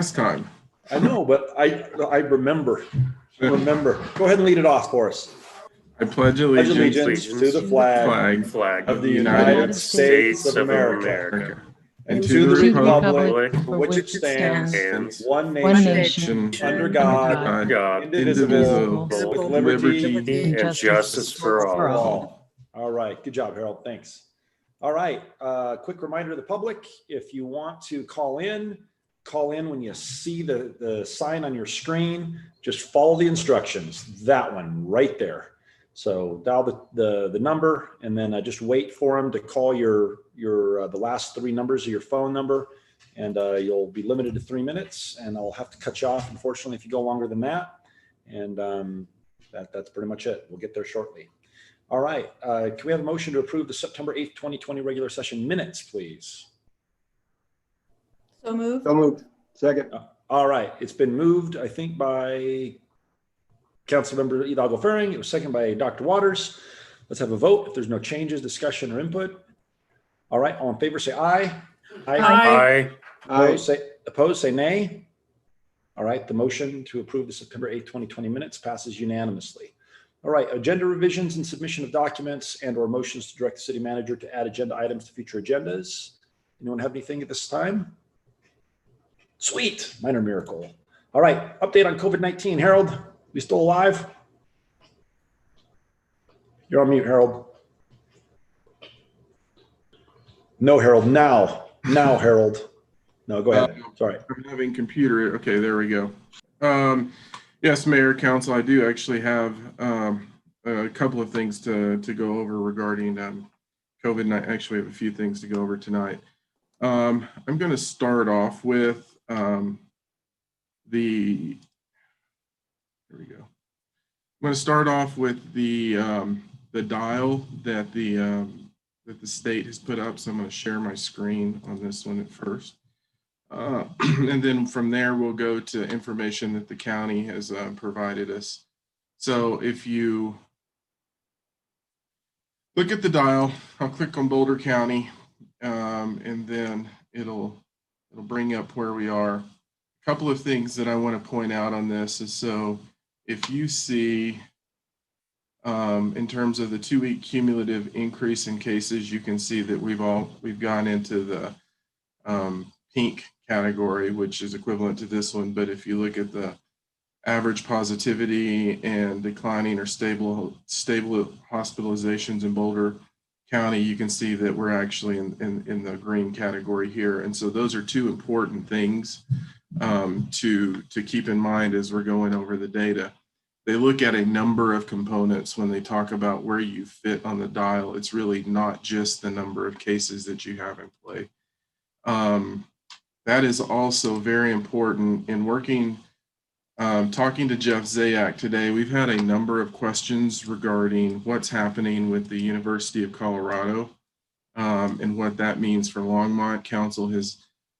last time. I know, but I remember. Remember. Go ahead and lead it off for us. I pledge allegiance to the flag of the United States of America and to the republic for which it stands, one nation, under God, indivisible, with liberty and justice for all. All right. Good job, Harold. Thanks. All right. Quick reminder to the public, if you want to call in when you see the sign on your screen. Just follow the instructions, that one right there. So dial the number and then just wait for them to call the last three numbers of your phone number, and you'll be limited to 3 minutes, and I'll have to cut you off, unfortunately, if you go longer than that. And that's pretty much it. We'll get there shortly. All right. Can we have a motion to approve the September 8th, 2020 regular session minutes, please? So moved. So moved. Second. All right. It's been moved, I think, by Councilmember Hidalgo Ferring. It was seconded by Dr. Waters. Let's have a vote. If there's no changes, discussion, or input. All right. All in favor, say aye. Aye. Opposed, say nay. All right. The motion to approve the September 8th, 2020 minutes passes unanimously. All right. Agenda revisions and submission of documents and/or motions to direct the city manager to add agenda items to future agendas. Anyone have anything at this time? Sweet. Minor miracle. All right. Update on COVID-19. Harold, we still alive? You're on mute, Harold. No, Harold. Now, Harold. No, go ahead. Sorry. I'm having computer. Okay, there we go. Yes, Mayor, Council, I do actually have a couple of things to go over regarding COVID-19. Actually, I have a few things to go over tonight. I'm going to start off with here we go. I'm going to start off with the dial that the state has put up. So I'm going to share my screen on this one at first. And then from there, we'll go to information that the county has provided us. So if you look at the dial, I'll click on Boulder County, and then it'll bring up where we are. A couple of things that I want to point out on this is, so if you see in terms of the 2-week cumulative increase in cases, you can see that we've gone into the pink category, which is equivalent to this one. But if you look at the average positivity and declining or stable hospitalizations in Boulder County, you can see that we're actually in the green category here. And so those are two important things to keep in mind as we're going over the data. They look at a number of components when they talk about where you fit on the dial. It's really not just the number of cases that you have in play. That is also very important in working, talking to Jeff Zayak today. We've had a number of questions regarding what's happening with the University of Colorado and what that means for Longmont. Council has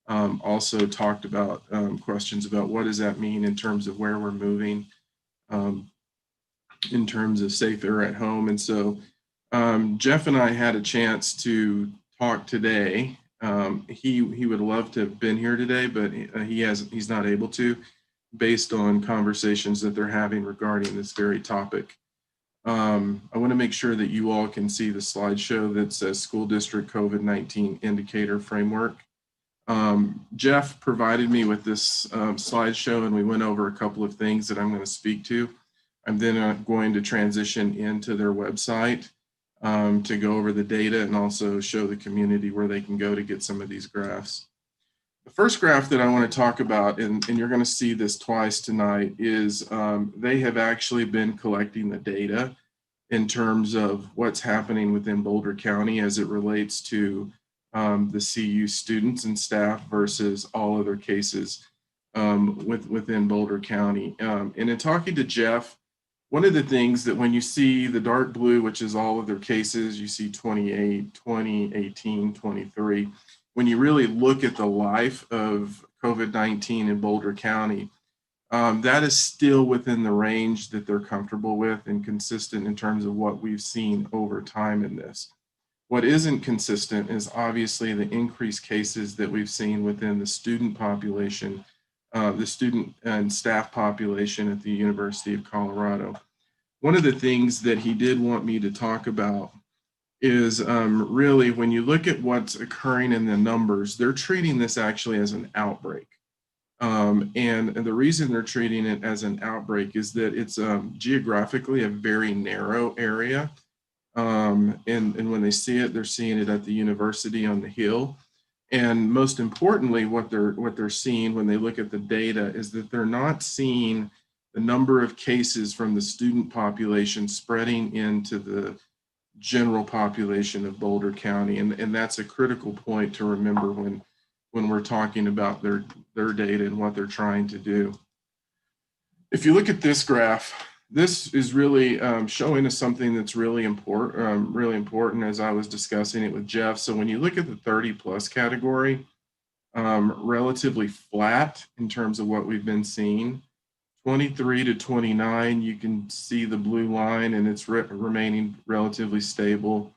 also talked about questions about what does that mean in terms of where we're moving, in terms of safer at home. And so Jeff and I had a chance to talk today. He would love to have been here today, but he's not able to, based on conversations that they're having regarding this very topic. I want to make sure that you all can see the slideshow that says School District COVID-19 Indicator Framework. Jeff provided me with this slideshow, and we went over a couple of things that I'm going to speak to. I'm then going to transition into their website to go over the data and also show the community where they can go to get some of these graphs. The first graph that I want to talk about, and you're going to see this twice tonight, is they have actually been collecting the data in terms of what's happening within Boulder County as it relates to the CU students and staff versus all other cases within Boulder County. And in talking to Jeff, one of the things that when you see the dark blue, which is all of their cases, you see 28, 20, 18, 23. When you really look at the life of COVID-19 in Boulder County, that is still within the range that they're comfortable with and consistent in terms of what we've seen over time in this. What isn't consistent is obviously the increased cases that we've seen within the student population the student and staff population at the University of Colorado. One of the things that he did want me to talk about is really when you look at what's occurring in the numbers, they're treating this actually as an outbreak. And the reason they're treating it as an outbreak is that it's geographically a very narrow area. And when they see it, they're seeing it at the university on the Hill. And most importantly, what they're seeing when they look at the data is that they're not seeing the number of cases from the student population spreading into the general population of Boulder County. And that's a critical point to remember when we're talking about their data and what they're trying to do. If you look at this graph, this is really showing us something that's really important as I was discussing it with Jeff. So when you look at the 30 plus category, relatively flat in terms of what we've been seeing. 23 to 29, you can see the blue line and it's remaining relatively stable.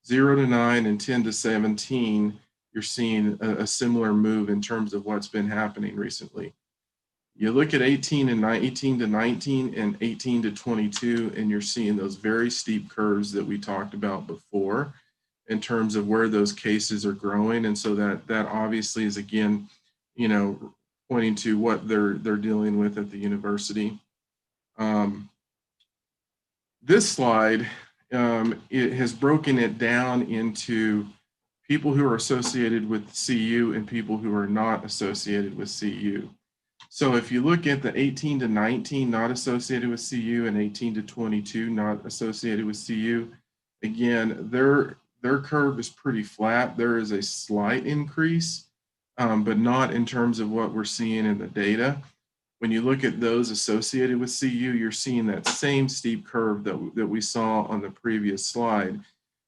0 to 9 and 10 to 17, you're seeing a similar move in terms of what's been happening recently. You look at 18 to 19 and 18 to 22, and you're seeing those very steep curves that we talked about before in terms of where those cases are growing. And so that obviously is, again, pointing to what they're dealing with at the university. This slide, it has broken it down into people who are associated with CU and people who are not associated with CU. So if you look at the 18 to 19 not associated with CU and 18 to 22 not associated with CU, again, their curve is pretty flat. There is a slight increase, but not in terms of what we're seeing in the data. When you look at those associated with CU, you're seeing that same steep curve that we saw on the previous slide.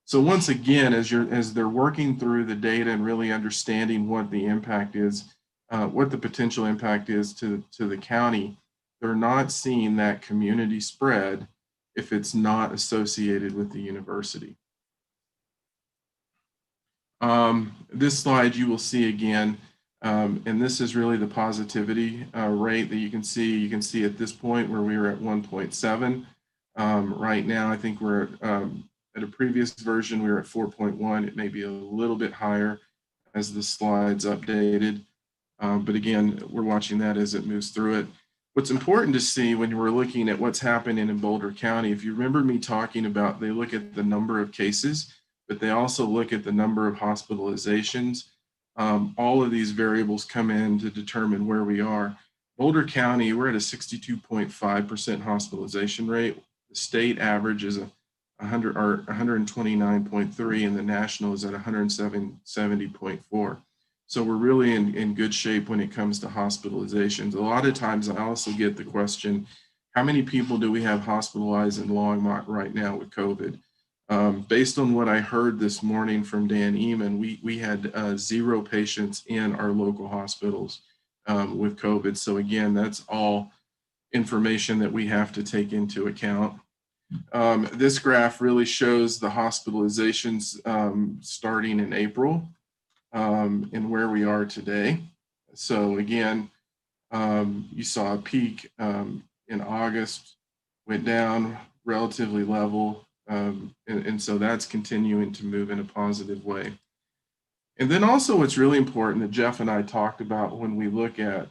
So once again, as they're working through the data and really understanding what the impact is, what the potential impact is to the county, they're not seeing that community spread if it's not associated with the university. This slide you will see again, and this is really the positivity rate that you can see. You can see at this point where we were at 1.7. Right now, I think we're at a previous version, we were at 4.1. It may be a little bit higher as the slide's updated. But again, we're watching that as it moves through it. What's important to see when we're looking at what's happening in Boulder County, if you remember me talking about, they look at the number of cases, but they also look at the number of hospitalizations. All of these variables come in to determine where we are. Boulder County, we're at a 62.5% hospitalization rate. The state average is 129.3, and the national is at 170.4. So we're really in good shape when it comes to hospitalizations. A lot of times I also get the question, how many people do we have hospitalized in Longmont right now with COVID? Based on what I heard this morning from Dan Eman, we had 0 patients in our local hospitals with COVID. So again, that's all information that we have to take into account. This graph really shows the hospitalizations starting in April and where we are today. So again, you saw a peak in August, went down relatively level, and so that's continuing to move in a positive way. And then also what's really important that Jeff and I talked about when we look at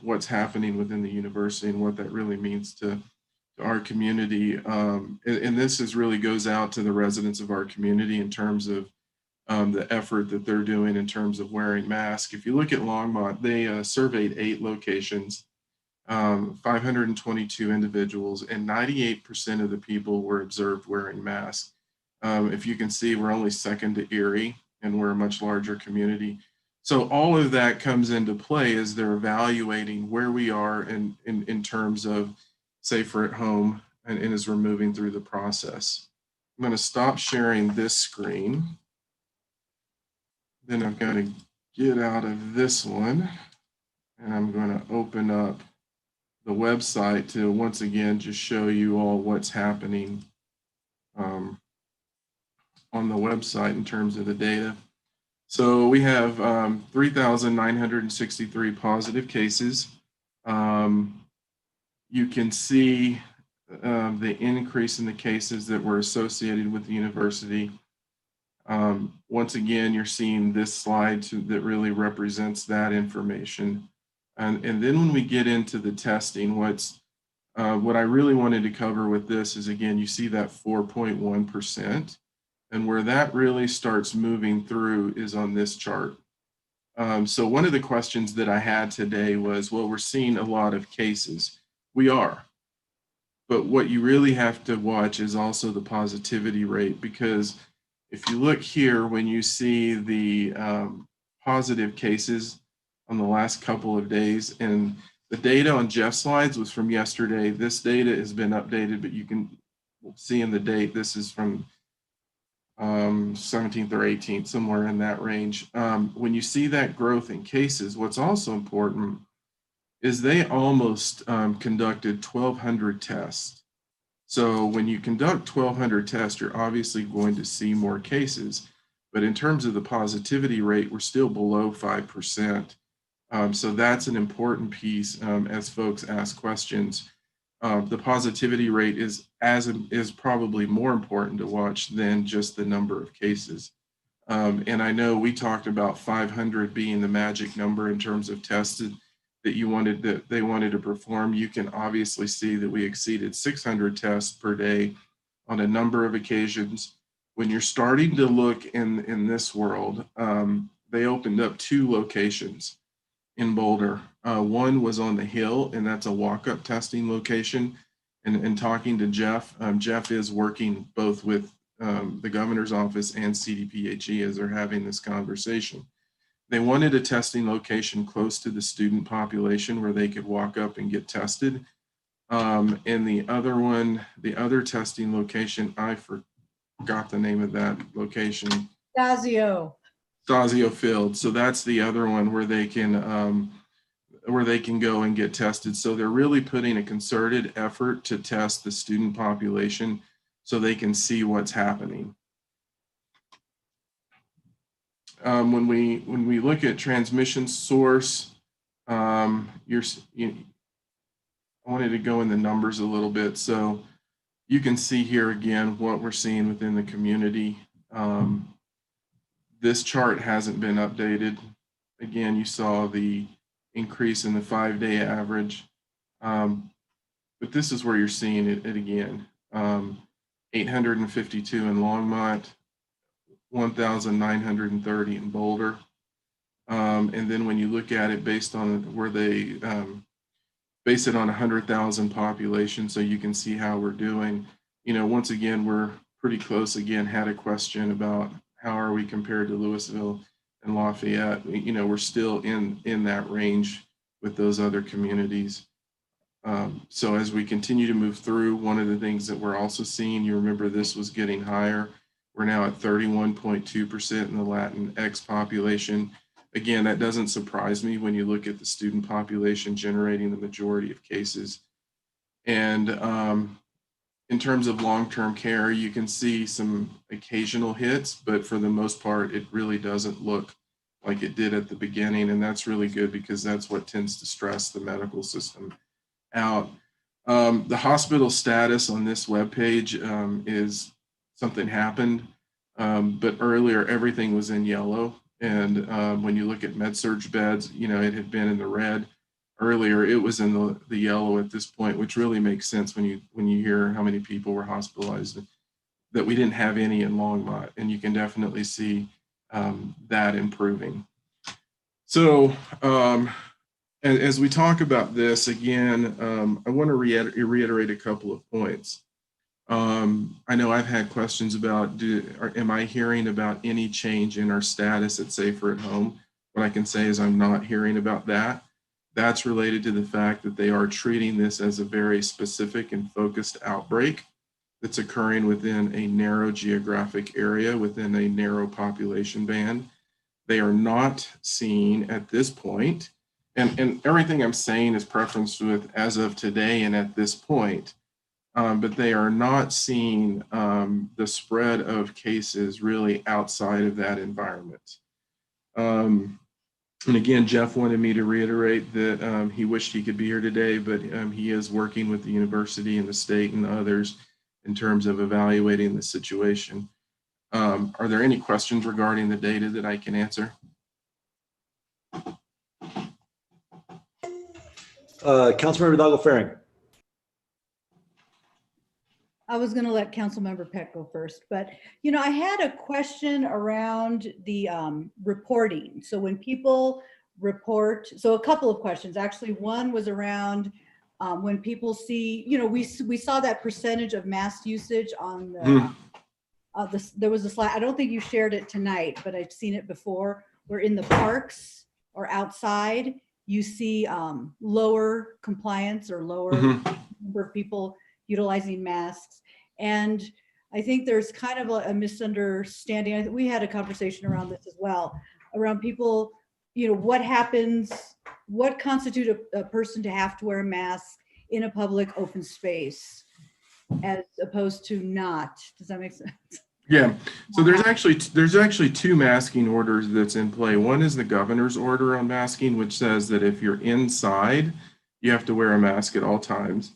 what's happening within the university and what that really means to our community. And this really goes out to the residents of our community in terms of the effort that they're doing in terms of wearing masks. If you look at Longmont, they surveyed 8 locations, 522 individuals, and 98% of the people were observed wearing masks. If you can see, we're only second to Erie, and we're a much larger community. So all of that comes into play as they're evaluating where we are in terms of safer at home and as we're moving through the process. I'm going to stop sharing this screen. Then I've got to get out of this one, and I'm going to open up the website to once again just show you all what's happening on the website in terms of the data. So we have 3,963 positive cases. You can see the increase in the cases that were associated with the university. Once again, you're seeing this slide that really represents that information. And then when we get into the testing, what I really wanted to cover with this is, again, you see that 4.1%. And where that really starts moving through is on this chart. So one of the questions that I had today was, well, we're seeing a lot of cases. We are. But what you really have to watch is also the positivity rate, because if you look here, when you see the positive cases on the last couple of days, and the data on Jeff's slides was from yesterday. This data has been updated, but you can see in the date, this is from 17th or 18th, somewhere in that range. When you see that growth in cases, what's also important is they almost conducted 1,200 tests. So when you conduct 1,200 tests, you're obviously going to see more cases. But in terms of the positivity rate, we're still below 5%. So that's an important piece as folks ask questions. The positivity rate is probably more important to watch than just the number of cases. And I know we talked about 500 being the magic number in terms of tested that they wanted to perform. You can obviously see that we exceeded 600 tests per day on a number of occasions. When you're starting to look in this world, they opened up 2 locations in Boulder. One was on the Hill, and that's a walk-up testing location. And talking to Jeff, Jeff is working both with the governor's office and CDPHE as they're having this conversation. They wanted a testing location close to the student population where they could walk up and get tested. And the other testing location, I forgot the name of that location. Stasio Field. So that's the other one where they can go and get tested. So they're really putting a concerted effort to test the student population so they can see what's happening. When we look at transmission source, I wanted to go in the numbers a little bit. So you can see here again what we're seeing within the community. This chart hasn't been updated. Again, you saw the increase in the 5-day average, but this is where you're seeing it again. 852 in Longmont, 1,930 in Boulder. And then when you look at it based on where they base it on 100,000 population, so you can see how we're doing. Once again, we're pretty close. Again, had a question about how are we compared to Louisville and Lafayette. We're still in that range with those other communities. So as we continue to move through, one of the things that we're also seeing, you remember this was getting higher. We're now at 31.2% in the Latinx population. Again, that doesn't surprise me when you look at the student population generating the majority of cases. And in terms of long-term care, you can see some occasional hits, but for the most part, it really doesn't look like it did at the beginning. And that's really good because that's what tends to stress the medical system out. The hospital status on this webpage is something happened, but earlier everything was in yellow. And when you look at med-surg beds, it had been in the red. Earlier, it was in the yellow at this point, which really makes sense when you hear how many people were hospitalized, that we didn't have any in Longmont, and you can definitely see that improving. So as we talk about this again, I want to reiterate a couple of points. I know I've had questions about, am I hearing about any change in our status at Safer at Home? What I can say is I'm not hearing about that. That's related to the fact that they are treating this as a very specific and focused outbreak that's occurring within a narrow geographic area, within a narrow population band. They are not seeing at this point, and everything I'm saying is preferenced with as of today and at this point, but they are not seeing the spread of cases really outside of that environment. And again, Jeff wanted me to reiterate that he wished he could be here today, but he is working with the university and the state and others in terms of evaluating the situation. Are there any questions regarding the data that I can answer? Councilmember Doggle-Faring. I was going to let Councilmember Peck go first, but I had a question around the reporting. So when people report, so a couple of questions. Actually, one was around when people see, we saw that percentage of mask usage on the, there was a slide. I don't think you shared it tonight, but I've seen it before. Where in the parks or outside, you see lower compliance or lower number of people utilizing masks. And I think there's kind of a misunderstanding. We had a conversation around this as well, around people, what happens, what constitutes a person to have to wear a mask in a public open space as opposed to not. Does that make sense? Yeah, so there's actually two masking orders that's in play. One is the governor's order on masking, which says that if you're inside, you have to wear a mask at all times.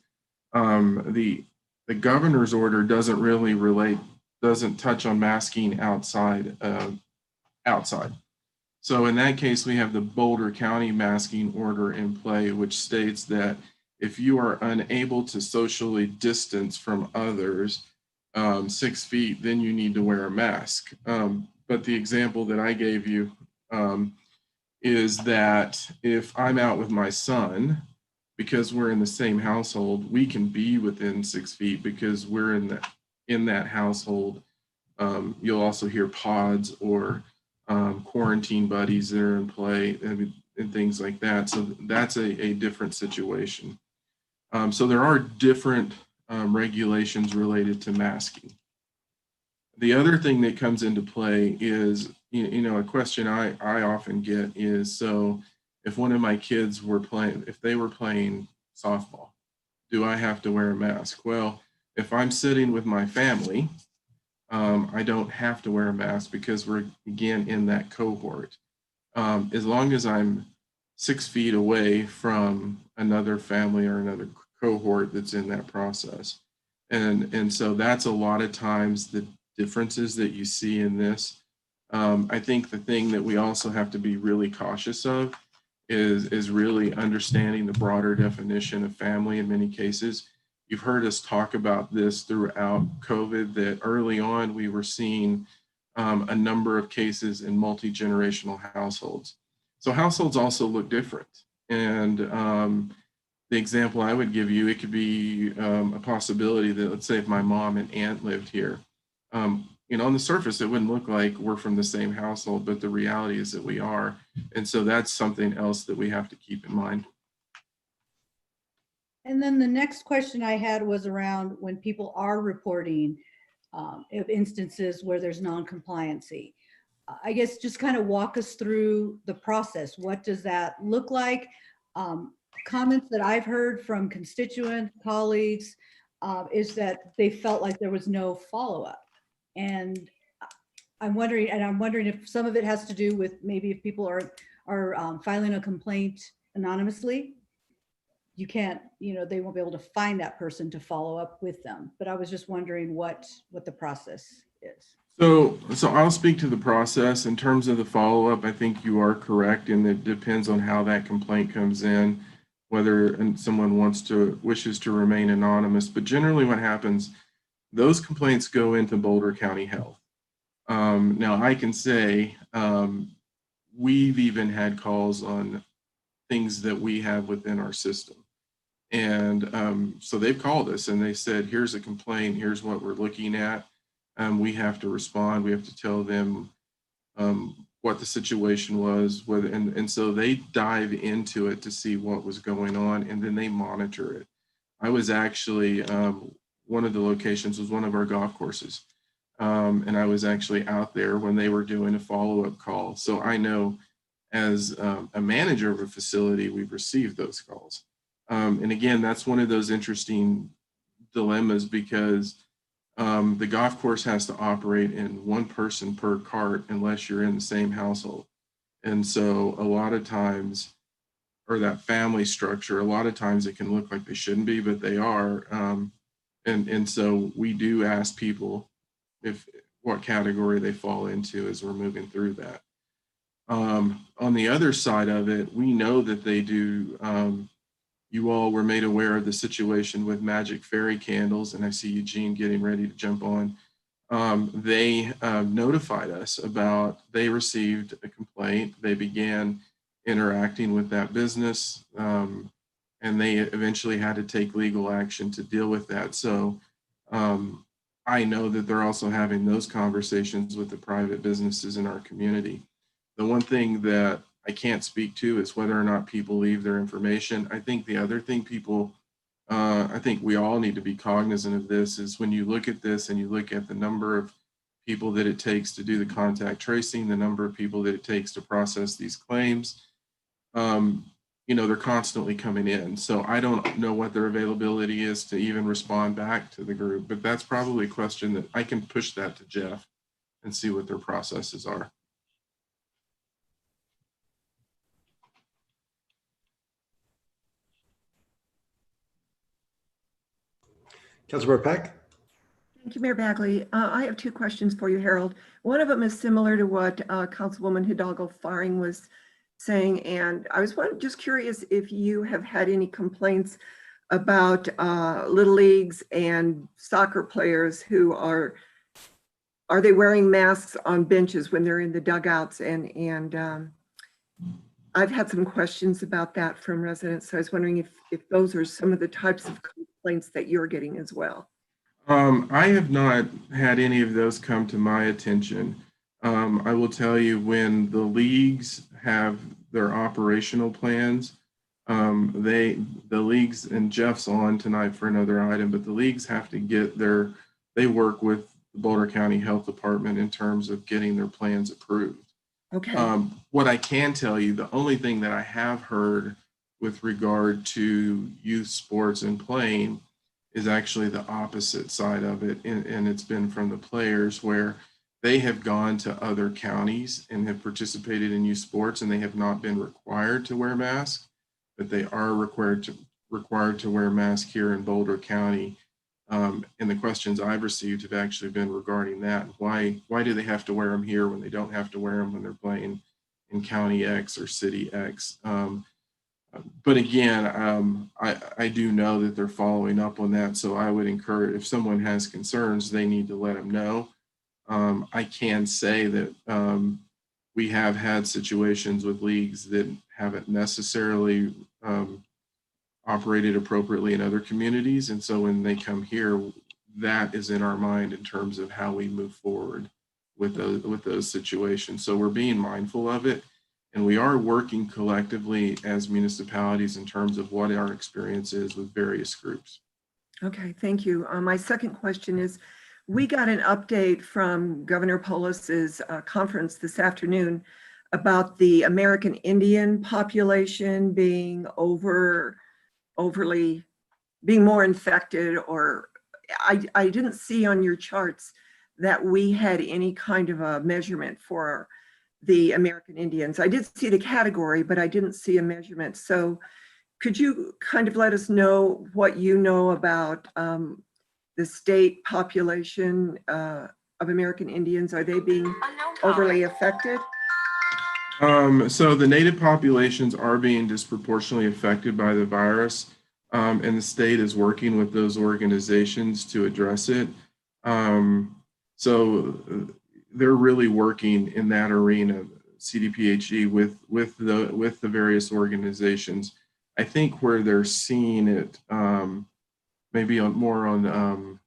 The governor's order doesn't really doesn't touch on masking outside. So in that case, we have the Boulder County masking order in play, which states that if you are unable to socially distance from others 6 feet, then you need to wear a mask. But the example that I gave you is that if I'm out with my son, because we're in the same household, we can be within 6 feet because we're in that household. You'll also hear pods or quarantine buddies that are in play and things like that. So that's a different situation. So there are different regulations related to masking. The other thing that comes into play is, a question I often get is, so if one of my kids if they were playing softball, do I have to wear a mask? Well, if I'm sitting with my family, I don't have to wear a mask because we're, again, in that cohort. As long as I'm 6 feet away from another family or another cohort that's in that process. And so that's a lot of times the differences that you see in this. I think the thing that we also have to be really cautious of is really understanding the broader definition of family in many cases. You've heard us talk about this throughout COVID, that early on we were seeing a number of cases in multi-generational households. So households also look different. And the example I would give you, it could be a possibility that, let's say if my mom and aunt lived here, on the surface, it wouldn't look like we're from the same household, but the reality is that we are. And so that's something else that we have to keep in mind. And then the next question I had was around when people are reporting instances where there's non-compliancy. I guess just kind of walk us through the process. What does that look like? Comments that I've heard from constituent colleagues is that they felt like there was no follow-up. And I'm wondering if some of it has to do with maybe if people are filing a complaint anonymously, you can't, they won't be able to find that person to follow up with them. But I was just wondering what the process is. So I'll speak to the process. In terms of the follow-up, I think you are correct, and it depends on how that complaint comes in, whether someone wishes to remain anonymous. But generally what happens, those complaints go into Boulder County Health. Now I can say we've even had calls on things that we have within our system. And so they've called us and they said, here's a complaint, here's what we're looking at. We have to respond. We have to tell them what the situation was, and so they dive into it to see what was going on, and then they monitor it. I was actually, one of the locations was one of our golf courses, and I was actually out there when they were doing a follow-up call. So I know as a manager of a facility, we've received those calls. And again, that's one of those interesting dilemmas because the golf course has to operate in one person per cart unless you're in the same household. And so a lot of times, or that family structure, a lot of times it can look like they shouldn't be, but they are. And so we do ask people if what category they fall into as we're moving through that. On the other side of it, we know that they do. You all were made aware of the situation with Magic Fairy Candles, and I see Eugene getting ready to jump on. They notified us about, they received a complaint. They began interacting with that business, and they eventually had to take legal action to deal with that. So I know that they're also having those conversations with the private businesses in our community. The one thing that I can't speak to is whether or not people leave their information. I think the other thing I think we all need to be cognizant of this is when you look at this and you look at the number of people that it takes to do the contact tracing, the number of people that it takes to process these claims, they're constantly coming in. So I don't know what their availability is to even respond back to the group, but that's probably a question that I can push that to Jeff and see what their processes are. Councilmember Peck? Thank you, Mayor Bagley. I have two questions for you, Harold. One of them is similar to what Councilwoman Hidalgo Faring was saying, and I was just curious if you have had any complaints about little leagues and soccer players who are they wearing masks on benches when they're in the dugouts? And I've had some questions about that from residents. So I was wondering if those are some of the types of complaints that you're getting as well. I have not had any of those come to my attention. I will tell you, when the leagues have their operational plans, the leagues, and Jeff's on tonight for another item, but the leagues have to get they work with the Boulder County Health Department in terms of getting their plans approved. Okay. What I can tell you, the only thing that I have heard with regard to youth sports and playing is actually the opposite side of it. And it's been from the players, where they have gone to other counties and have participated in youth sports, and they have not been required to wear masks, but they are required to wear masks here in Boulder County. And the questions I've received have actually been regarding that. Why do they have to wear them here when they don't have to wear them when they're playing in County X or City X? But again, I do know that they're following up on that. So I would encourage, if someone has concerns, they need to let them know. I can say that we have had situations with leagues that haven't necessarily operated appropriately in other communities. And so when they come here, that is in our mind in terms of how we move forward with those situations. So we're being mindful of it. And we are working collectively as municipalities in terms of what our experience is with various groups. Okay, thank you. My second question is, we got an update from Governor Polis's conference this afternoon about the American Indian population being overly being more infected, or I didn't see on your charts that we had any kind of a measurement for the American Indians. I did see the category, but I didn't see a measurement. So could you kind of let us know what you know about the state population of American Indians? Are they being overly affected? So the native populations are being disproportionately affected by the virus, and the state is working with those organizations to address it. So they're really working in that arena, CDPHE, with the various organizations. I think where they're seeing it, maybe more on,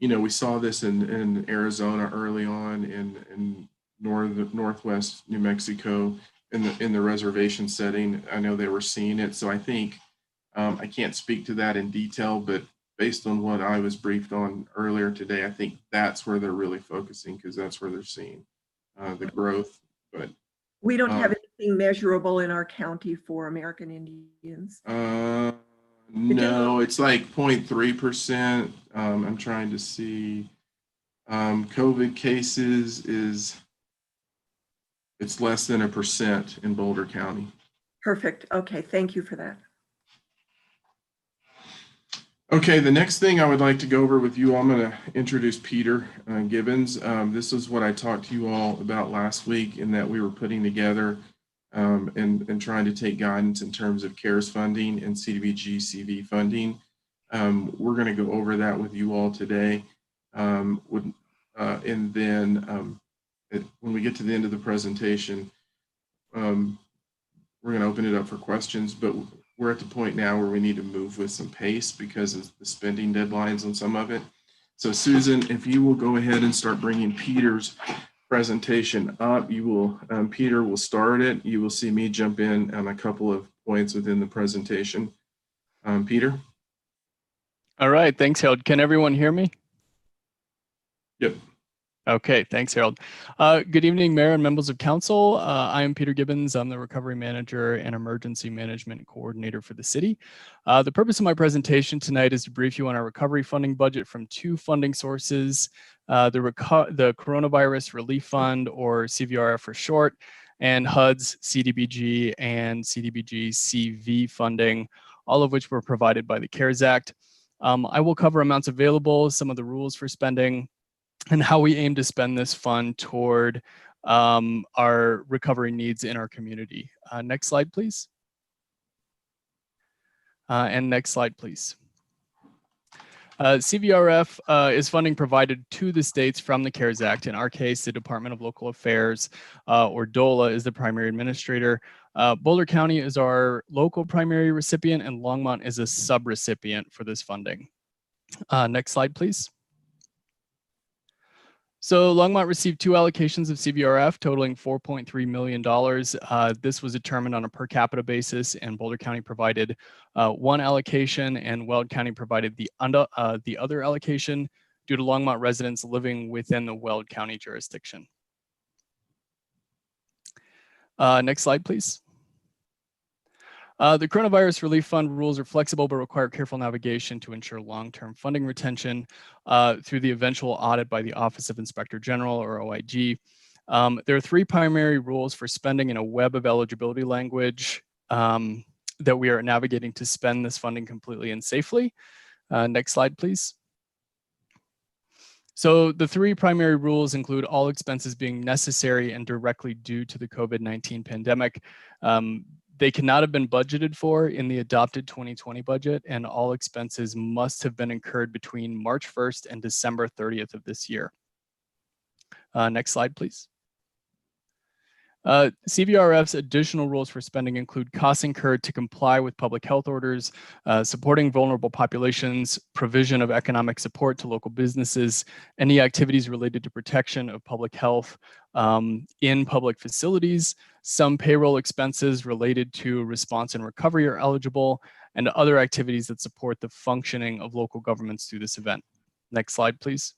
we saw this in Arizona early on, in northwest New Mexico, in the reservation setting. I know they were seeing it. So I think, I can't speak to that in detail, but based on what I was briefed on earlier today, I think that's where they're really focusing, because that's where they're seeing the growth. But we don't have anything measurable in our county for American Indians. No, it's like 0.3%. I'm trying to see. COVID cases is It's less than 1% in Boulder County. Perfect. Okay, thank you for that. Okay, the next thing I would like to go over with you, I'm going to introduce Peter Gibbons. This is what I talked to you all about last week, in that we were putting together and trying to take guidance in terms of CARES funding and CDBG CV funding. We're going to go over that with you all today. And then when we get to the end of the presentation, we're going to open it up for questions, but we're at the point now where we need to move with some pace because of the spending deadlines on some of it. So Susan, if you will go ahead and start bringing Peter's presentation up, you will, Peter will start it. You will see me jump in on a couple of points within the presentation. Peter? All right, thanks, Harold. Can everyone hear me? Yep. Okay, thanks, Harold. Good evening, Mayor and members of Council. I am Peter Gibbons. I'm the Recovery Manager and Emergency Management Coordinator for the city. The purpose of my presentation tonight is to brief you on our recovery funding budget from two funding sources, the Coronavirus Relief Fund, or CVRF for short, and HUD's CDBG and CDBG CV funding, all of which were provided by the CARES Act. I will cover amounts available, some of the rules for spending, and how we aim to spend this fund toward our recovery needs in our community. Next slide, please. And next slide, please. CVRF is funding provided to the states from the CARES Act. In our case, the Department of Local Affairs, or DOLA, is the primary administrator. Boulder County is our local primary recipient, and Longmont is a subrecipient for this funding. Next slide, please. So Longmont received two allocations of CVRF totaling $4.3 million. This was determined on a per capita basis, and Boulder County provided one allocation, and Weld County provided the other allocation due to Longmont residents living within the Weld County jurisdiction. Next slide, please. The Coronavirus Relief Fund rules are flexible but require careful navigation to ensure long-term funding retention through the eventual audit by the Office of Inspector General, or OIG. There are three primary rules for spending in a web of eligibility language that we are navigating to spend this funding completely and safely. Next slide, please. So the three primary rules include all expenses being necessary and directly due to the COVID-19 pandemic. They cannot have been budgeted for in the adopted 2020 budget, and all expenses must have been incurred between March 1st and December 30th of this year. Next slide, please. CVRF's additional rules for spending include costs incurred to comply with public health orders, supporting vulnerable populations, provision of economic support to local businesses, any activities related to protection of public health in public facilities, some payroll expenses related to response and recovery are eligible, and other activities that support the functioning of local governments through this event. Next slide, please.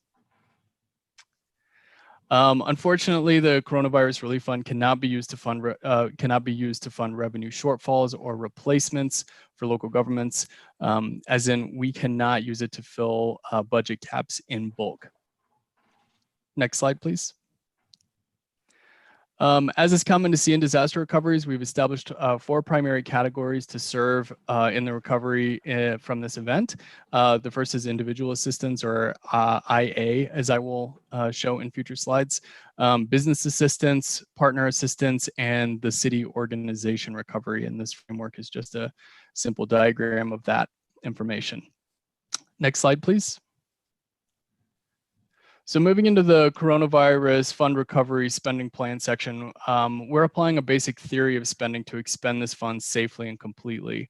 Unfortunately, the Coronavirus Relief Fund cannot be used to fund revenue shortfalls or replacements for local governments, as in we cannot use it to fill budget gaps in bulk. Next slide, please. As is common to see in disaster recoveries, we've established 4 primary categories to serve in the recovery from this event. The first is individual assistance, or IA, as I will show in future slides, business assistance, partner assistance, and the city organization recovery. And this framework is just a simple diagram of that information. Next slide, please. So moving into the Coronavirus Fund Recovery Spending Plan section, we're applying a basic theory of spending to expend this fund safely and completely.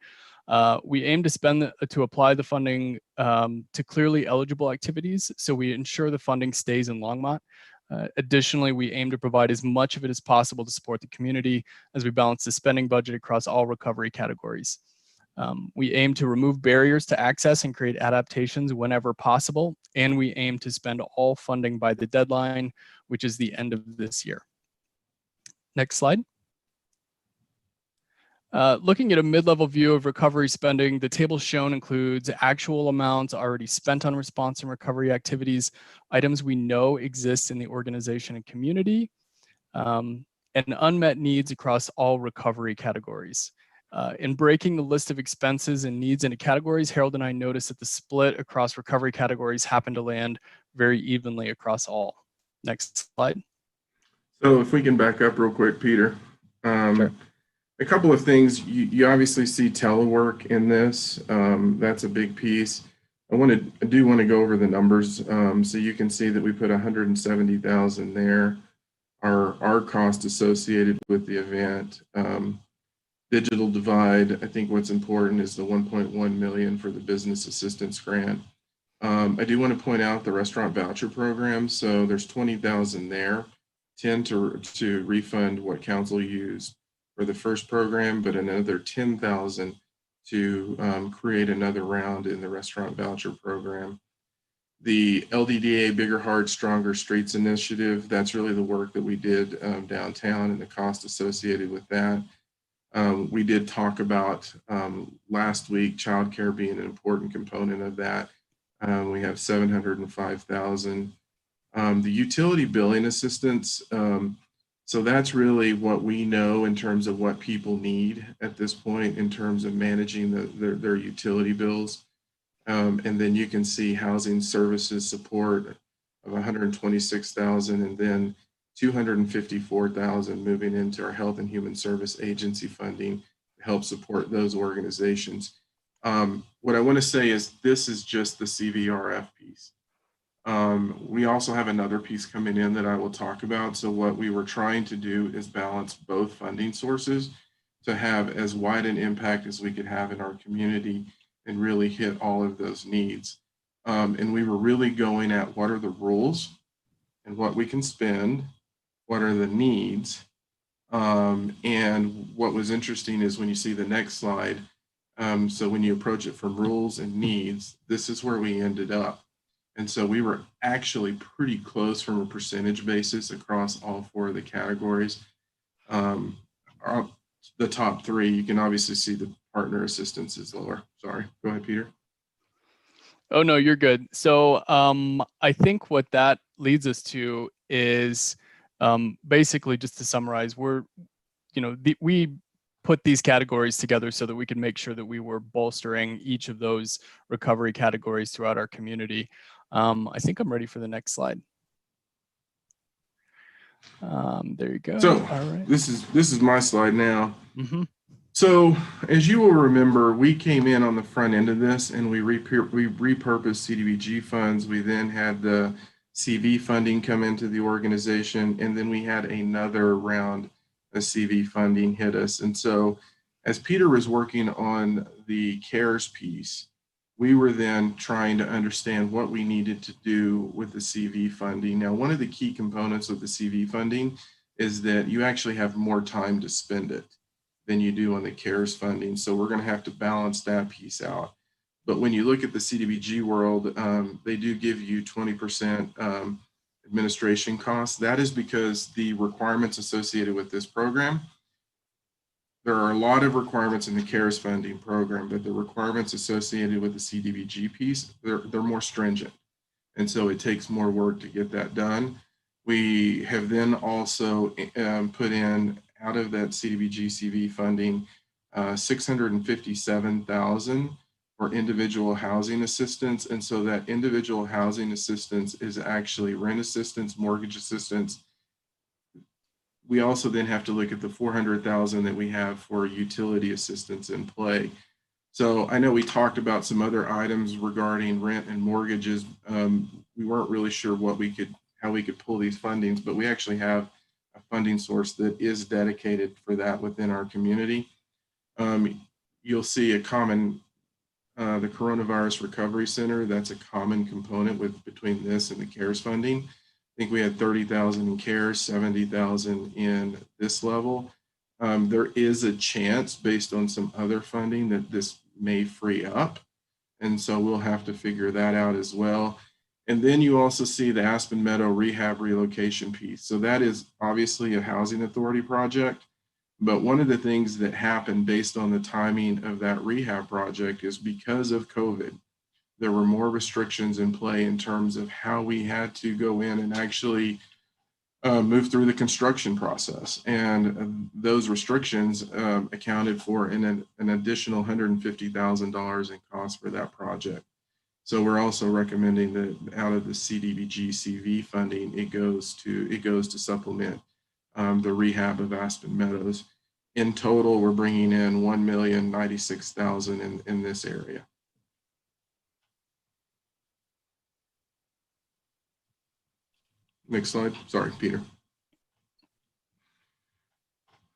We aim to apply the funding to clearly eligible activities, so we ensure the funding stays in Longmont. Additionally, we aim to provide as much of it as possible to support the community as we balance the spending budget across all recovery categories. We aim to remove barriers to access and create adaptations whenever possible, and we aim to spend all funding by the deadline, which is the end of this year. Next slide. Looking at a mid-level view of recovery spending, the table shown includes actual amounts already spent on response and recovery activities, items we know exist in the organization and community, and unmet needs across all recovery categories. In breaking the list of expenses and needs into categories, Harold and I noticed that the split across recovery categories happened to land very evenly across all. Next slide. So if we can back up real quick, Peter. Sure. A couple of things. You obviously see telework in this. That's a big piece. I do want to go over the numbers. So you can see that we put 170,000 there. Our cost associated with the event. Digital divide, I think what's important is the 1.1 million for the business assistance grant. I do want to point out the restaurant voucher program. So there's 20,000 there. 10 to refund what council used for the first program, but another 10,000 to create another round in the restaurant voucher program. The LDDA Bigger Hearts, Stronger Streets initiative, that's really the work that we did downtown and the cost associated with that. We did talk about last week childcare being an important component of that. We have 705,000. The utility billing assistance, so that's really what we know in terms of what people need at this point in terms of managing their utility bills. And then you can see housing services support of 126,000 and then 254,000 moving into our Health and Human Service Agency funding to help support those organizations. What I want to say is this is just the CVRF piece. We also have another piece coming in that I will talk about. So what we were trying to do is balance both funding sources to have as wide an impact as we could have in our community and really hit all of those needs. And we were really going at what are the rules and what we can spend, what are the needs. And what was interesting is when you see the next slide, so when you approach it from rules and needs, this is where we ended up. And so we were actually pretty close from a percentage basis across all four of the categories. The top three, you can obviously see the partner assistance is lower. Sorry, go ahead, Peter. Oh, no, you're good. So I think what that leads us to is basically just to summarize, we put these categories together so that we could make sure that we were bolstering each of those recovery categories throughout our community. I think I'm ready for the next slide. There you go. So all right. this is my slide now. Mm-hmm. So as you will remember, we came in on the front end of this and we repurposed CDBG funds. We then had the CV funding come into the organization, and then we had another round of CV funding hit us. And so as Peter was working on the CARES piece, we were then trying to understand what we needed to do with the CV funding. Now, one of the key components of the CV funding is that you actually have more time to spend it than you do on the CARES funding. So we're going to have to balance that piece out. But when you look at the CDBG world, they do give you 20% administration costs. That is because the requirements associated with this program, there are a lot of requirements in the CARES funding program, but the requirements associated with the CDBG piece, they're more stringent. And so it takes more work to get that done. We have then also put in, out of that CDBG CV funding, 657,000 for individual housing assistance. And so that individual housing assistance is actually rent assistance, mortgage assistance. We also then have to look at the 400,000 that we have for utility assistance in play. So I know we talked about some other items regarding rent and mortgages. We weren't really sure how we could pull these fundings, but we actually have a funding source that is dedicated for that within our community. You'll see a common, the Coronavirus Recovery Center, that's a common component between this and the CARES funding. I think we had 30,000 in CARES, 70,000 in this level. There is a chance based on some other funding that this may free up. And so we'll have to figure that out as well. And then you also see the Aspen Meadow rehab relocation piece. So that is obviously a housing authority project. But one of the things that happened based on the timing of that rehab project is because of COVID, there were more restrictions in play in terms of how we had to go in and actually move through the construction process. And those restrictions accounted for an additional $150,000 in cost for that project. So we're also recommending that out of the CDBG CV funding, it goes to supplement the rehab of Aspen Meadows. In total, we're bringing in $1,096,000 in this area. Next slide. Sorry, Peter.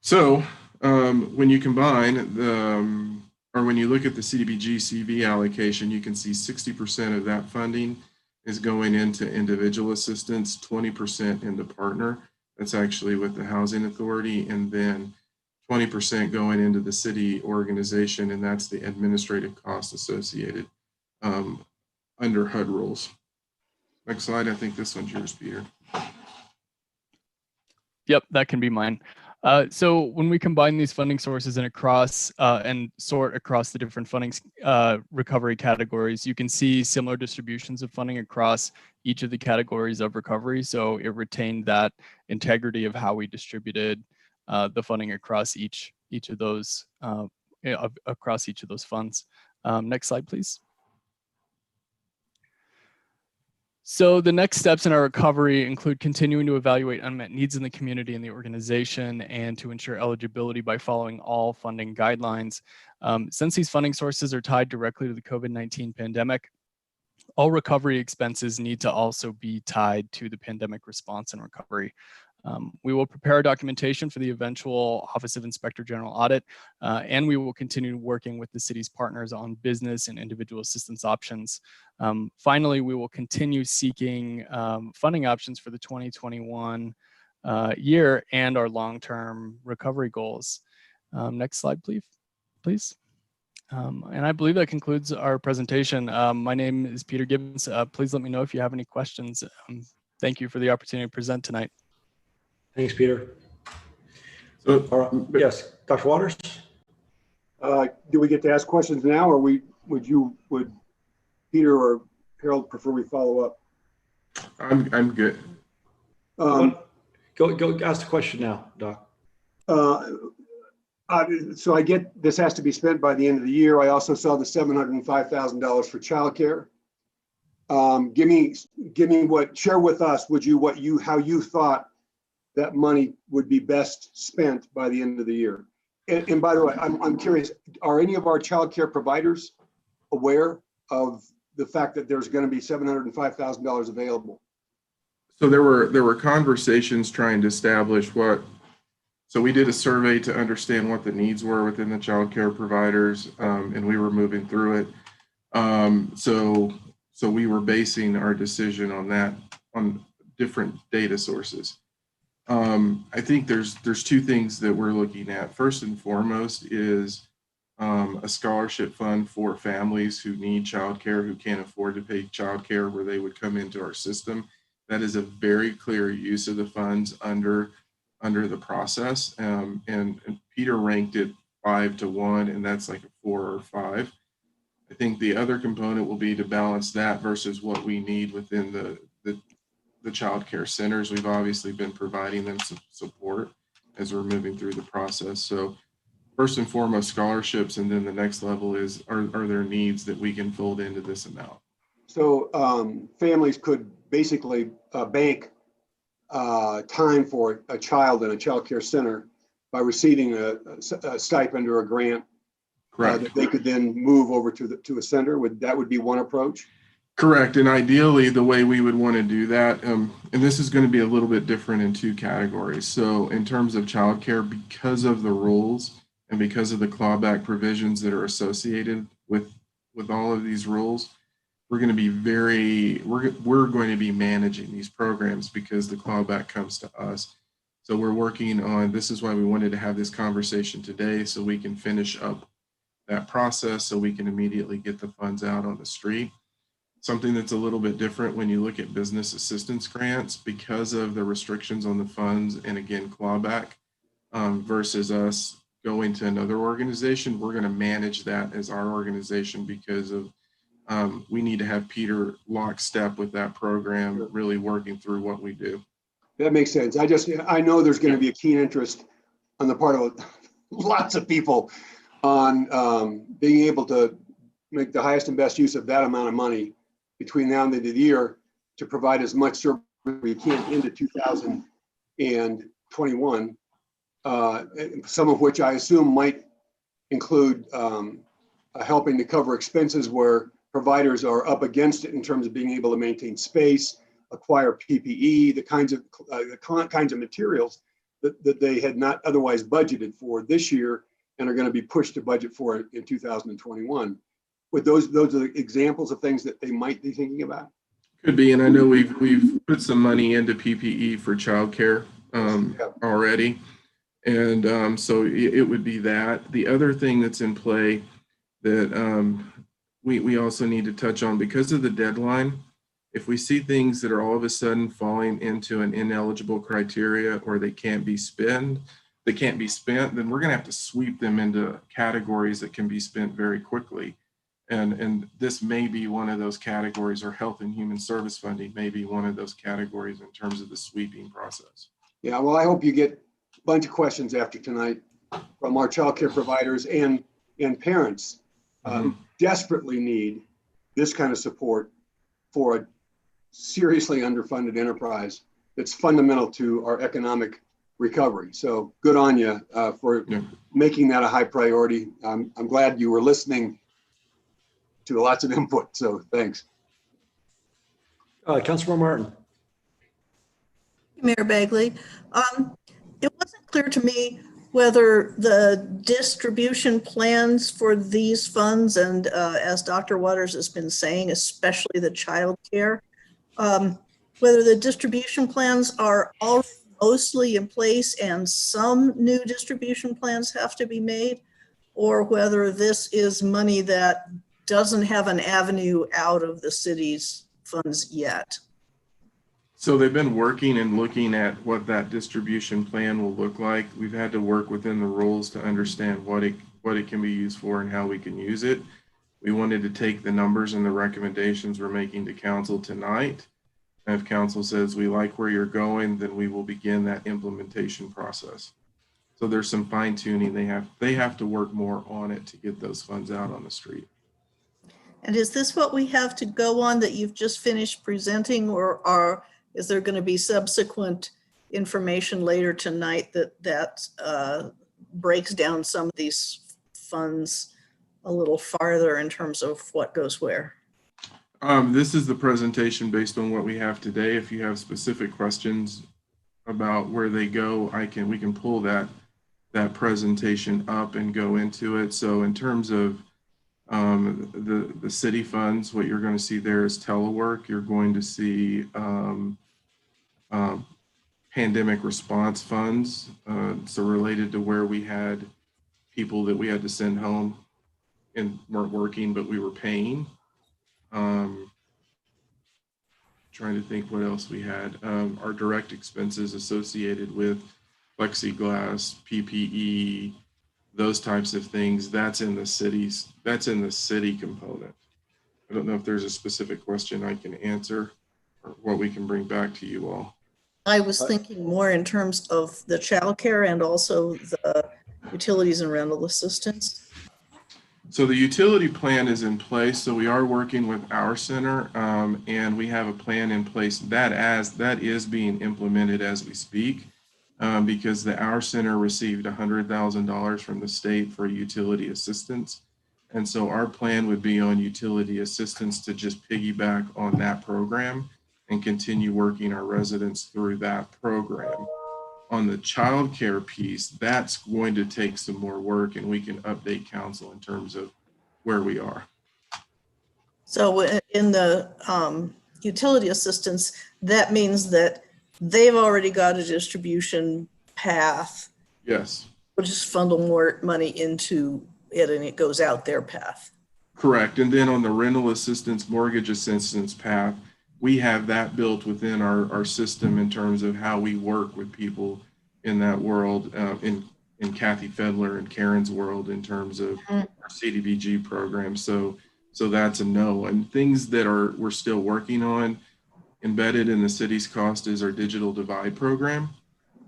So when you combine or when you look at the CDBG CV allocation, you can see 60% of that funding is going into individual assistance, 20% into partner. That's actually with the Housing Authority, and then 20% going into the city organization, and that's the administrative costs associated under HUD rules. Next slide. I think this one's yours, Peter. Yep, that can be mine. So when we combine these funding sources and sort across the different funding recovery categories, you can see similar distributions of funding across each of the categories of recovery. So it retained that integrity of how we distributed the funding across each of those funds. Next slide, please. So the next steps in our recovery include continuing to evaluate unmet needs in the community and the organization, and to ensure eligibility by following all funding guidelines. Since these funding sources are tied directly to the COVID-19 pandemic, all recovery expenses need to also be tied to the pandemic response and recovery. We will prepare documentation for the eventual Office of Inspector General audit, and we will continue working with the city's partners on business and individual assistance options. Finally, we will continue seeking funding options for the 2021 year and our long-term recovery goals. Next slide, please. And I believe that concludes our presentation. My name is Peter Gibbons. Please let me know if you have any questions. Thank you for the opportunity to present tonight. Thanks, Peter. So, All right. Yes, Dr. Waters? Do we get to ask questions now, or would Peter or Harold prefer we follow up? I'm good. Go ask the question now, Doc. So I get this has to be spent by the end of the year. I also saw the $705,000 for childcare. Share with us, how you thought that money would be best spent by the end of the year. And by the way, I'm curious, are any of our childcare providers aware of the fact that there's going to be $705,000 available? So there were conversations trying to establish so we did a survey to understand what the needs were within the child care providers, and we were moving through it. So we were basing our decision on that, on different data sources. I think there's two things that we're looking at. First and foremost is a scholarship fund for families who need childcare, who can't afford to pay childcare, where they would come into our system. That is a very clear use of the funds under the process. And Peter ranked it 5 to 1, and that's like a 4 or 5. I think the other component will be to balance that versus what we need within the child care centers. We've obviously been providing them some support as we're moving through the process. So first and foremost, scholarships, and then the next level is, are there needs that we can fold into this amount? So families could basically bank time for a child in a child care center by receiving a stipend or a grant. Correct. That they could then move over to a center. That would be one approach? Correct. And ideally, the way we would want to do that, and this is going to be a little bit different in two categories. So in terms of childcare, because of the rules and because of the clawback provisions that are associated with all of these rules, we're going to be we're going to be managing these programs because the clawback comes to us. So we're working on, this is why we wanted to have this conversation today, so we can finish up that process so we can immediately get the funds out on the street. Something that's a little bit different when you look at business assistance grants, because of the restrictions on the funds and again, clawback versus us going to another organization, we're going to manage that as our organization because of we need to have Peter lockstep with that program, really working through what we do. That makes sense. I know there's going to be a keen interest on the part of lots of people on being able to make the highest and best use of that amount of money between now and the end of the year to provide as much service as we can into 2021, some of which I assume might include helping to cover expenses where providers are up against it in terms of being able to maintain space, acquire PPE, the kinds of materials that they had not otherwise budgeted for this year and are going to be pushed to budget for it in 2021. With those are the examples of things that they might be thinking about. Could be, and I know we've put some money into PPE for childcare already, and so it would be that. The other thing that's in play that we also need to touch on, because of the deadline, if we see things that are all of a sudden falling into an ineligible criteria or they can't be spent, then we're going to have to sweep them into categories that can be spent very quickly. And this may be one of those categories, or health and human service funding may be one of those categories in terms of the sweeping process. Yeah, well, I hope you get a bunch of questions after tonight from our childcare providers and parents who desperately need this kind of support for a seriously underfunded enterprise that's fundamental to our economic recovery. So good on you for making that a high priority. I'm glad you were listening to lots of input, so thanks. Councilmember Martin. Mayor Bagley, it wasn't clear to me whether the distribution plans for these funds, and as Dr. Waters has been saying, especially the child care, whether the distribution plans are already mostly in place and some new distribution plans have to be made, or whether this is money that doesn't have an avenue out of the city's funds yet. So they've been working and looking at what that distribution plan will look like. We've had to work within the rules to understand what it can be used for and how we can use it. We wanted to take the numbers and the recommendations we're making to council tonight. And if council says we like where you're going, then we will begin that implementation process. So there's some fine tuning. They have to work more on it to get those funds out on the street. And is this what we have to go on that you've just finished presenting, or is there going to be subsequent information later tonight that breaks down some of these funds a little farther in terms of what goes where? This is the presentation based on what we have today. If you have specific questions about where they go, we can pull that presentation up and go into it. So in terms of the city funds, what you're going to see there is telework. You're going to see pandemic response funds, so related to where we had people that we had to send home and weren't working, but we were paying. Trying to think what else we had. Our direct expenses associated with plexiglass, PPE, those types of things, that's in the city component. I don't know if there's a specific question I can answer or what we can bring back to you all. I was thinking more in terms of the childcare and also the utilities and rental assistance. So the utility plan is in place. So we are working with our center, and we have a plan in place that is being implemented as we speak, because the Our Center received $100,000 from the state for utility assistance. And so our plan would be on utility assistance to just piggyback on that program and continue working our residents through that program. On the child care piece, that's going to take some more work, and we can update council in terms of where we are. So in the utility assistance, that means that they've already got a distribution path. Yes. We'll just funnel more money into it and it goes out their path. Correct. And then on the rental assistance, mortgage assistance path, we have that built within our system in terms of how we work with people in that world, in Kathy Fedler and Karen's world in terms of our CDBG program. So that's a no. And things that we're still working on Embedded in the city's cost is our digital divide program.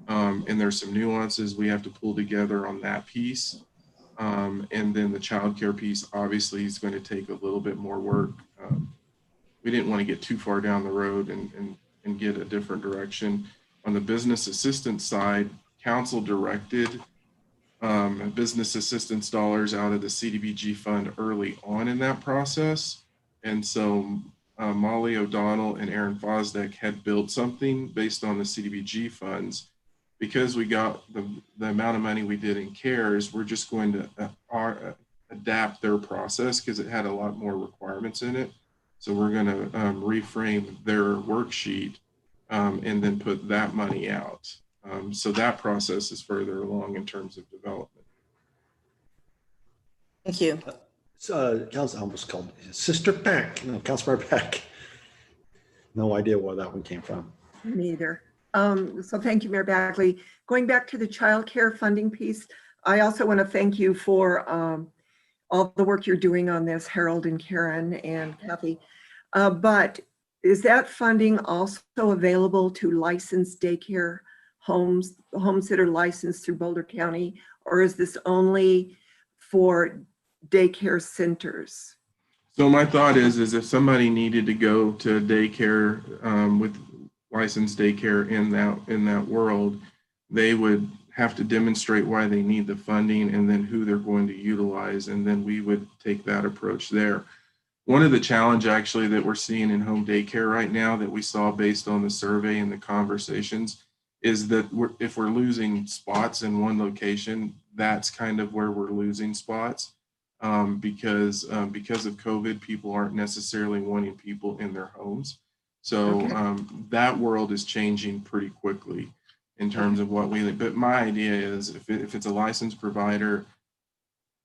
And there's some nuances we have to pull together on that piece. And then the childcare piece obviously is going to take a little bit more work. We didn't want to get too far down the road and get a different direction. On the business assistance side, council directed business assistance dollars out of the CDBG fund early on in that process. And so Molly O'Donnell and Aaron Fosdick had built something based on the CDBG funds. Because we got the amount of money we did in CARES, we're just going to adapt their process because it had a lot more requirements in it. So we're going to reframe their worksheet and then put that money out. So that process is further along in terms of development. Thank you. Council, I almost called Sister Peck. No, Councilmember Peck. No idea where that one came from. Neither. So thank you, Mayor Bagley. Going back to the child care funding piece, I also want to thank you for all the work you're doing on this, Harold and Karen and Kathy. But is that funding also available to licensed daycare homes, homes that are licensed through Boulder County, or is this only for daycare centers? So my thought is if somebody needed to go to daycare with licensed daycare in that world, they would have to demonstrate why they need the funding and then who they're going to utilize, and then we would take that approach there. One of the challenge actually that we're seeing in home daycare right now that we saw based on the survey and the conversations is that if we're losing spots in one location, that's kind of where we're losing spots because of COVID, people aren't necessarily wanting people in their homes. So that world is changing pretty quickly in terms of what we, but my idea is if it's a licensed provider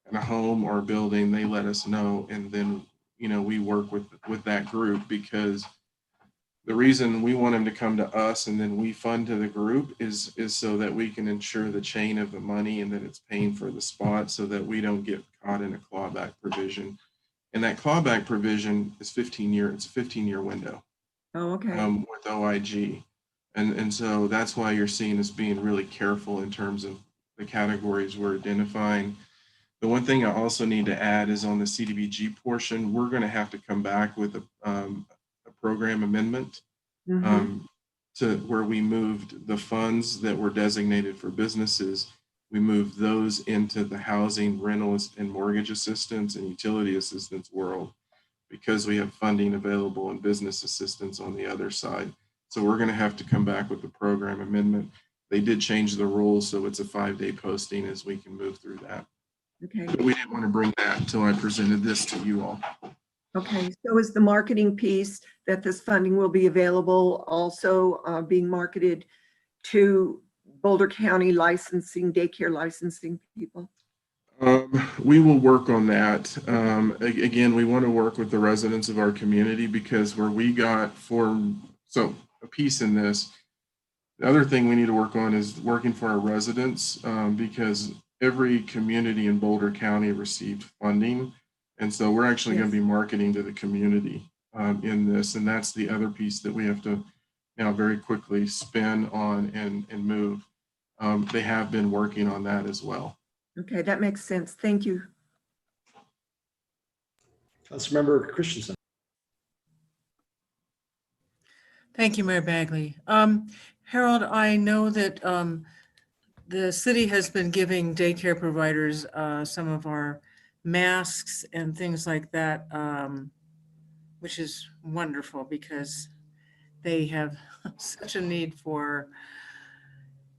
in a home or a building, they let us know, and then, you know, we work with that group, because the reason we want them to come to us and then we fund to the group is so that we can ensure the chain of the money and that it's paying for the spot so that we don't get caught in a clawback provision. And that clawback provision is 15-year, it's a 15-year window. Oh, okay. With OIG. And so that's why you're seeing us being really careful in terms of the categories we're identifying. The one thing I also need to add is on the CDBG portion, we're going to have to come back with a program amendment to where we moved the funds that were designated for businesses. We moved those into the housing, rental, and mortgage assistance and utility assistance world, because we have funding available in business assistance on the other side. So we're going to have to come back with the program amendment. They did change the rules, so it's a 5-day posting as we can move through that. Okay. But we didn't want to bring that until I presented this to you all. Okay. So is the marketing piece that this funding will be available also being marketed to Boulder County licensing, daycare licensing people? We will work on that. Again, we want to work with the residents of our community, because where we got so a piece in this, the other thing we need to work on is working for our residents, because every community in Boulder County received funding. And so we're actually going to be marketing to the community in this. And that's the other piece that we have to now very quickly spin on and move. They have been working on that as well. Okay, that makes sense. Thank you. Councilmember Christensen. Thank you, Mayor Bagley. Harold, I know that the city has been giving daycare providers some of our masks and things like that, which is wonderful because they have such a need for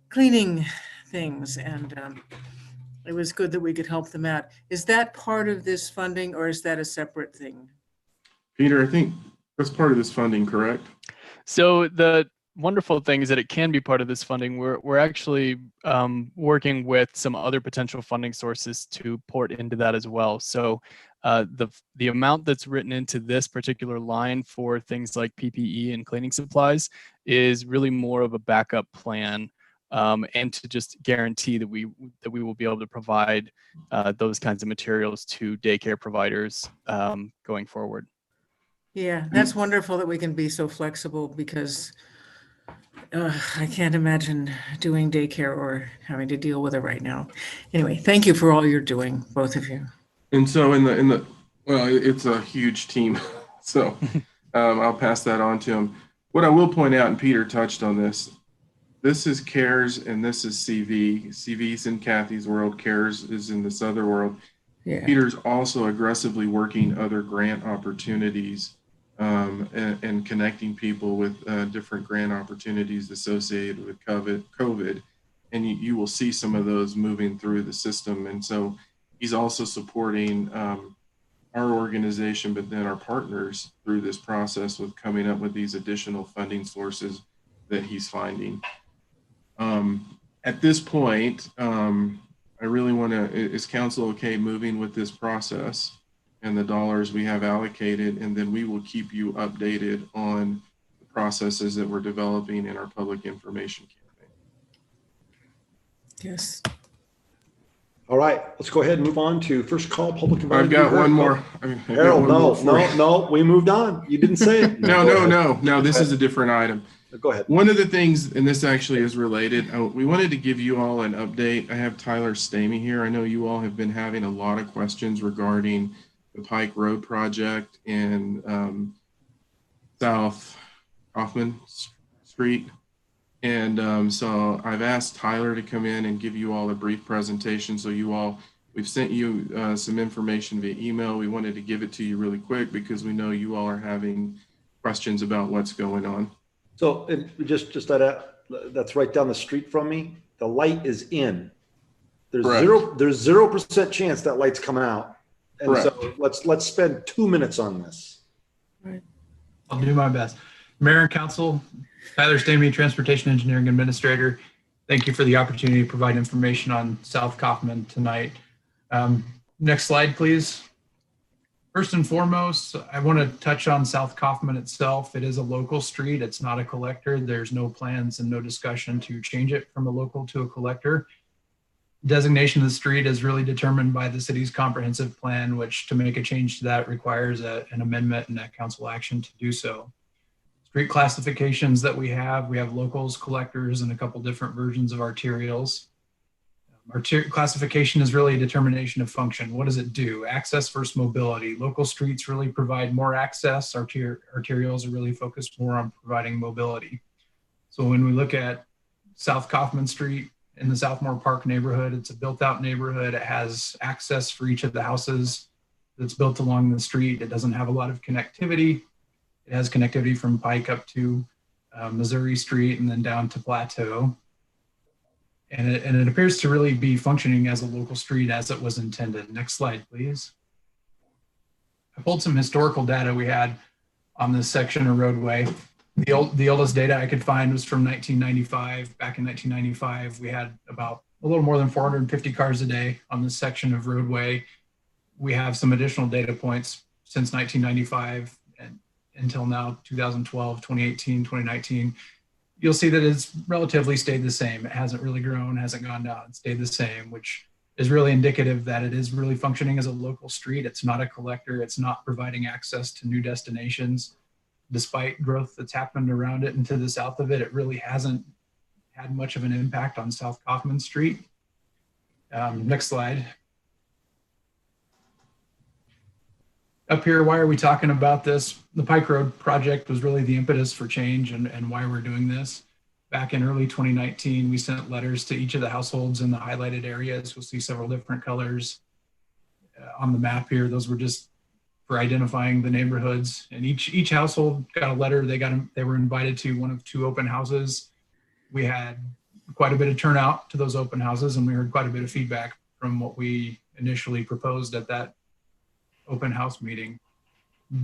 cleaning things, and it was good that we could help them out. Is that part of this funding, or is that a separate thing? Peter, I think that's part of this funding, correct? So the wonderful thing is that it can be part of this funding. We're actually working with some other potential funding sources to port into that as well. So the amount that's written into this particular line for things like PPE and cleaning supplies is really more of a backup plan, and to just guarantee that we will be able to provide those kinds of materials to daycare providers going forward. Yeah, that's wonderful that we can be so flexible because I can't imagine doing daycare or having to deal with it right now. Anyway, thank you for all you're doing, both of you. And so well, it's a huge team. So I'll pass that on to him. What I will point out, and Peter touched on this, this is CARES and this is CV. CV's in Kathy's world, CARES is in this other world. Yeah. Peter's also aggressively working other grant opportunities and connecting people with different grant opportunities associated with COVID. And you will see some of those moving through the system. And so he's also supporting our organization, but then our partners through this process with coming up with these additional funding sources that he's finding. At this point, I really want to, is council okay moving with this process and the dollars we have allocated, and then we will keep you updated on the processes that we're developing in our public information campaign. Yes. All right, let's go ahead and move on to first call public. I've got one more. Harold, no, we moved on. You didn't say it. No, this is a different item. Go ahead. One of the things, and this actually is related, we wanted to give you all an update. I have Tyler Stamey here. I know you all have been having a lot of questions regarding the Pike Road project and South Kaufman Street. And so I've asked Tyler to come in and give you all a brief presentation. So we've sent you some information via email. We wanted to give it to you really quick because we know you all are having questions about what's going on. So that's right down the street from me. The light is in. There's Correct. 0% chance that light's coming out. And Correct. so let's spend 2 minutes on this. I'll do my best. Mayor and Council, Tyler Stamey, Transportation Engineering Administrator. Thank you for the opportunity to provide information on South Kaufman tonight. Next slide, please. First and foremost, I want to touch on South Kaufman itself. It is a local street. It's not a collector. There's no plans and no discussion to change it from a local to a collector. Designation of the street is really determined by the city's comprehensive plan, which to make a change to that requires an amendment and a council action to do so. Street classifications that we have locals, collectors, and a couple different versions of arterials. Classification is really a determination of function. What does it do? Access versus mobility. Local streets really provide more access. Arterials are really focused more on providing mobility. So when we look at South Kaufman Street in the Southmore Park neighborhood, it's a built out neighborhood. It has access for each of the houses that's built along the street. It doesn't have a lot of connectivity. It has connectivity from Pike up to Missouri Street and then down to Plateau. And it appears to really be functioning as a local street as it was intended. Next slide, please. I pulled some historical data we had on this section of roadway. The oldest data I could find was from 1995. Back in 1995, we had about a little more than 450 cars a day on this section of roadway. We have some additional data points since 1995 and until now, 2012, 2018, 2019. You'll see that it's relatively stayed the same. It hasn't really grown, hasn't gone down, it stayed the same, which is really indicative that it is really functioning as a local street. It's not a collector. It's not providing access to new destinations. Despite growth that's happened around it and to the south of it, it really hasn't had much of an impact on South Kaufman Street. Next slide. Up here, why are we talking about this? The Pike Road project was really the impetus for change and why we're doing this. Back in early 2019, we sent letters to each of the households in the highlighted areas. You'll see several different colors on the map here. Those were just for identifying the neighborhoods. And each household got a letter. They were invited to one of two open houses. We had quite a bit of turnout to those open houses, and we heard quite a bit of feedback from what we initially proposed at that open house meeting.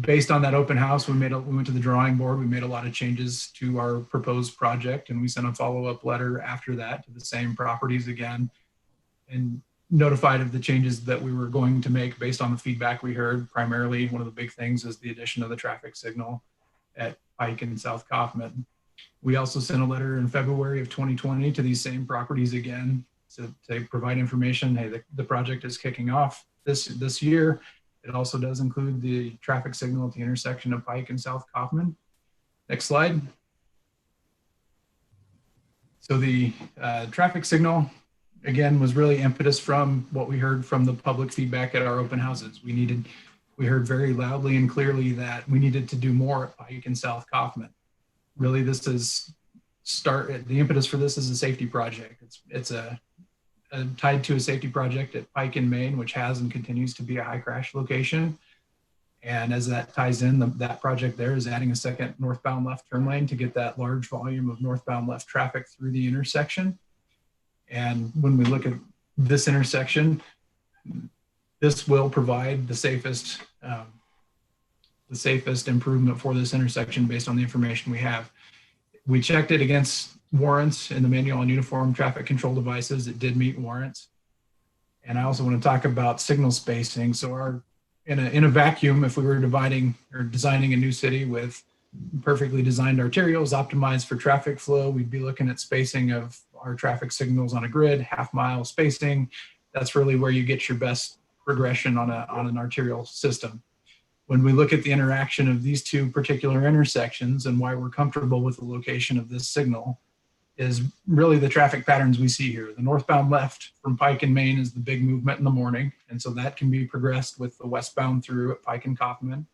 Based on that open house, we went to the drawing board. We made a lot of changes to our proposed project, and we sent a follow-up letter after that to the same properties again and notified of the changes that we were going to make based on the feedback we heard. Primarily, one of the big things is the addition of the traffic signal at Pike and South Kaufman. We also sent a letter in February of 2020 to these same properties again to provide information. Hey, the project is kicking off this year. It also does include the traffic signal at the intersection of Pike and South Kaufman. Next slide. So the traffic signal, again, was really impetus from what we heard from the public feedback at our open houses. We heard very loudly and clearly that we needed to do more at Pike and South Kaufman. Really, this is the impetus for this is a safety project. It's tied to a safety project at Pike in Maine, which has and continues to be a high crash location. And as that ties in, that project there is adding a second northbound left turn lane to get that large volume of northbound left traffic through the intersection. And when we look at this intersection, this will provide the safest improvement for this intersection based on the information we have. We checked it against warrants in the manual on uniform traffic control devices. It did meet warrants. And I also want to talk about signal spacing. So in a vacuum, if we were dividing or designing a new city with perfectly designed arterials optimized for traffic flow, we'd be looking at spacing of our traffic signals on a grid, half-mile spacing. That's really where you get your best progression on an arterial system. When we look at the interaction of these two particular intersections and why we're comfortable with the location of this signal is really the traffic patterns we see here. The northbound left from Pike and Maine is the big movement in the morning. And so that can be progressed with the westbound through at Pike and Kaufman.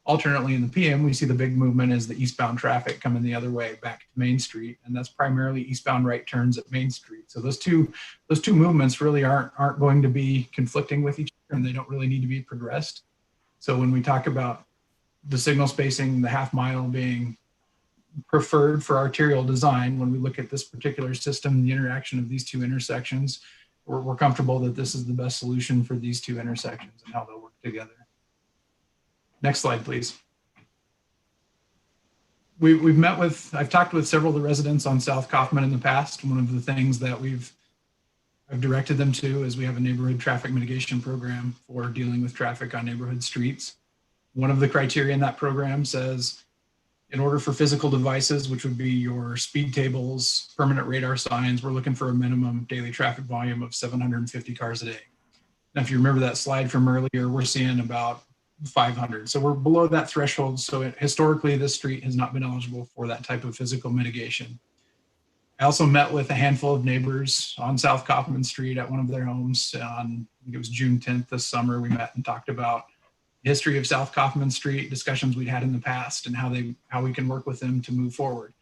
Alternately in the PM, we see the big movement as the eastbound traffic coming the other way back to Main Street. And that's primarily eastbound right turns at Main Street. So those two movements really aren't going to be conflicting with each other, and they don't really need to be progressed. So when we talk about the signal spacing, the half mile being preferred for arterial design, when we look at this particular system, the interaction of these two intersections, we're comfortable that this is the best solution for these two intersections and how they'll work together. Next slide, please. I've talked with several of the residents on South Kaufman in the past. One of the things that I've directed them to is we have a neighborhood traffic mitigation program for dealing with traffic on neighborhood streets. One of the criteria in that program says, in order for physical devices, which would be your speed tables, permanent radar signs, we're looking for a minimum daily traffic volume of 750 cars a day. Now, if you remember that slide from earlier, we're seeing about 500. So we're below that threshold. So historically, this street has not been eligible for that type of physical mitigation. I also met with a handful of neighbors on South Kaufman Street at one of their homes on, I think it was June 10th this summer. We met and talked about the history of South Kaufman Street, discussions we'd had in the past, and how we can work with them to move forward.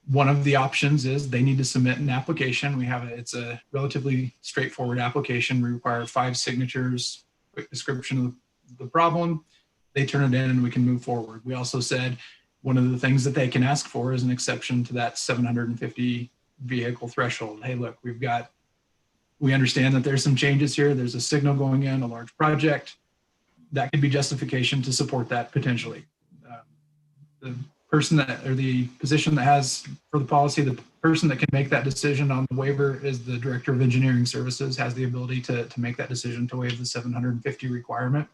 One of the options is they need to submit an application. It's a relatively straightforward application. We require 5 signatures, quick description of the problem. They turn it in and we can move forward. We also said one of the things that they can ask for is an exception to that 750 vehicle threshold. Hey, look, we understand that there's some changes here. There's a signal going in, a large project. That could be justification to support that potentially. The person the position that has for the policy, the person that can make that decision on the waiver is the Director of Engineering Services, has the ability to make that decision to waive the 750 requirement.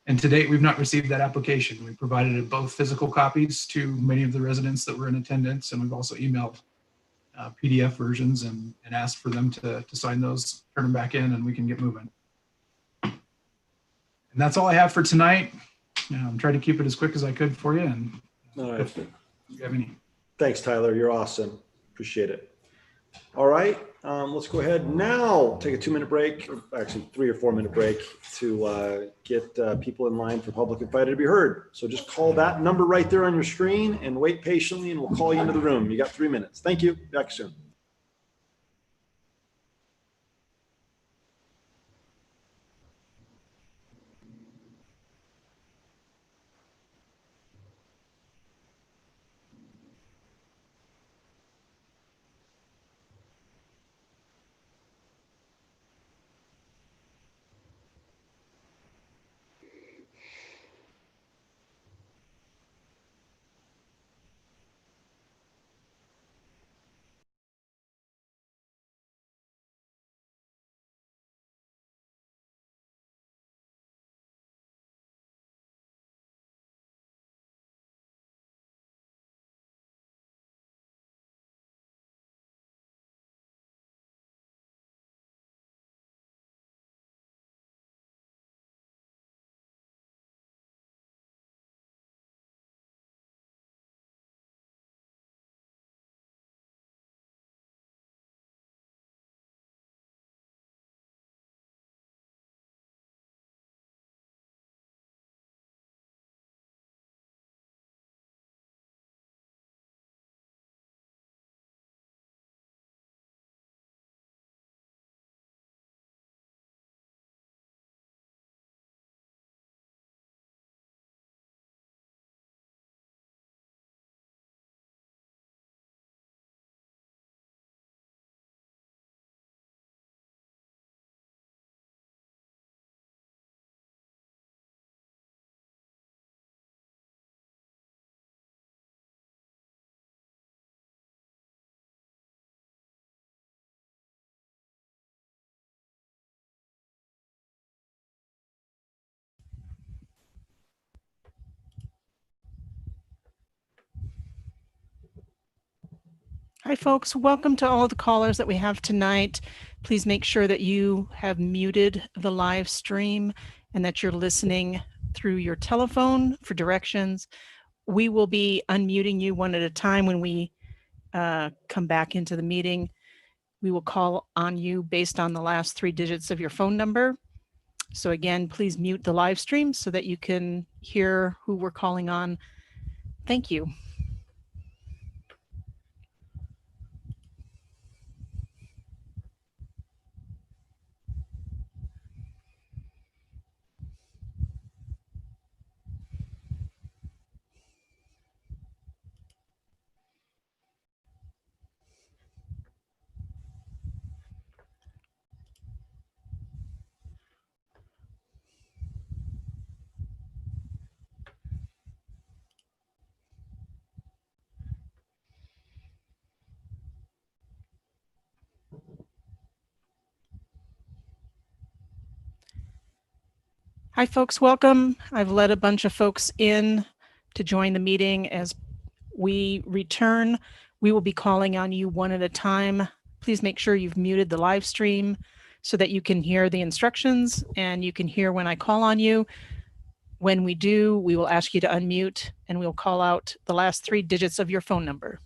And to date, we've not received that application. We provided both physical copies to many of the residents that were in attendance, and we've also emailed PDF versions and asked for them to sign those, turn them back in, and we can get moving. And that's all I have for tonight. I'm trying to keep it as quick as I could for you. And All right. if you have any. Thanks, Tyler. You're awesome. Appreciate it. All right. Let's go ahead now, take a 2-minute break, or actually 3 or 4 minute break to get people in line for public invited to be heard. So just call that number right there on your screen and wait patiently, and we'll call you into the room. You got 3 minutes. Thank you. Back soon. Hi, folks. Welcome to all of the callers that we have tonight. Please make sure that you have muted the live stream and that you're listening through your telephone for directions. We will be unmuting you one at a time when we come back into the meeting. We will call on you based on the last 3 digits of your phone number. So again, please mute the live stream so that you can hear who we're calling on. Thank you. Hi, folks. Welcome. I've let a bunch of folks in to join the meeting. As we return, we will be calling on you one at a time. Please make sure you've muted the live stream so that you can hear the instructions and you can hear when I call on you. When we do, we will ask you to unmute and we'll call out the last 3 digits of your phone number.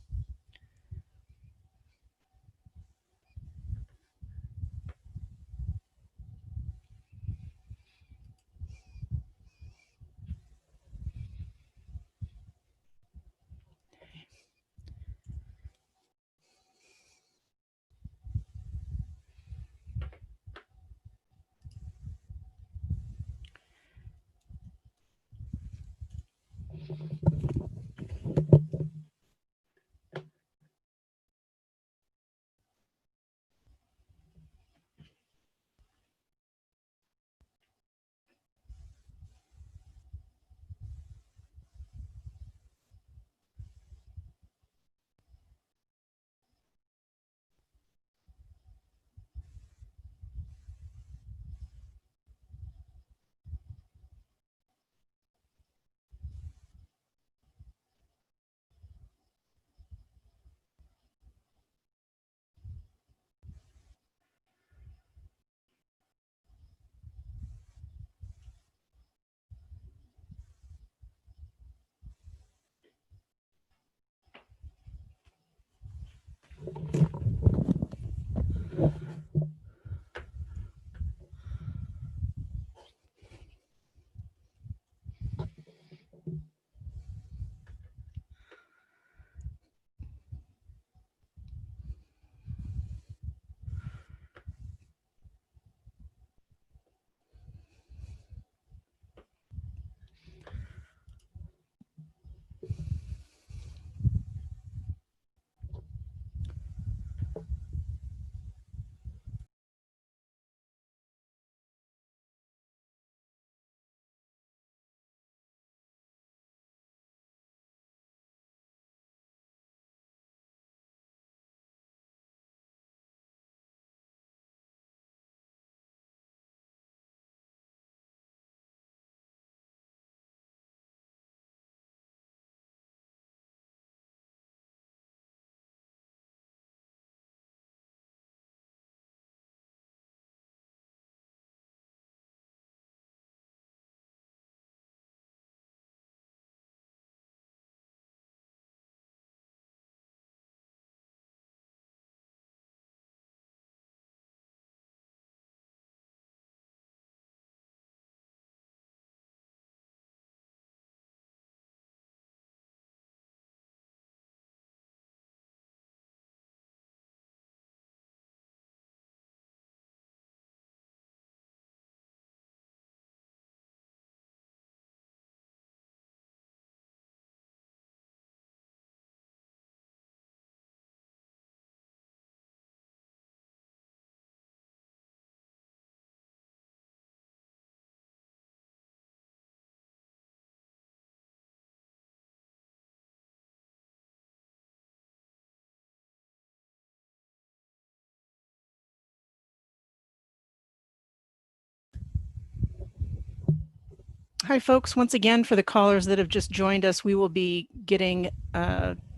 Hi, folks. Once again, for the callers that have just joined us, we will be getting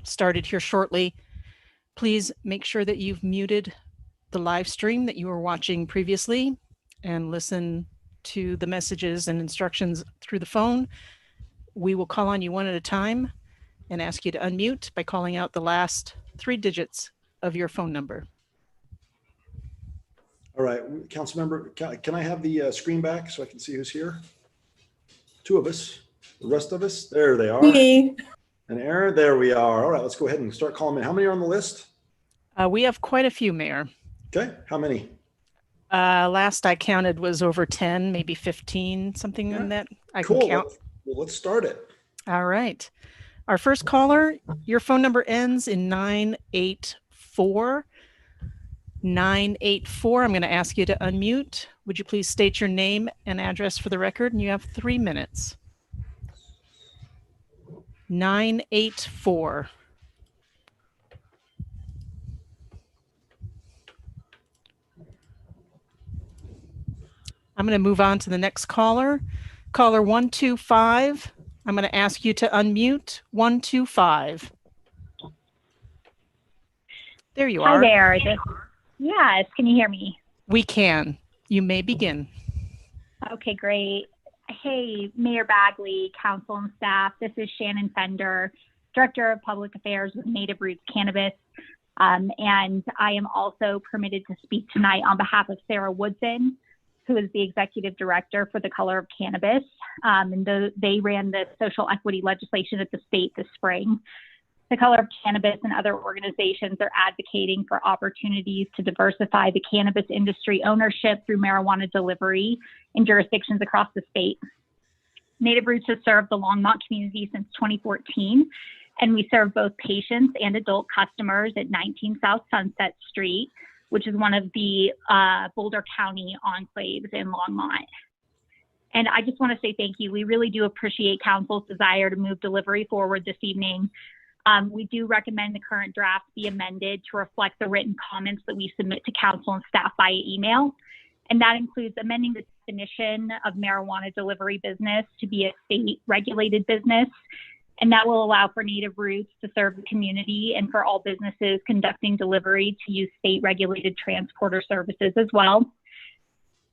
started here shortly. Please make sure that you've muted the live stream that you were watching previously and listen to the messages and instructions through the phone. We will call on you one at a time and ask you to unmute by calling out the last 3 digits of your phone number. All right, Councilmember, can I have the screen back so I can see who's here? 2 of us, the rest of us, there they are. Me. And Aaron, there we are. All right, let's go ahead and start calling in. How many are on the list? We have quite a few, Mayor. Okay, how many? Last I counted was over 10, maybe 15, something in that. I can count. Well, let's start it. All right. Our first caller, your phone number ends in 984. 984. I'm going to ask you to unmute. Would you please state your name and address for the record? And you have 3 minutes. 984. I'm going to move on to the next caller. Caller 125. I'm going to ask you to unmute. 125. There you are. Hi there. Yes, can you hear me? We can. You may begin. Okay, great. Hey, Mayor Bagley, council and staff. This is Shannon Fender, Director of Public Affairs with Native Roots Cannabis. And I am also permitted to speak tonight on behalf of Sarah Woodson, who is the Executive Director for the Color of Cannabis. And they ran the social equity legislation at the state this spring. The Color of Cannabis and other organizations are advocating for opportunities to diversify the cannabis industry ownership through marijuana delivery in jurisdictions across the state. Native Roots has served the Longmont community since 2014, and we serve both patients and adult customers at 19 South Sunset Street, which is one of the Boulder County enclaves in Longmont. And I just want to say thank you. We really do appreciate council's desire to move delivery forward this evening. We do recommend the current draft be amended to reflect the written comments that we submit to council and staff via email. And that includes amending the definition of marijuana delivery business to be a state regulated business. And that will allow for Native Roots to serve the community and for all businesses conducting delivery to use state regulated transporter services as well.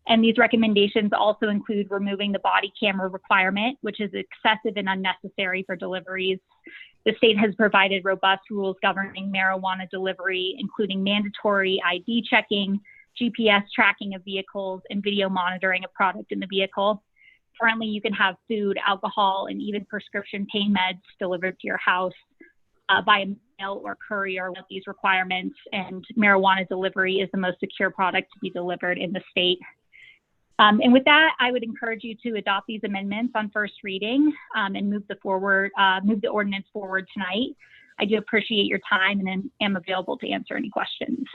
And these recommendations also include removing the body camera requirement, which is excessive and unnecessary for deliveries. The state has provided robust rules governing marijuana delivery, including mandatory ID checking, GPS tracking of vehicles, and video monitoring of product in the vehicle. Currently, you can have food, alcohol, and even prescription pain meds delivered to your house by mail or courier with these requirements, and marijuana delivery is the most secure product to be delivered in the state. And with that, I would encourage you to adopt these amendments on first reading and move the ordinance forward tonight. I do appreciate your time and am available to answer any questions.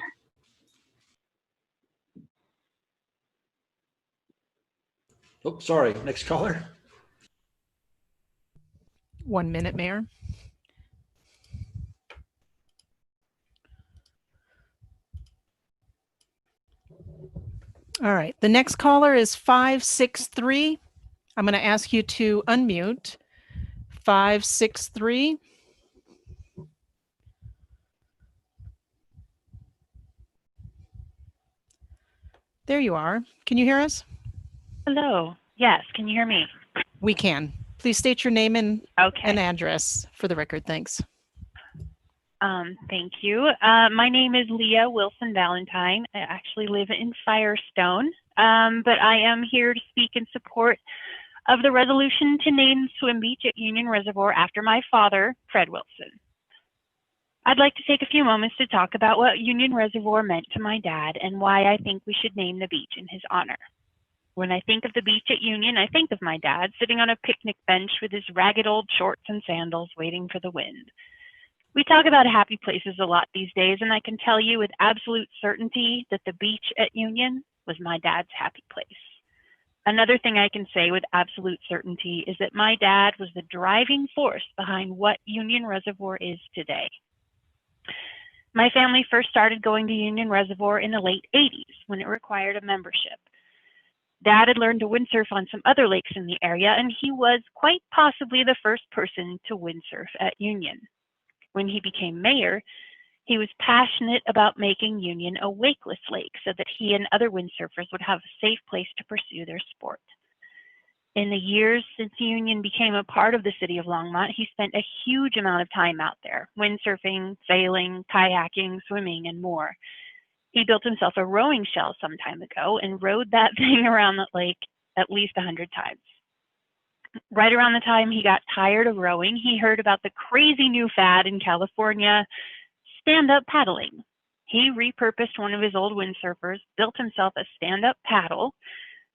Oh, sorry. Next caller. 1 minute, Mayor. All right, the next caller is 563. I'm going to ask you to unmute. 563. There you are. Can you hear us? Hello. Yes, can you hear me? We can. Please state your name and Okay. address for the record. Thanks. Thank you. My name is Leah Wilson Valentine. I actually live in Firestone, but I am here to speak in support of the resolution to name Swim Beach at Union Reservoir after my father, Fred Wilson. I'd like to take a few moments to talk about what Union Reservoir meant to my dad and why I think we should name the beach in his honor. When I think of the beach at Union, I think of my dad sitting on a picnic bench with his ragged old shorts and sandals waiting for the wind. We talk about happy places a lot these days, and I can tell you with absolute certainty that the beach at Union was my dad's happy place. Another thing I can say with absolute certainty is that my dad was the driving force behind what Union Reservoir is today. My family first started going to Union Reservoir in the late 80s when it required a membership. Dad had learned to windsurf on some other lakes in the area, and he was quite possibly the first person to windsurf at Union. When he became mayor, He was passionate about making Union a wakeless lake so that he and other windsurfers would have a safe place to pursue their sport. In the years since Union became a part of the city of Longmont, he spent a huge amount of time out there, windsurfing, sailing, kayaking, swimming, and more. He built himself a rowing shell some time ago and rowed that thing around the lake at least 100 times. Right around the time he got tired of rowing, he heard about the crazy new fad in California, stand-up paddling. He repurposed one of his old windsurfers, built himself a stand-up paddle,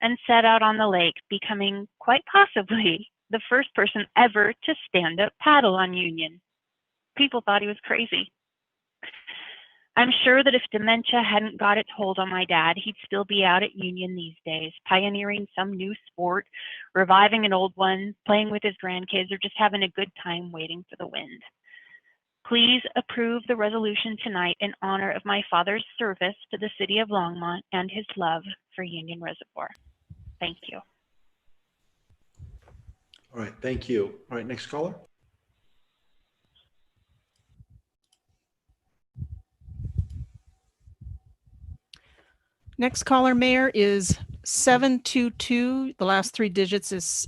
and set out on the lake, becoming quite possibly the first person ever to stand up paddle on Union. People thought he was crazy. I'm sure that if dementia hadn't got its hold on my dad, he'd still be out at Union these days, pioneering some new sport, reviving an old one, playing with his grandkids, or just having a good time waiting for the wind. Please approve the resolution tonight in honor of my father's service to the city of Longmont and his love for Union Reservoir. Thank you. All right, thank you. All right, next caller. Next caller, Mayor, is 722. The last three digits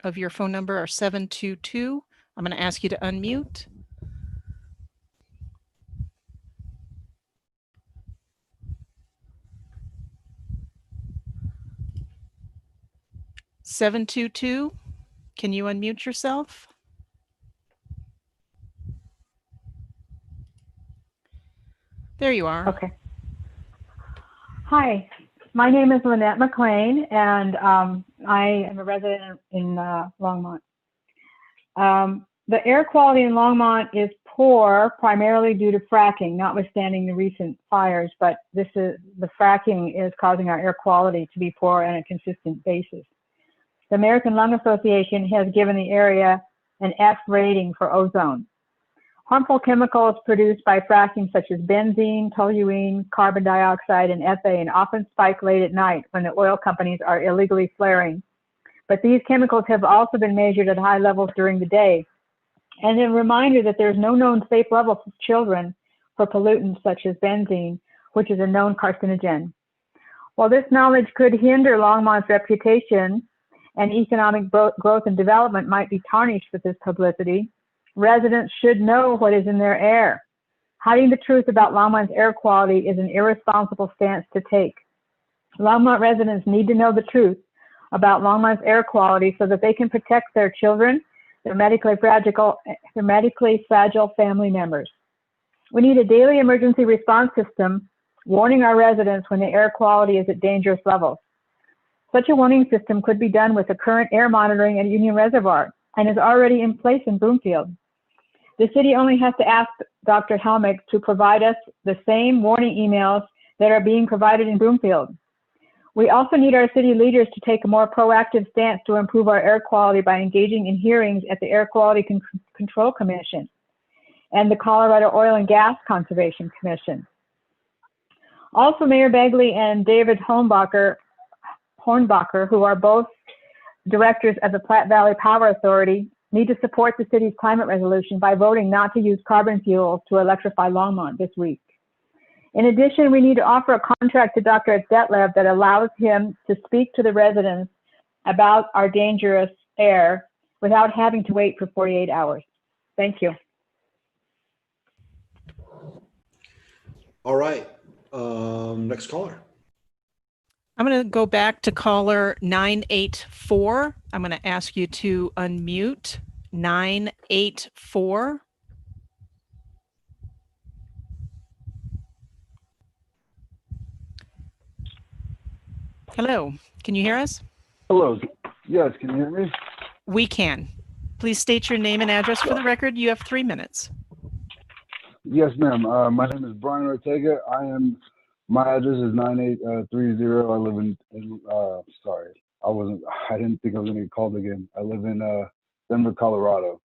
of your phone number are 722. I'm going to ask you to unmute. (722). Can you unmute yourself? There you are. Okay. Hi, my name is Lynette McLean, and I am a resident in Longmont. The air quality in Longmont is poor primarily due to fracking, notwithstanding the recent fires, but the fracking is causing our air quality to be poor on a consistent basis. The American Lung Association has given the area an F rating for ozone. Harmful chemicals produced by fracking such as benzene, toluene, carbon dioxide, and ethane often spike late at night when the oil companies are illegally flaring. But these chemicals have also been measured at high levels during the day. And a reminder that there's no known safe level for children for pollutants such as benzene, which is a known carcinogen. While this knowledge could hinder Longmont's reputation and economic growth and development might be tarnished with this publicity, residents should know what is in their air. Hiding the truth about Longmont's air quality is an irresponsible stance to take. Longmont residents need to know the truth about Longmont's air quality so that they can protect their children, their medically fragile family members. We need a daily emergency response system warning our residents when the air quality is at dangerous levels. Such a warning system could be done with the current air monitoring at Union Reservoir and is already in place in Broomfield. The city only has to ask Dr. Helmick to provide us the same warning emails that are being provided in Broomfield. We also need our city leaders to take a more proactive stance to improve our air quality by engaging in hearings at the Air Quality Control Commission and the Colorado Oil and Gas Conservation Commission. Also, Mayor Bagley and David Hornbacher, who are both directors of the Platte Valley Power Authority, need to support the city's climate resolution by voting not to use carbon fuels to electrify Longmont this week. In addition, we need to offer a contract to Dr. Detlev that allows him to speak to the residents about our dangerous air without having to wait for 48 hours. Thank you. All right, next caller. I'm going to go back to caller 984. I'm going to ask you to unmute 984. Hello, can you hear us? Hello, yes, can you hear me? We can. Please state your name and address for the record. You have 3 minutes. Yes, ma'am. My name is Brian Ortega. My address is 9830. I live in sorry, I didn't think I was gonna get called again. I live in Denver, Colorado.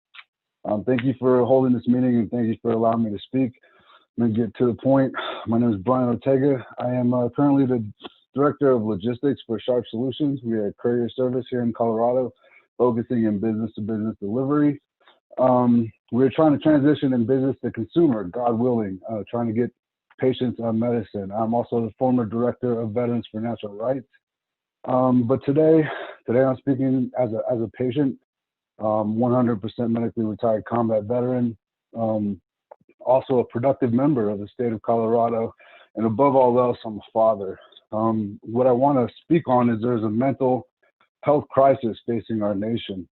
Thank you for holding this meeting and thank you for allowing me to speak. I'm gonna get to the point. My name is Brian Ortega. I am currently the Director of Logistics for Sharp Solutions. We are a courier service here in Colorado, focusing in business-to-business delivery. We're trying to transition in business to consumer, God willing, trying to get patients on medicine. I'm also the former director of Veterans for Natural Rights. But today I'm speaking as a patient, 100% medically retired combat veteran, also a productive member of the state of Colorado, and above all else, I'm a father. What I want to speak on is there's a mental health crisis facing our nation.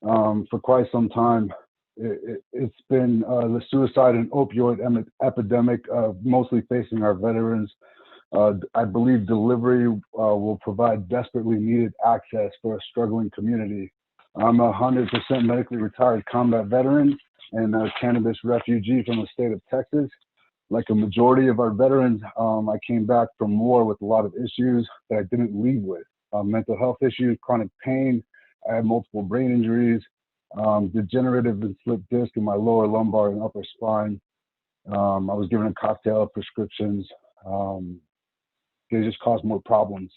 For quite some time, it's been the suicide and opioid epidemic, mostly facing our veterans. I believe delivery will provide desperately needed access for a struggling community. I'm a 100% medically retired combat veteran and a cannabis refugee from the state of Texas. Like a majority of our veterans, I came back from war with a lot of issues that I didn't leave with. Mental health issues, chronic pain, I had multiple brain injuries, degenerative and slip disc in my lower lumbar and upper spine. I was given a cocktail of prescriptions. They just caused more problems.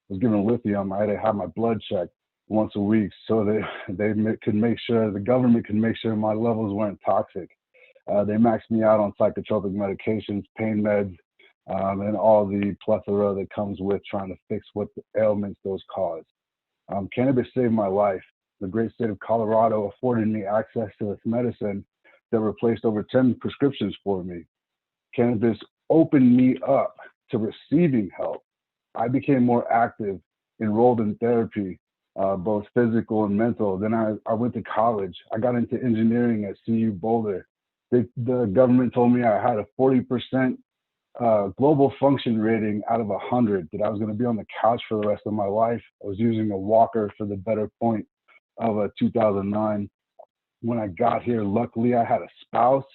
I was given lithium. I had to have my blood checked once a week so they could make sure, the government could make sure my levels weren't toxic. They maxed me out on psychotropic medications, pain meds, and all the plethora that comes with trying to fix what the ailments those cause. Cannabis saved my life. The great state of Colorado afforded me access to this medicine that replaced over 10 prescriptions for me. Cannabis opened me up to receiving help. I became more active, enrolled in therapy, both physical and mental. Then I went to college. I got into engineering at CU Boulder. The government told me I had a 40% global function rating out of 100, that I was going to be on the couch for the rest of my life. I was using a walker for the better point of 2009. When I got here, luckily I had a spouse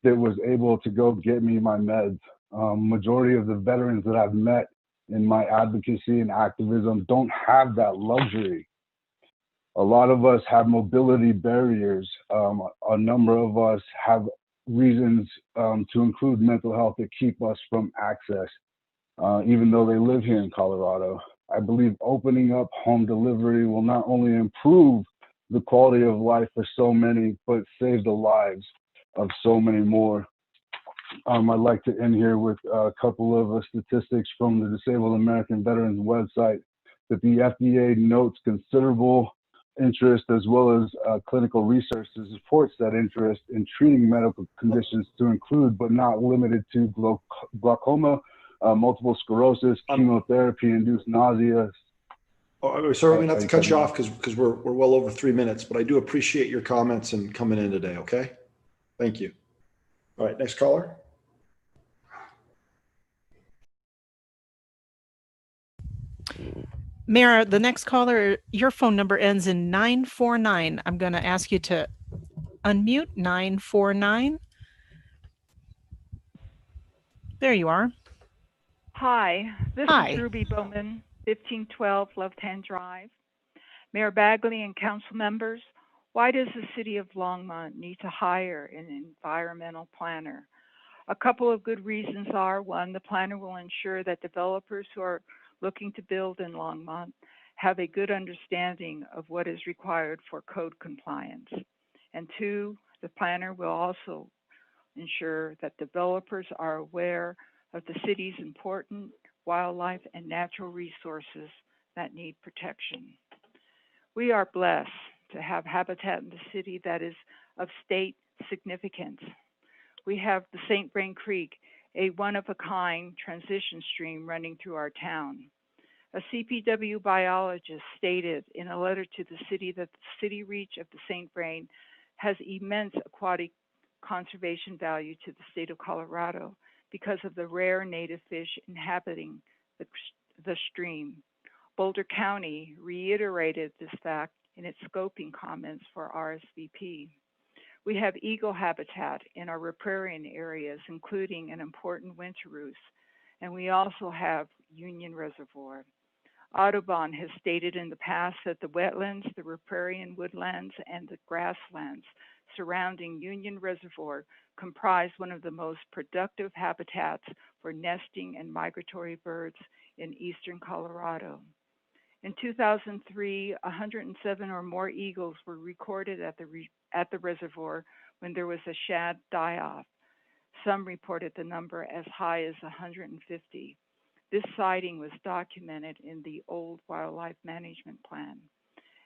that was able to go get me my meds. Majority of the veterans that I've met in my advocacy and activism don't have that luxury. A lot of us have mobility barriers. A number of us have reasons to include mental health that keep us from access, even though they live here in Colorado. I believe opening up home delivery will not only improve the quality of life for so many, but save the lives of so many more. I'd like to end here with a couple of statistics from the Disabled American Veterans website that the FDA notes considerable interest as well as clinical research that supports that interest in treating medical conditions to include, but not limited to, glaucoma, multiple sclerosis, chemotherapy-induced nausea. Oh, sorry, we have to cut you off because we're well over 3 minutes, but I do appreciate your comments and coming in today, okay? Thank you. All right, next caller. Mayor, the next caller, your phone number ends in 949. I'm going to ask you to unmute 949. There you are. Hi, this Hi. is Ruby Bowman, 1512 Left Hand Drive. Mayor Bagley and council members, why does the city of Longmont need to hire an environmental planner? A couple of good reasons are, one, the planner will ensure that developers who are looking to build in Longmont have a good understanding of what is required for code compliance. And two, the planner will also ensure that developers are aware of the city's important wildlife and natural resources that need protection. We are blessed to have habitat in the city that is of state significance. We have the St. Vrain Creek, a one-of-a-kind transition stream running through our town. A CPW biologist stated in a letter to the city that the city reach of the St. Vrain has immense aquatic conservation value to the state of Colorado because of the rare native fish inhabiting the stream. Boulder County reiterated this fact in its scoping comments for RSVP. We have eagle habitat in our riparian areas, including an important winter roost, and we also have Union Reservoir. Audubon has stated in the past that the wetlands, the riparian woodlands, and the grasslands surrounding Union Reservoir comprise one of the most productive habitats for nesting and migratory birds in eastern Colorado. In 2003, 107 or more eagles were recorded at the reservoir when there was a shad die-off. Some reported the number as high as 150. This sighting was documented in the old wildlife management plan.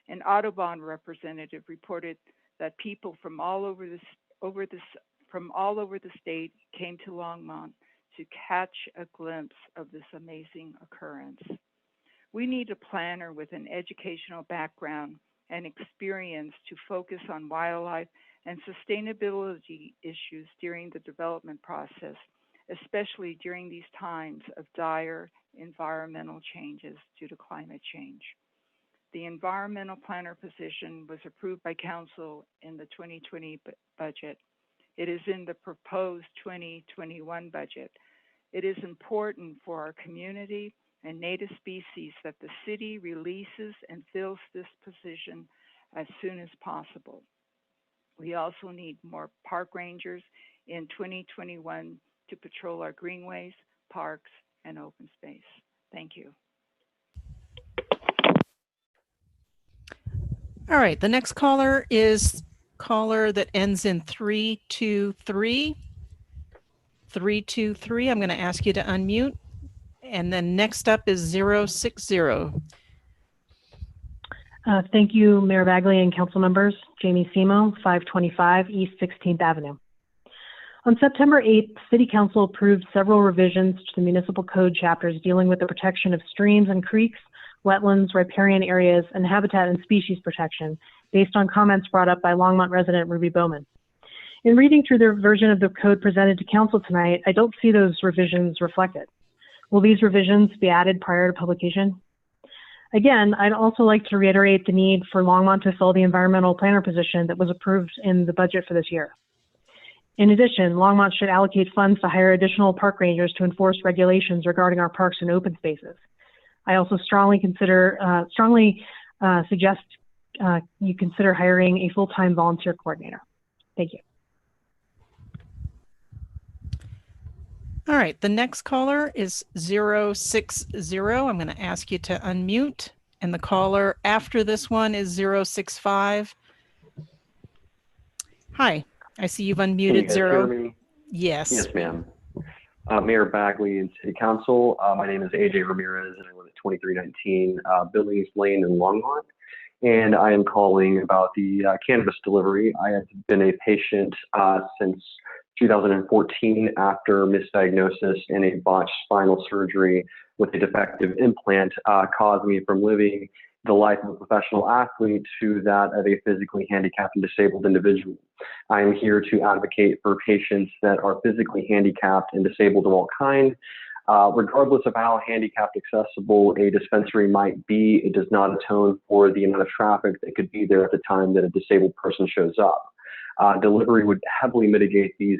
An Audubon representative reported that people from all over the state came to Longmont to catch a glimpse of this amazing occurrence. We need a planner with an educational background and experience to focus on wildlife and sustainability issues during the development process, especially during these times of dire environmental changes due to climate change. The environmental planner position was approved by council in the 2020 budget. It is in the proposed 2021 budget. It is important for our community and native species that the city releases and fills this position as soon as possible. We also need more park rangers in 2021 to patrol our greenways, parks, and open space. Thank you. All right, the next caller is caller that ends in 323. 323, I'm going to ask you to unmute. And then next up is 060. Thank you, Mayor Bagley and council members. Jamie Simo, 525 East 16th Avenue. On September 8th, City Council approved several revisions to the municipal code chapters dealing with the protection of streams and creeks, wetlands, riparian areas, and habitat and species protection based on comments brought up by Longmont resident Ruby Bowman. In reading through the version of the code presented to council tonight, I don't see those revisions reflected. Will these revisions be added prior to publication? Again, I'd also like to reiterate the need for Longmont to fill the environmental planner position that was approved in the budget for this year. In addition, Longmont should allocate funds to hire additional park rangers to enforce regulations regarding our parks and open spaces. I also strongly suggest you consider hiring a full-time volunteer coordinator. Thank you. All right, the next caller is 060. I'm going to ask you to unmute. And the caller after this one is 065. Hi, I see you've unmuted. Yes. Yes, ma'am. Mayor Bagley and City Council. My name is AJ Ramirez and I live at 2319 Billings Lane in Longmont. And I am calling about the cannabis delivery. I have been a patient since 2014 after misdiagnosis and a botched spinal surgery with a defective implant caused me from living the life of a professional athlete to that of a physically handicapped and disabled individual. I am here to advocate for patients that are physically handicapped and disabled of all kinds. Regardless of how handicapped accessible a dispensary might be, it does not atone for the amount of traffic that could be there at the time that a disabled person shows up. Delivery would heavily mitigate these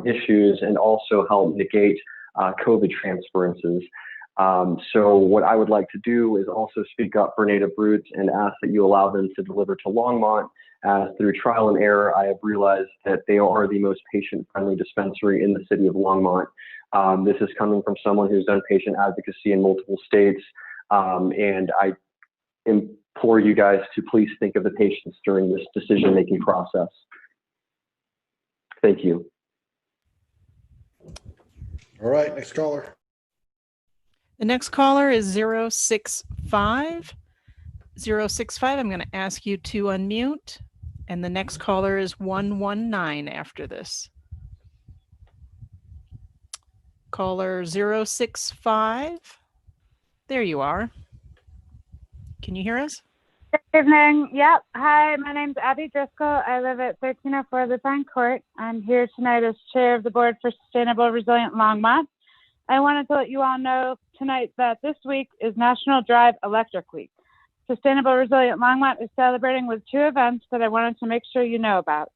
issues and also help negate COVID transferences. So what I would like to do is also speak up for Native Roots and ask that you allow them to deliver to Longmont, as through trial and error, I have realized that they are the most patient-friendly dispensary in the city of Longmont. This is coming from someone who's done patient advocacy in multiple states, and I implore you guys to please think of the patients during this decision-making process. Thank you. All right, next caller. The next caller is 065. 065, I'm going to ask you to unmute. And the next caller is 119 after this. Caller 065. There you are. Can you hear us? Good evening. Yep. Hi, my name's Abby Driscoll. I live at 1304 Lupine Court. I'm here tonight as chair of the Board for Sustainable Resilient Longmont. I wanted to let you all know tonight that this week is National Drive Electric Week. Sustainable Resilient Longmont is celebrating with two events that I wanted to make sure you know about.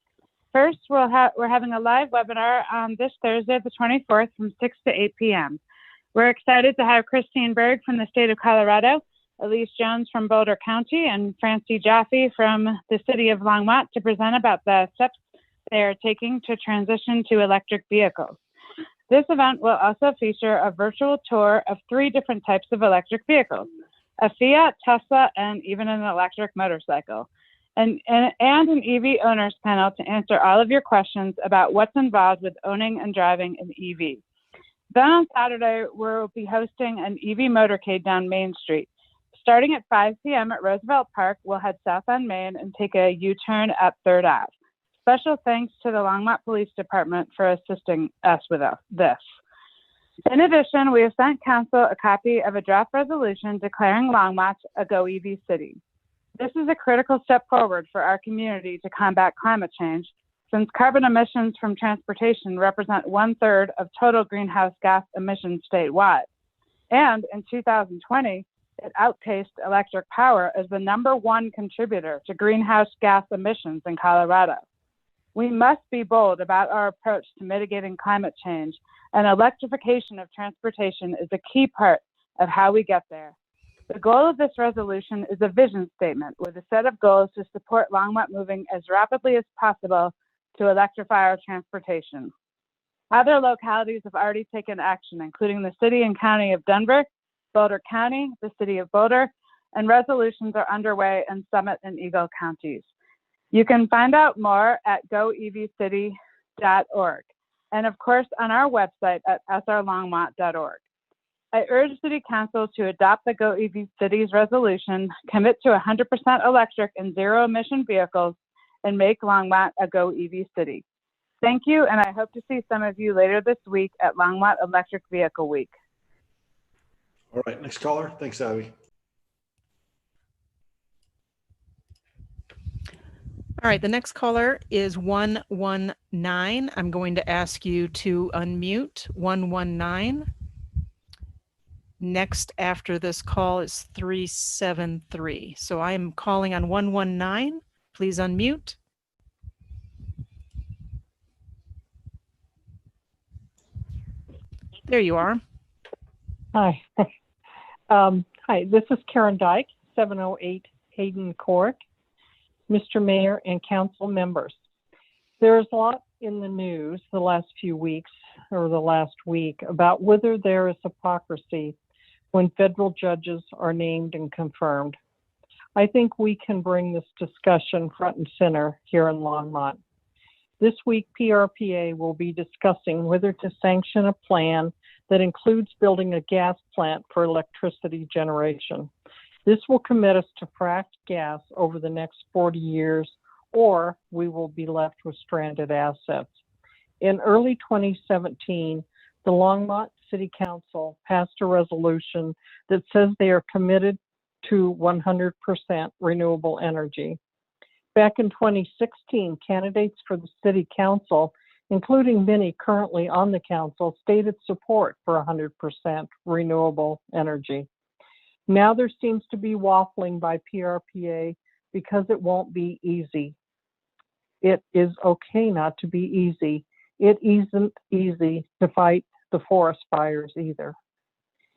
First, we're having a live webinar on this Thursday, the 24th, from 6 to 8 p.m. We're excited to have Christine Berg from the state of Colorado, Elise Jones from Boulder County, and Francie Jaffe from the city of Longmont to present about the steps they are taking to transition to electric vehicles. This event will also feature a virtual tour of 3 different types of electric vehicles: a Fiat, Tesla, and even an electric motorcycle. And an EV owner's panel to answer all of your questions about what's involved with owning and driving an EV. Then on Saturday, we'll be hosting an EV motorcade down Main Street. Starting at 5 p.m. at Roosevelt Park, we'll head south on Main and take a U-turn at 3rd Ave. Special thanks to the Longmont Police Department for assisting us with this. In addition, we have sent Council a copy of a draft resolution declaring Longmont a Go EV city. This is a critical step forward for our community to combat climate change, since carbon emissions from transportation represent 1/3 of total greenhouse gas emissions statewide. And in 2020, it outpaced electric power as the #1 contributor to greenhouse gas emissions in Colorado. We must be bold about our approach to mitigating climate change, and electrification of transportation is a key part of how we get there. The goal of this resolution is a vision statement with a set of goals to support Longmont moving as rapidly as possible to electrify our transportation. Other localities have already taken action, including the City and County of Denver, Boulder County, the City of Boulder, and resolutions are underway in Summit and Eagle counties. You can find out more at goevcity.org, and of course on our website at srlongmont.org. I urge City Council to adopt the Go EV Cities resolution, commit to 100% electric and zero emission vehicles, and make Longmont a Go EV city. Thank you, and I hope to see some of you later this week at Longmont Electric Vehicle Week. All right, next caller. Thanks, Abby. All right, the next caller is 119. I'm going to ask you to unmute 119. Next after this call is 373. So I am calling on 119. Please unmute. There you are. Hi. Hi, this is Karen Dyke, 708 Hayden Court. Mr. Mayor and council members, there is a lot in the news the last few weeks or the last week about whether there is hypocrisy when federal judges are named and confirmed. I think we can bring this discussion front and center here in Longmont. This week, PRPA will be discussing whether to sanction a plan that includes building a gas plant for electricity generation. This will commit us to fracked gas over the next 40 years, or we will be left with stranded assets. In early 2017, the Longmont City Council passed a resolution that says they are committed to 100% renewable energy. Back in 2016, candidates for the City Council, including many currently on the council, stated support for 100% renewable energy. Now there seems to be waffling by PRPA because it won't be easy. It is okay not to be easy. It isn't easy to fight the forest fires either.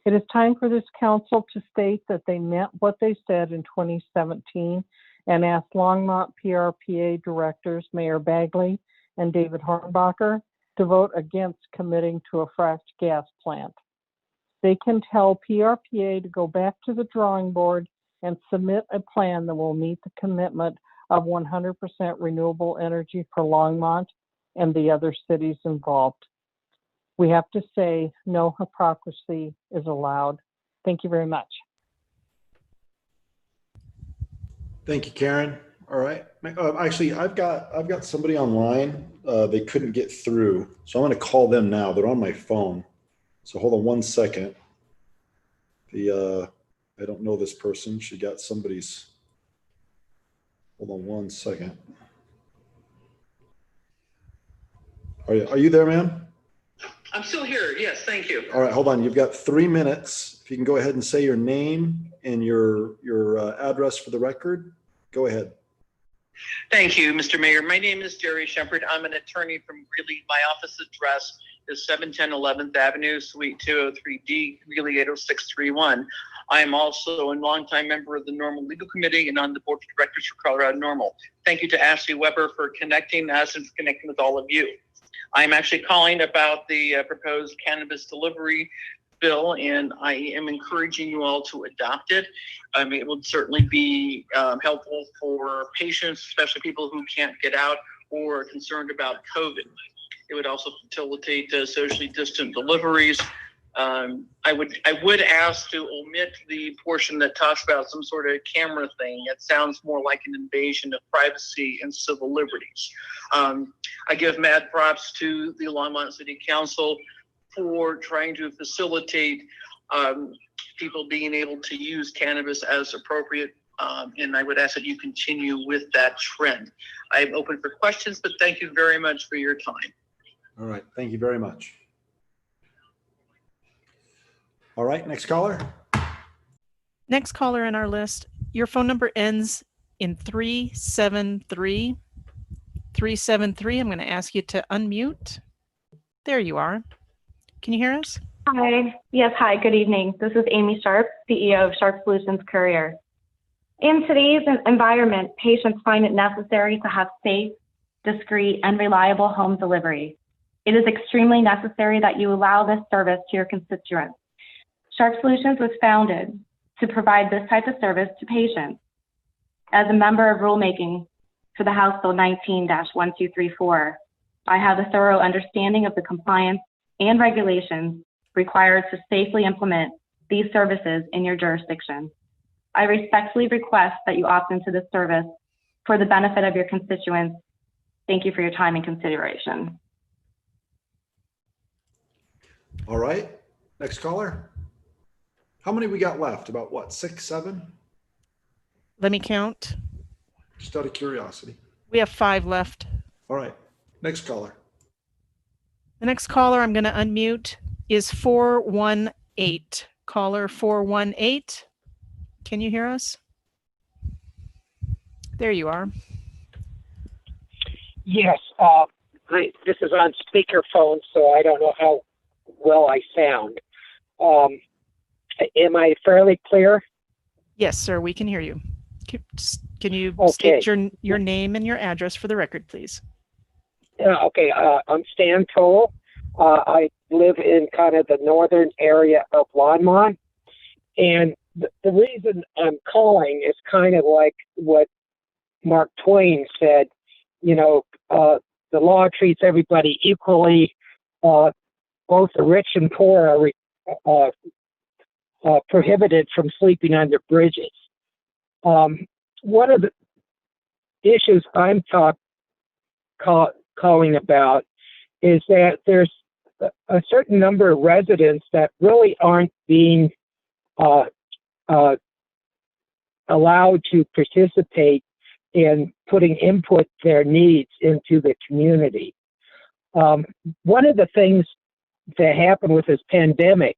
It is time for this council to state that they meant what they said in 2017 and ask Longmont PRPA directors, Mayor Bagley and David Hornbacher, to vote against committing to a fracked gas plant. They can tell PRPA to go back to the drawing board and submit a plan that will meet the commitment of 100% renewable energy for Longmont and the other cities involved. We have to say no hypocrisy is allowed. Thank you very much. Thank you, Karen. All right. Actually, I've got somebody online. They couldn't get through, so I'm going to call them now. They're on my phone. So hold on one second. I don't know this person. She got somebody's. Hold on one second. Are you there, ma'am? I'm still here. Yes, thank you. All right, hold on. You've got 3 minutes. If you can go ahead and say your name and your address for the record, go ahead. Thank you, Mr. Mayor. My name is Jerry Shepard. I'm an attorney from Greeley. My office address is 710 11th Avenue, Suite 203D, Greeley 80631. I am also a longtime member of the Normal Legal Committee and on the Board of Directors for Colorado Normal. Thank you to Ashley Weber for connecting us and for connecting with all of you. I'm actually calling about the proposed cannabis delivery bill, and I am encouraging you all to adopt it. It would certainly be helpful for patients, especially people who can't get out or are concerned about COVID. It would also facilitate socially distant deliveries. I would ask to omit the portion that talks about some sort of camera thing. It sounds more like an invasion of privacy and civil liberties. I give mad props to the Longmont City Council for trying to facilitate people being able to use cannabis as appropriate. And I would ask that you continue with that trend. I'm open for questions, but thank you very much for your time. All right, thank you very much. All right, next caller. Next caller in our list, your phone number ends in 373. 373, I'm going to ask you to unmute. There you are. Can you hear us? Hi. Yes, hi. Good evening. This is Amy Sharp, CEO of Sharp Solutions Courier. In today's environment, patients find it necessary to have safe, discreet, and reliable home delivery. It is extremely necessary that you allow this service to your constituents. Sharp Solutions was founded to provide this type of service to patients. As a member of rulemaking for the House Bill 19-1234, I have a thorough understanding of the compliance and regulations required to safely implement these services in your jurisdiction. I respectfully request that you opt into this service for the benefit of your constituents. Thank you for your time and consideration. All right, next caller. How many we got left? About what, 6, 7? Let me count. Just out of curiosity. We have 5 left. All right, next caller. The next caller I'm going to unmute is 418. Caller 418. Can you hear us? There you are. Yes, this is on speakerphone, so I don't know how well I sound. Am I fairly clear? Yes, sir, we can hear you. Can you Okay. state your name and your address for the record, please? Okay, I'm Stan Toll. I live in kind of the northern area of Longmont, and the reason I'm calling is kind of like what Mark Twain said, you know, the law treats everybody equally. Both the rich and poor are prohibited from sleeping under bridges. One of the issues I'm calling about is that there's a certain number of residents that really aren't being allowed to participate in putting input their needs into the community. One of the things that happened with this pandemic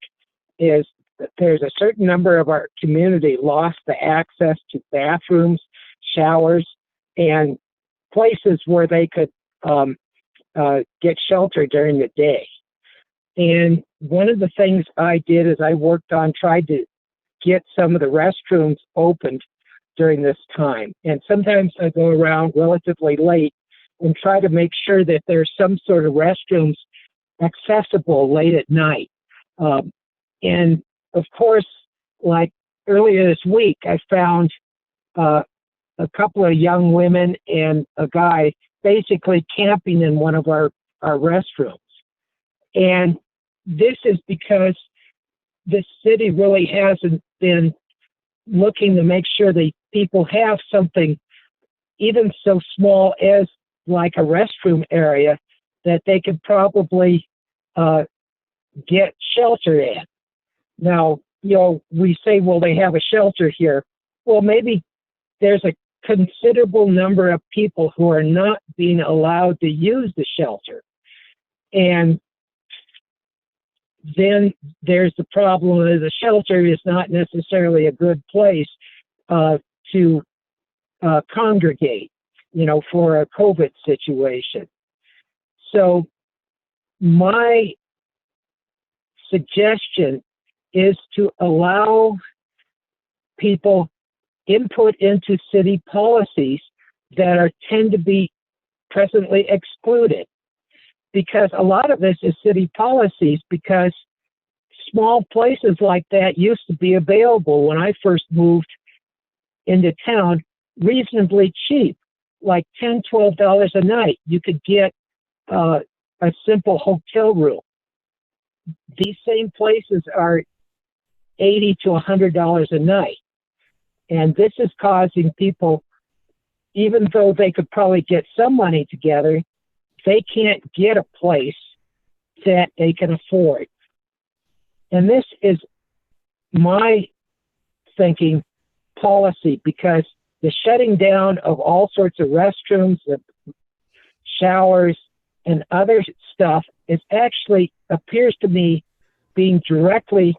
is that there's a certain number of our community lost the access to bathrooms, showers, and places where they could get shelter during the day. And one of the things I did is I worked on trying to get some of the restrooms opened during this time. And sometimes I go around relatively late and try to make sure that there's some sort of restrooms accessible late at night. And of course, like earlier this week, I found a couple of young women and a guy basically camping in one of our restrooms. And this is because the city really hasn't been looking to make sure that people have something even so small as like a restroom area that they could probably get shelter in. Now, you know, we say, well, they have a shelter here. Well, maybe there's a considerable number of people who are not being allowed to use the shelter. And then there's the problem that the shelter is not necessarily a good place to congregate, you know, for a COVID situation. So my suggestion is to allow people input into city policies that tend to be presently excluded. Because a lot of this is city policies, because small places like that used to be available when I first moved into town, reasonably cheap, like $10, $12 a night. You could get a simple hotel room. These same places are $80 to $100 a night. And this is causing people, even though they could probably get some money together, they can't get a place that they can afford. And this is my thinking policy, because the shutting down of all sorts of restrooms, showers, and other stuff is actually appears to me being directly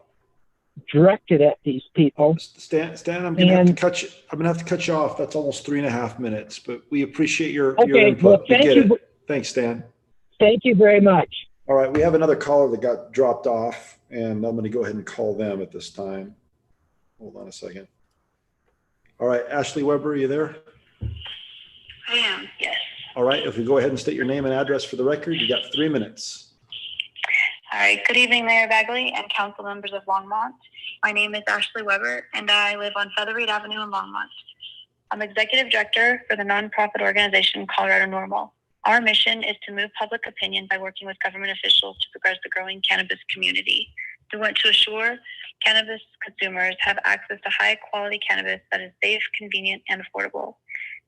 directed at these people. Stan, I'm gonna have to cut you. I'm gonna have to cut you off. That's almost 3.5 minutes, but we appreciate your input. Well, thank you. Thanks, Stan. Thank you very much. All right, we have another caller that got dropped off, and I'm going to go ahead and call them at this time. Hold on a second. All right, Ashley Weber, are you there? I am, yes. All right, if we go ahead and state your name and address for the record, you got 3 minutes. All right, good evening, Mayor Bagley and council members of Longmont. My name is Ashley Weber, and I live on Featherweed Avenue in Longmont. I'm executive director for the nonprofit organization Colorado NORML. Our mission is to move public opinion by working with government officials to progress the growing cannabis community. We want to assure cannabis consumers have access to high quality cannabis that is safe, convenient, and affordable.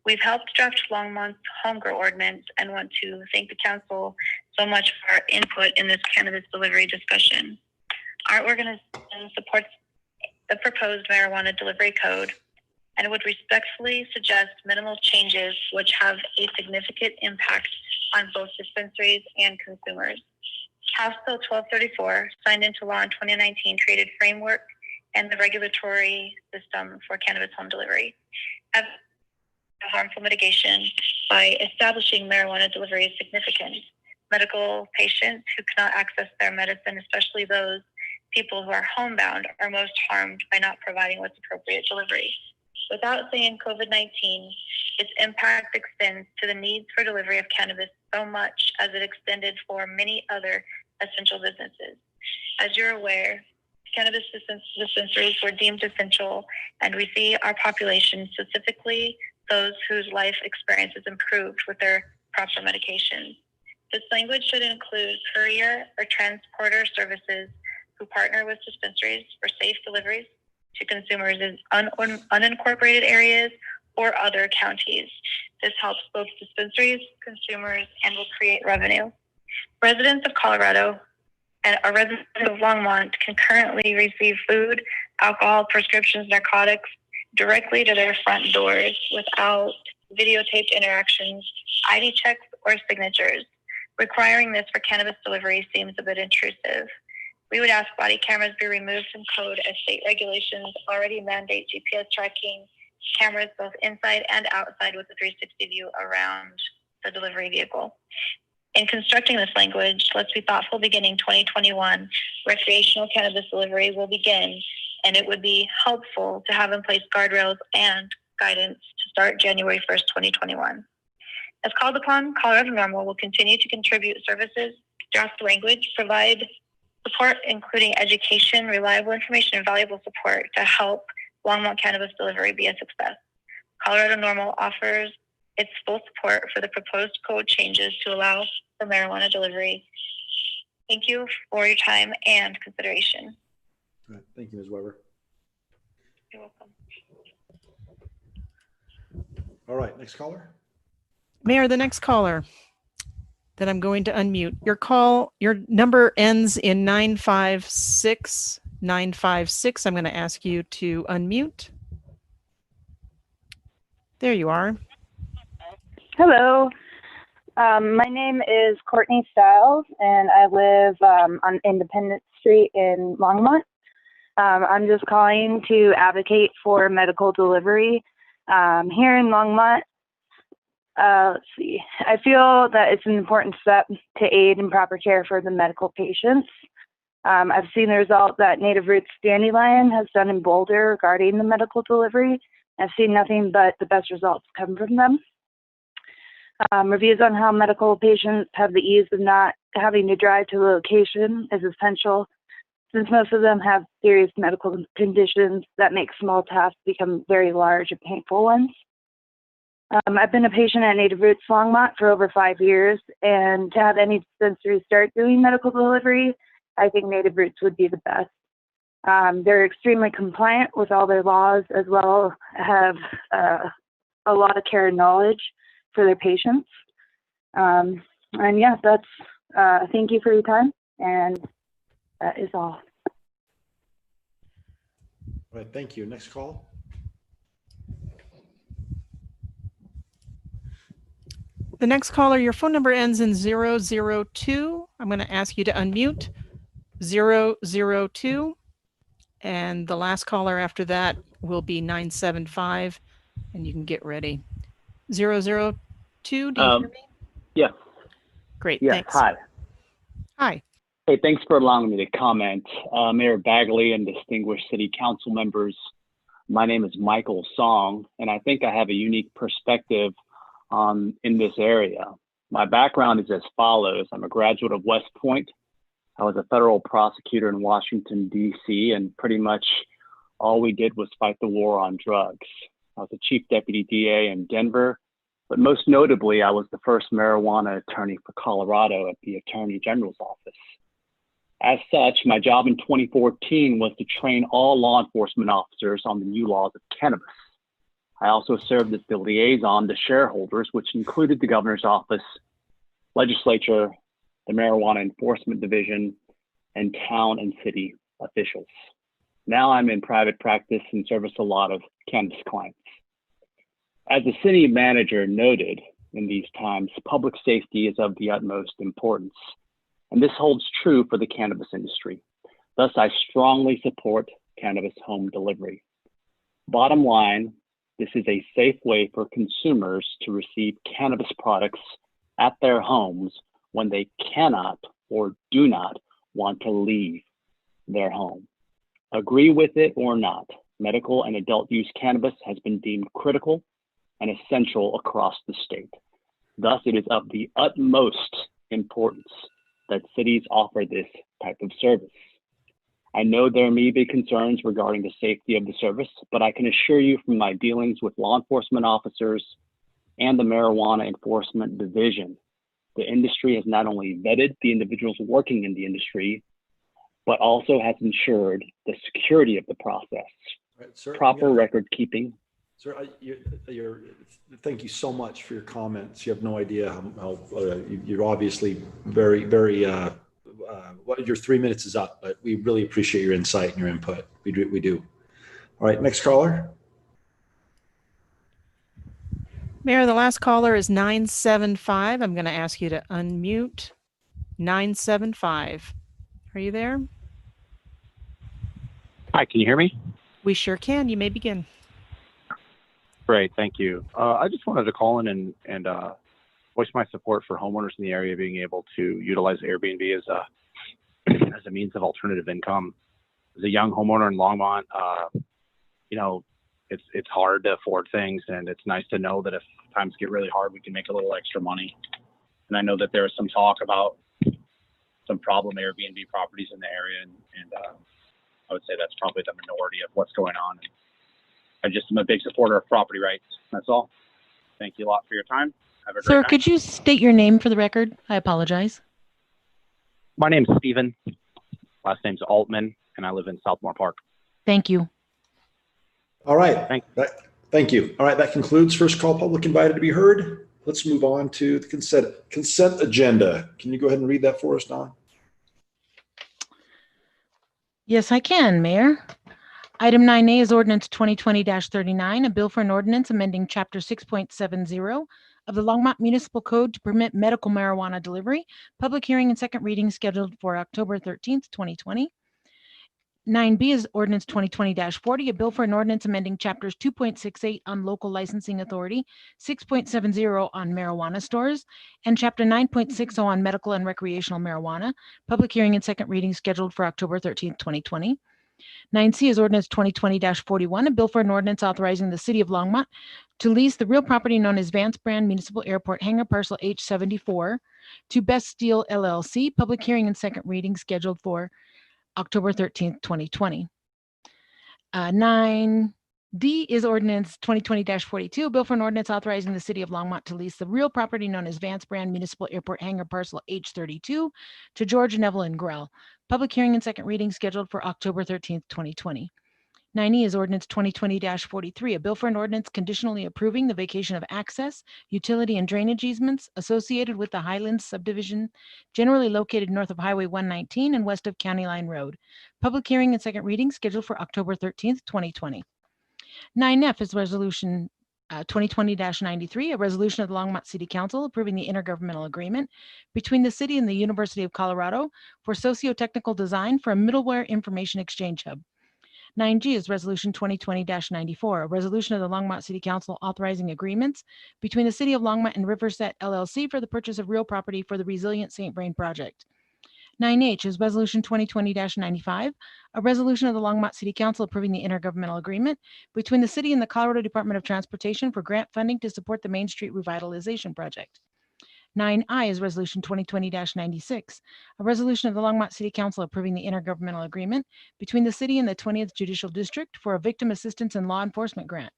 We've helped draft Longmont's home grow ordinance and want to thank the council so much for our input in this cannabis delivery discussion. Our organization supports the proposed marijuana delivery code and would respectfully suggest minimal changes which have a significant impact on both dispensaries and consumers. House Bill 1234, signed into law in 2019, created framework and the regulatory system for cannabis home delivery. Harmful mitigation by establishing marijuana delivery is significant. Medical patients who cannot access their medicine, especially those people who are homebound, are most harmed by not providing what's appropriate delivery. Without saying COVID-19, its impact extends to the needs for delivery of cannabis so much as it extended for many other essential businesses. As you're aware, cannabis dispensaries were deemed essential, and we see our population, specifically those whose life experience is improved with their proper medication. This language should include courier or transporter services who partner with dispensaries for safe deliveries to consumers in unincorporated areas or other counties. This helps both dispensaries, consumers, and will create revenue. Residents of Colorado and our residents of Longmont can currently receive food, alcohol, prescriptions, narcotics directly to their front doors without videotaped interactions, ID checks, or signatures. Requiring this for cannabis delivery seems a bit intrusive. We would ask body cameras be removed from code, as state regulations already mandate GPS tracking cameras both inside and outside with a 360 view around the delivery vehicle. In constructing this language, let's be thoughtful. Beginning 2021, recreational cannabis delivery will begin, and it would be helpful to have in place guardrails and guidance to start January 1st, 2021. As called upon, Colorado NORML will continue to contribute services, draft language, provide support, including education, reliable information, and valuable support to help Longmont cannabis delivery be a success. Colorado NORML offers its full support for the proposed code changes to allow for marijuana delivery. Thank you for your time and consideration. All right, thank you, Ms. Weber. You're welcome. All right, next caller. Mayor, the next caller that I'm going to unmute. Your number ends in 956. 956. I'm going to ask you to unmute. There you are. Hello. My name is Courtney Stiles, and I live on Independence Street in Longmont. I'm just calling to advocate for medical delivery here in Longmont. Let's see. I feel that it's an important step to aid in proper care for the medical patients. I've seen the result that Native Roots Dandelion has done in Boulder regarding the medical delivery. I've seen nothing but the best results come from them. Reviews on how medical patients have the ease of not having to drive to the location is essential since most of them have serious medical conditions that make small tasks become very large and painful ones. I've been a patient at Native Roots Longmont for over 5 years, and to have any dispensary start doing medical delivery, I think Native Roots would be the best. They're extremely compliant with all their laws, as well have a lot of care and knowledge for their patients. And yeah, that's, thank you for your time, and that is all. All right, thank you. Next call. The next caller, your phone number ends in 002. I'm going to ask you to unmute 002. And the last caller after that will be 975. And you can get ready. 002, do you hear me? Yeah. Great, Yes, thanks. hi. Hi. Hey, thanks for allowing me to comment. Mayor Bagley and distinguished city council members, my name is Michael Song, and I think I have a unique perspective in this area. My background is as follows. I'm a graduate of West Point. I was a federal prosecutor in Washington, D.C., and pretty much all we did was fight the war on drugs. I was a chief deputy DA in Denver, but most notably, I was the first marijuana attorney for Colorado at the Attorney General's office. As such, my job in 2014 was to train all law enforcement officers on the new laws of cannabis. I also served as the liaison to shareholders, which included the governor's office, legislature, the Marijuana Enforcement Division, and town and city officials. Now I'm in private practice and service a lot of cannabis clients. As the city manager noted, in these times, public safety is of the utmost importance, and this holds true for the cannabis industry. Thus, I strongly support cannabis home delivery. Bottom line, this is a safe way for consumers to receive cannabis products at their homes when they cannot or do not want to leave their home. Agree with it or not, medical and adult use cannabis has been deemed critical and essential across the state. Thus, it is of the utmost importance that cities offer this type of service. I know there may be concerns regarding the safety of the service, but I can assure you from my dealings with law enforcement officers and the Marijuana Enforcement Division, the industry has not only vetted the individuals working in the industry, but also has ensured the security of the process, Right, sir, proper record keeping. Sir, thank you so much for your comments. You have no idea how you're obviously very, very, your 3 minutes is up, but we really appreciate your insight and your input. We do. All right, next caller. Mayor, the last caller is 975. I'm going to ask you to unmute 975. Are you there? Hi, can you hear me? We sure can. You may begin. Great, thank you. I just wanted to call in and voice my support for homeowners in the area being able to utilize Airbnb as a means of alternative income. As a young homeowner in Longmont, it's hard to afford things, and it's nice to know that if times get really hard, we can make a little extra money. And I know that there is some talk about some problem Airbnb properties in the area, and I would say that's probably the minority of what's going on. And I just am a big supporter of property rights. That's all. Thank you a lot for your time. Have a great Sir, night. could you state your name for the record? I apologize. My name's Steven. Last name's Altman, and I live in Southmore Park. Thank you. All right. Thank you. All right, that concludes first call public invited to be heard. Let's move on to the consent agenda. Can you go ahead and read that for us, Don? Yes, I can, Mayor. Item 9A is Ordinance 2020-39, a bill for an ordinance amending Chapter 6.70 of the Longmont Municipal Code to permit medical marijuana delivery. Public hearing and second reading scheduled for October 13th, 2020. 9B is Ordinance 2020-40, a bill for an ordinance amending Chapters 2.68 on local licensing authority, 6.70 on marijuana stores, and Chapter 9.60 on medical and recreational marijuana. Public hearing and second reading scheduled for October 13th, 2020. 9C is Ordinance 2020-41, a bill for an ordinance authorizing the City of Longmont to lease the real property known as Vance Brand Municipal Airport Hangar Parcel H74 to Best Steel LLC. Public hearing and second reading scheduled for October 13th, 2020. 9D is ordinance 2020-42, a bill for an ordinance authorizing the city of Longmont to lease the real property known as Vance Brand Municipal Airport Hangar Parcel H32 to George and Evelyn Grell. Public hearing and second reading scheduled for October 13th, 2020. 9E is ordinance 2020-43, a bill for an ordinance conditionally approving the vacation of access, utility, and drainage easements associated with the Highlands subdivision generally located north of Highway 119 and west of County Line Road. Public hearing and second reading scheduled for October 13th, 2020. 9F is resolution 2020-93, a resolution of the Longmont City Council approving the intergovernmental agreement between the city and the University of Colorado for socio-technical design for a middleware information exchange hub. 9G is resolution 2020-94, a resolution of the Longmont City Council authorizing agreements between the city of Longmont and Riverset LLC for the purchase of real property for the Resilient St. Vrain project. 9H is resolution 2020-95, a resolution of the Longmont City Council approving the intergovernmental agreement between the city and the Colorado Department of Transportation for grant funding to support the Main Street Revitalization Project. 9I is resolution 2020-96, a resolution of the Longmont City Council approving the intergovernmental agreement between the city and the 20th Judicial District for a victim assistance and law enforcement grant.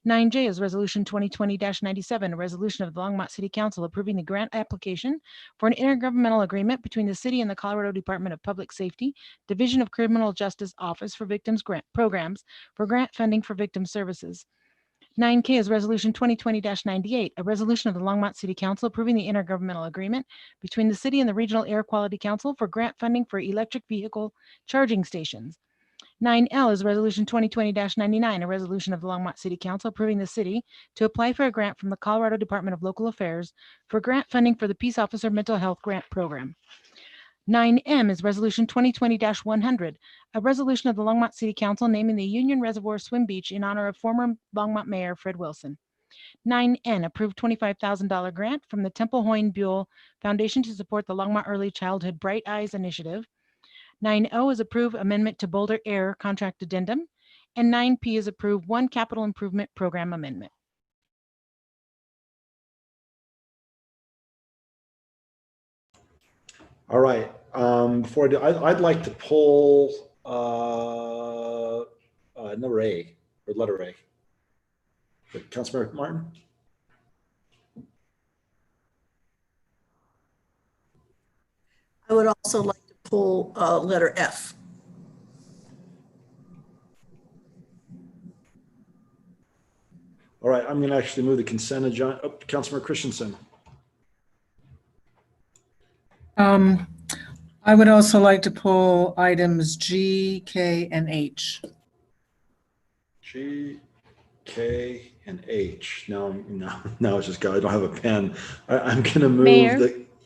9J is resolution 2020-97, a resolution of the Longmont City Council approving the grant application for an intergovernmental agreement between the city and the Colorado Department of Public Safety, Division of Criminal Justice Office for Victims Grant Programs for grant funding for victim services. 9K is resolution 2020-98, a resolution of the Longmont City Council approving the intergovernmental agreement between the city and the Regional Air Quality Council for grant funding for electric vehicle charging stations. 9L is resolution 2020-99, a resolution of the Longmont City Council approving the city to apply for a grant from the Colorado Department of Local Affairs for grant funding for the Peace Officer Mental Health Grant Program. 9M is resolution 2020-100, a resolution of the Longmont City Council naming the Union Reservoir Swim Beach in honor of former Longmont Mayor Fred Wilson. 9N, approved $25,000 grant from the Temple Hoyne Buell Foundation to support the Longmont Early Childhood Bright Eyes Initiative. 9O is approved amendment to Boulder Air contract addendum. And 9P is approved one capital improvement program amendment. All right. Before I do, I'd like to pull number A, or letter A. Councilmember Martin? I would also like to pull letter F. All right, I'm going to actually move the consent agenda. Oh, Councilmember Christensen. I would also like to pull items G, K, and H. G, K, and H. No, it's just go. I don't have a pen. I'm going to move Mayor,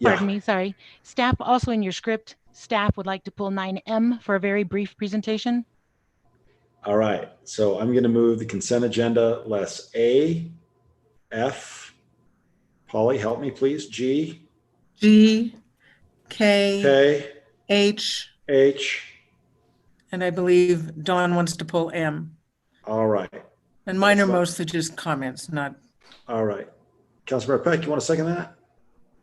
pardon me, sorry. Staff also in your script, staff would like to pull 9M for a very brief presentation. All right, so I'm going to move the consent agenda less A, F. Polly, help me, please. G, K, H, and I believe Dawn wants to pull M. All right. And mine are mostly just comments, not. All right. Councilmember Peck, you want to second that?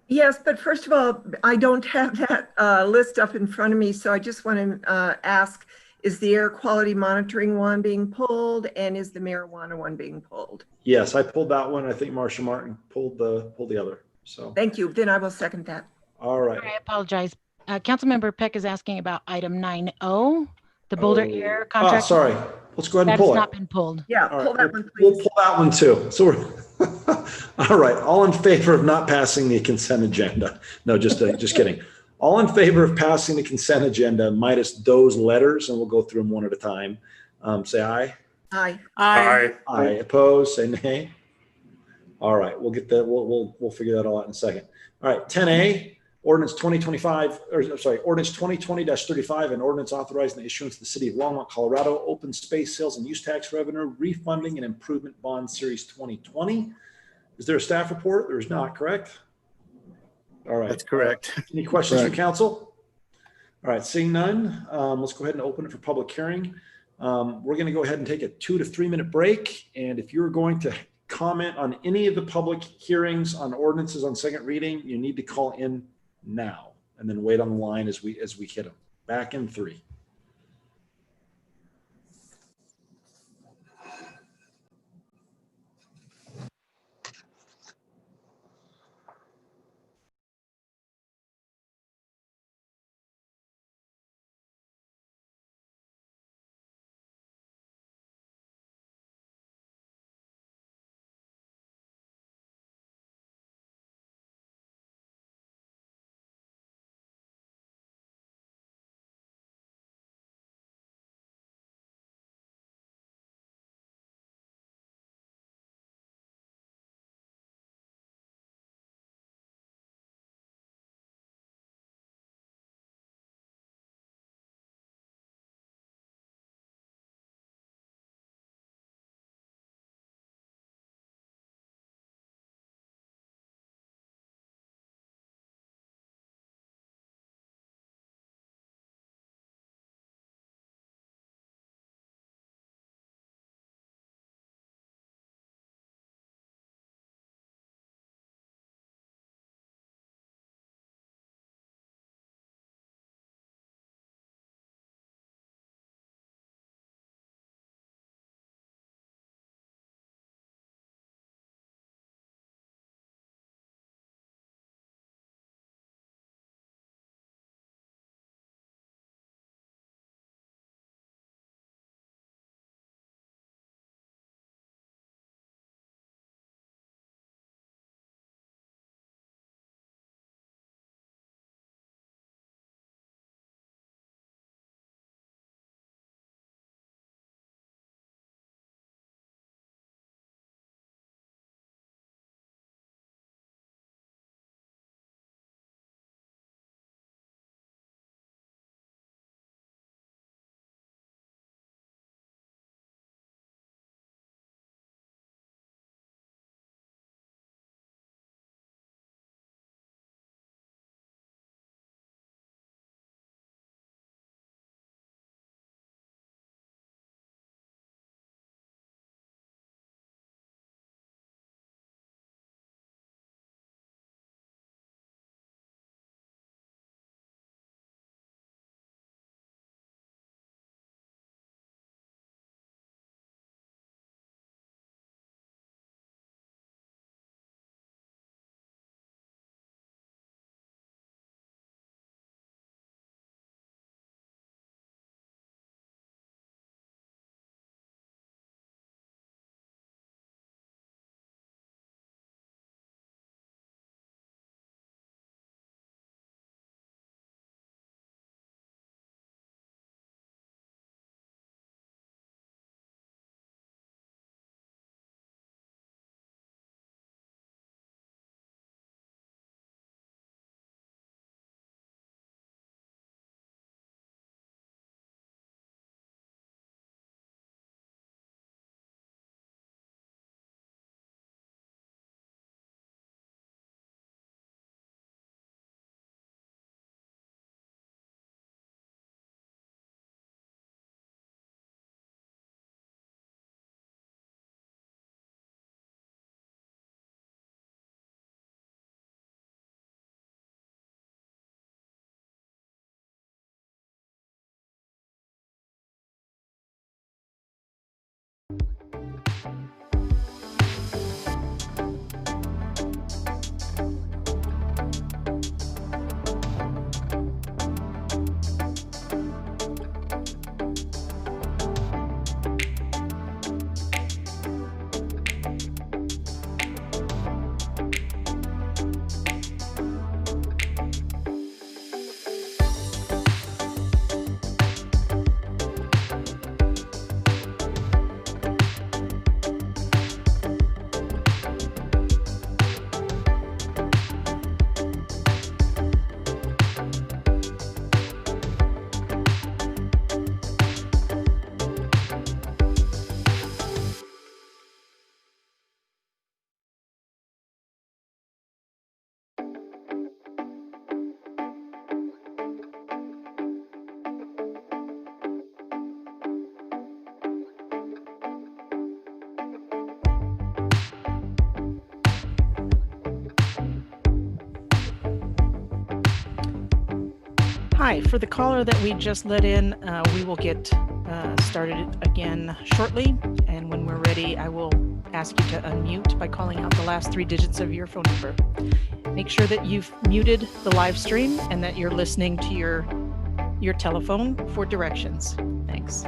Yes, but first of all, I don't have that list up in front of me, so I just want to ask, is the air quality monitoring one being pulled, and is the marijuana one being pulled? Yes, I pulled that one. I think Marcia Martin pulled the other. So thank you. Then I will second that. All right. I apologize. Councilmember Peck is asking about item 9O, the Boulder Air contract. Oh, sorry. Let's go ahead and pull it. That's not been pulled. Yeah, pull that one, please. We'll pull that one too. So we're all right. All in favor of not passing the consent agenda? No, just kidding. All in favor of passing the consent agenda minus those letters, and we'll go through them one at a time. Say aye. Aye. Aye. Aye. Opposed? Say nay. All right. We'll get that. We'll figure that all out in a second. All right. 10A. Ordinance 2020-35, an ordinance authorizing the issuance of the City of Longmont, Colorado, open space sales and use tax revenue refunding and improvement bond series 2020. Is there a staff report? There is not, correct? All right. That's correct. Any questions from council? All right, seeing none, let's go ahead and open it for public hearing. We're going to go ahead and take a 2 to 3 minute break. And if you're going to comment on any of the public hearings on ordinances on second reading, you need to call in now and then wait on the line as we hit them. Back in 3. Hi, for the caller that we just let in, we will get started again shortly. And when we're ready, I will ask you to unmute by calling out the last 3 digits of your phone number. Make sure that you've muted the live stream and that you're listening to your telephone for directions. Thanks.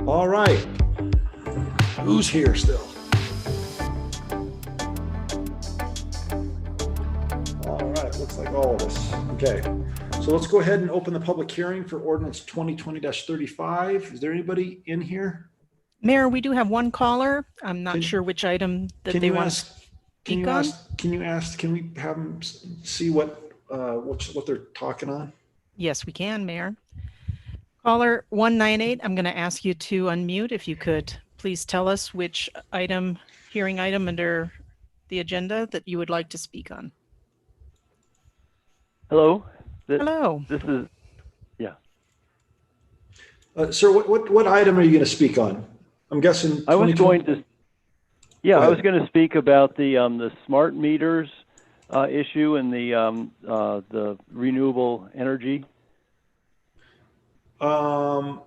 All right. Who's here still? All right, looks like all of us. Okay, so let's go ahead and open the public hearing for ordinance 2020-35. Is there anybody in here? Mayor, we do have one caller. I'm not sure which item that they want to speak on. Can we have them see what they're talking on? Yes, we can, Mayor. Caller 198, I'm going to ask you to unmute. If you could please tell us which hearing item under the agenda that you would like to speak on. Hello. Hello. This is, yeah. Sir, what item are you going to speak on? I'm guessing. I was going to speak about the smart meters issue and the renewable energy. So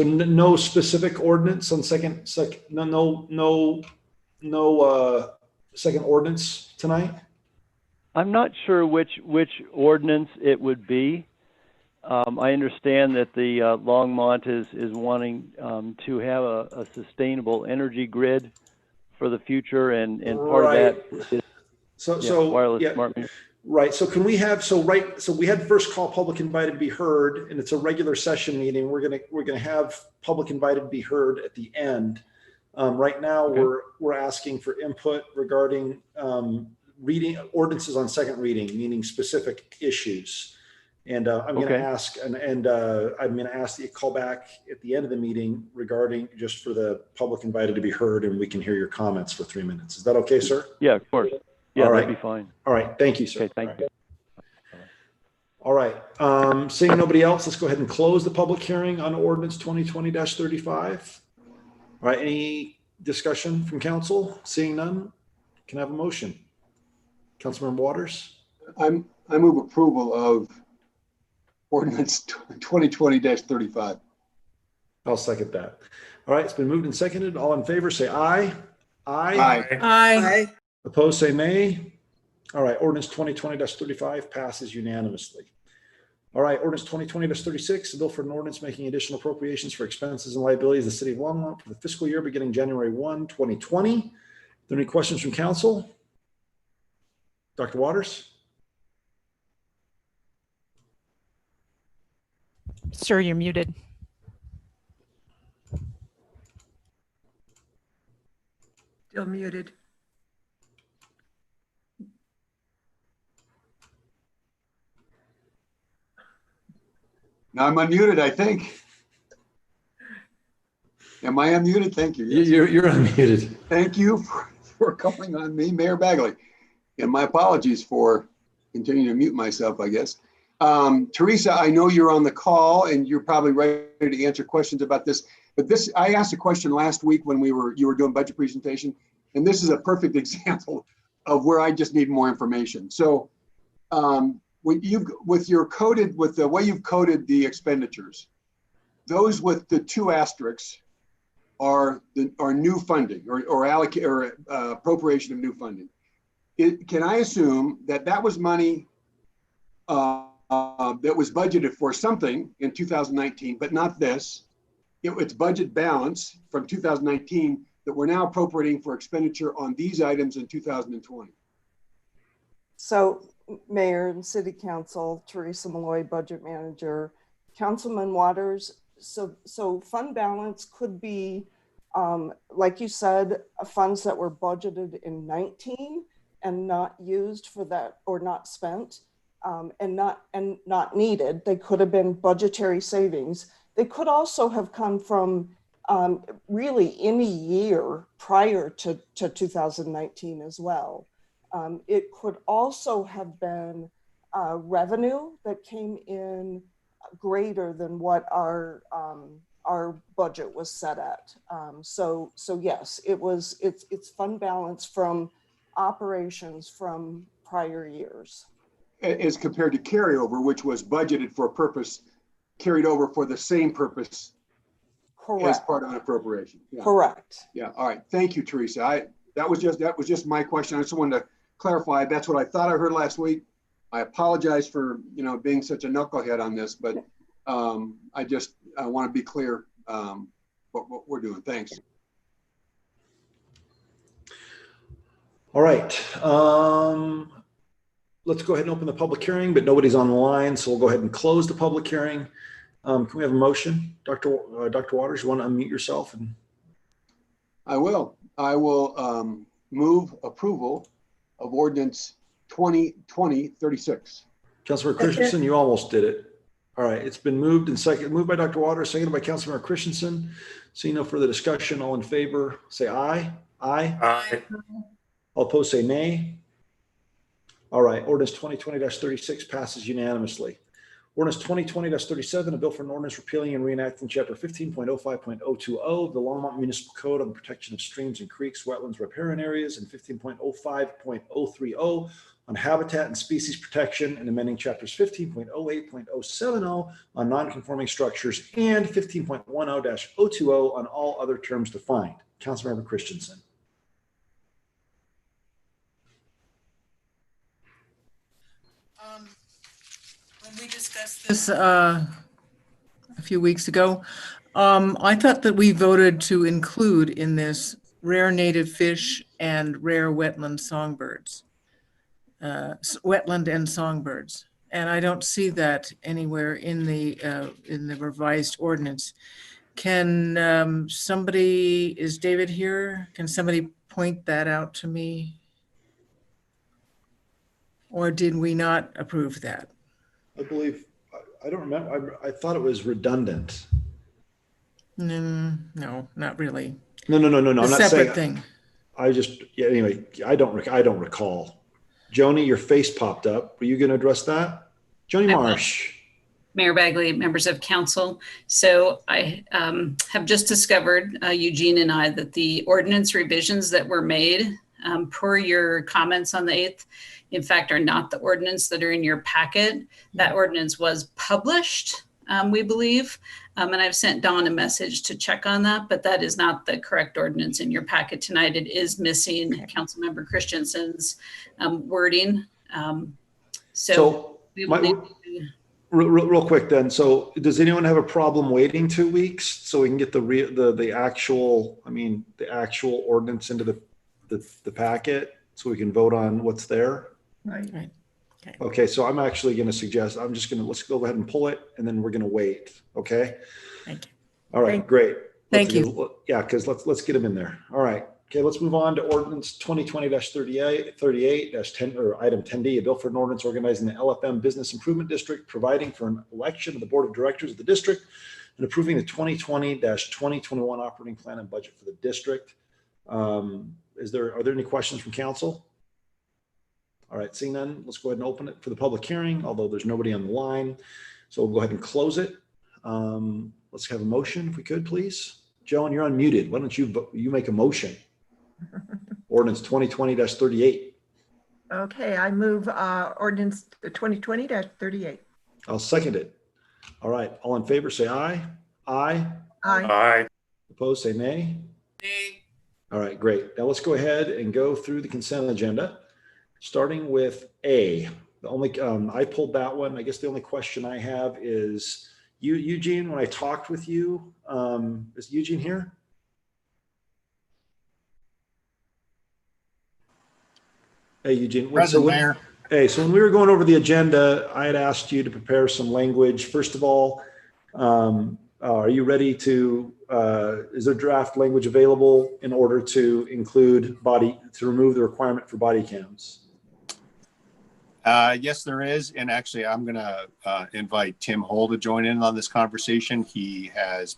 no specific ordinance on second ordinance tonight? I'm not sure which ordinance it would be. I understand that the Longmont is wanting to have a sustainable energy grid for the future, and part of that is wireless smart meters. Right. So can we have, so we had first call public invited to be heard, and it's a regular session meeting. We're gonna have public invited to be heard at the end. Right now, okay. We're asking for input regarding reading ordinances on second reading, meaning specific issues. And I'm going to ask, and I'm going to ask that you call back at the end of the meeting regarding just for the public invited to be heard, and we can hear your comments for 3 minutes. Is that okay, sir? Yeah, of course. Yeah, all right. That'd be fine. All right. Thank you, sir. Okay, thank you. All right. Seeing nobody else, let's go ahead and close the public hearing on ordinance 2020-35. All right. Any discussion from council? Seeing none, can I have a motion? Councilmember Waters? I move approval of ordinance 2020-35. I'll second that. All right. It's been moved and seconded. All in favor, say aye. Aye. Aye. Aye. Opposed, say nay. All right, ordinance 2020-35 passes unanimously. All right, ordinance 2020-36, a bill for an ordinance making additional appropriations for expenses and liabilities of the city of Longmont for the fiscal year beginning January 1, 2020. Are there any questions from council? Dr. Waters? Sir, you're muted. Still muted. Now I'm unmuted, I think. Am I unmuted? Thank you. Yes. You're unmuted. Thank you for calling on me, Mayor Bagley. And my apologies for continuing to mute myself, I guess. Teresa, I know you're on the call and you're probably ready to answer questions about this. But I asked a question last week when you were doing budget presentation, and this is a perfect example of where I just need more information. So with the way you've coded the expenditures, those with the 2 asterisks are new funding or appropriation of new funding. Can I assume that was money that was budgeted for something in 2019, but not this? it's budget balance from 2019 that we're now appropriating for expenditure on these items in 2020. So, Mayor and City Council, Teresa Malloy, Budget Manager, Councilman Waters. So fund balance could be, like you said, funds that were budgeted in 19 and not used for that, or not spent, and not needed. They could have been budgetary savings. They could also have come from really any year prior to 2019 as well. It could also have been revenue that came in greater than what our budget was set at. So yes, it's fund balance from operations from prior years. As compared to carryover, which was budgeted for a purpose, carried over for the same purpose. Correct. As part of an appropriation. Yeah. Correct. Yeah. All right. Thank you, Teresa. That was just my question. I just wanted to clarify. That's what I thought I heard last week. I apologize for being such a knucklehead on this, but I want to be clear what we're doing. Thanks. All right. Let's go ahead and open the public hearing, but nobody's on the line, so we'll go ahead and close the public hearing. Can we have a motion? Dr. Waters, you want to unmute yourself? I will move approval of ordinance 2020-36. Councilmember Christensen, you almost did it. All right, it's been moved by Dr. Waters, seconded by Councilmember Christensen. Seeing no further discussion, all in favor, say aye. Aye. Aye. All opposed, say nay. All right, ordinance 2020-36 passes unanimously. Ordinance 2020-37, a bill for an ordinance repealing and reenacting Chapter 15.05.020 of the Longmont Municipal Code on the protection of streams and creeks, wetlands, riparian areas, and 15.05.030 on habitat and species protection, and amending Chapters 15.08.070 on non-conforming structures, and 15.10-020 on all other terms defined. Councilmember Christensen. When we discussed this a few weeks ago, I thought that we voted to include in this rare native fish and rare wetland songbirds, wetland and songbirds. And I don't see that anywhere in the revised ordinance. Can somebody, is David here? Can somebody point that out to me? Or did we not approve that? I believe, I don't remember. I thought it was redundant. No, not really. No. I'm not saying. Separate thing. Anyway, I don't recall. Joni, your face popped up. Were you going to address that? Joni Marsh. Mayor Bagley, members of council. So I have just discovered, Eugene and I, that the ordinance revisions that were made per your comments on the 8th, in fact, are not the ordinance that are in your packet. That ordinance was published, we believe. And I've sent Dawn a message to check on that, but that is not the correct ordinance in your packet tonight. It is missing Councilmember Christensen's wording. So we will need to... Real quick then. So does anyone have a problem waiting 2 weeks so we can get the actual ordinance into the packet so we can vote on what's there? Right. Okay, so I'm actually going to suggest, let's go ahead and pull it, and then we're going to wait. Okay. Thank you. All right, great. Thank you. Yeah, because let's get them in there. All right. Okay, let's move on to ordinance 2020-38-10, or item 10D, a bill for an ordinance organizing the LFM Business Improvement District, providing for an election of the board of directors of the district, and approving the 2020-2021 operating plan and budget for the district. Are there any questions from council? All right, seeing none, let's go ahead and open it for the public hearing, although there's nobody on the line. So we'll go ahead and close it. Let's have a motion if we could, please. Joan, you're unmuted. Why don't you make a motion? Ordinance 2020-38. Okay, I move ordinance 2020-38. I'll second it. All right, all in favor, say aye. Aye. Aye. Aye. Opposed, say nay. Nay. All right, great. Now let's go ahead and go through the consent agenda, starting with A. The only I pulled that one. I guess the only question I have is, Eugene, when I talked with you, is Eugene here? Hey, Eugene. Present, Mayor. Hey, so when we were going over the agenda, I had asked you to prepare some language. First of all, are you ready to, is there draft language available in order to include to remove the requirement for body cams? Yes, there is. And actually, I'm going to invite Tim Hole to join in on this conversation. He has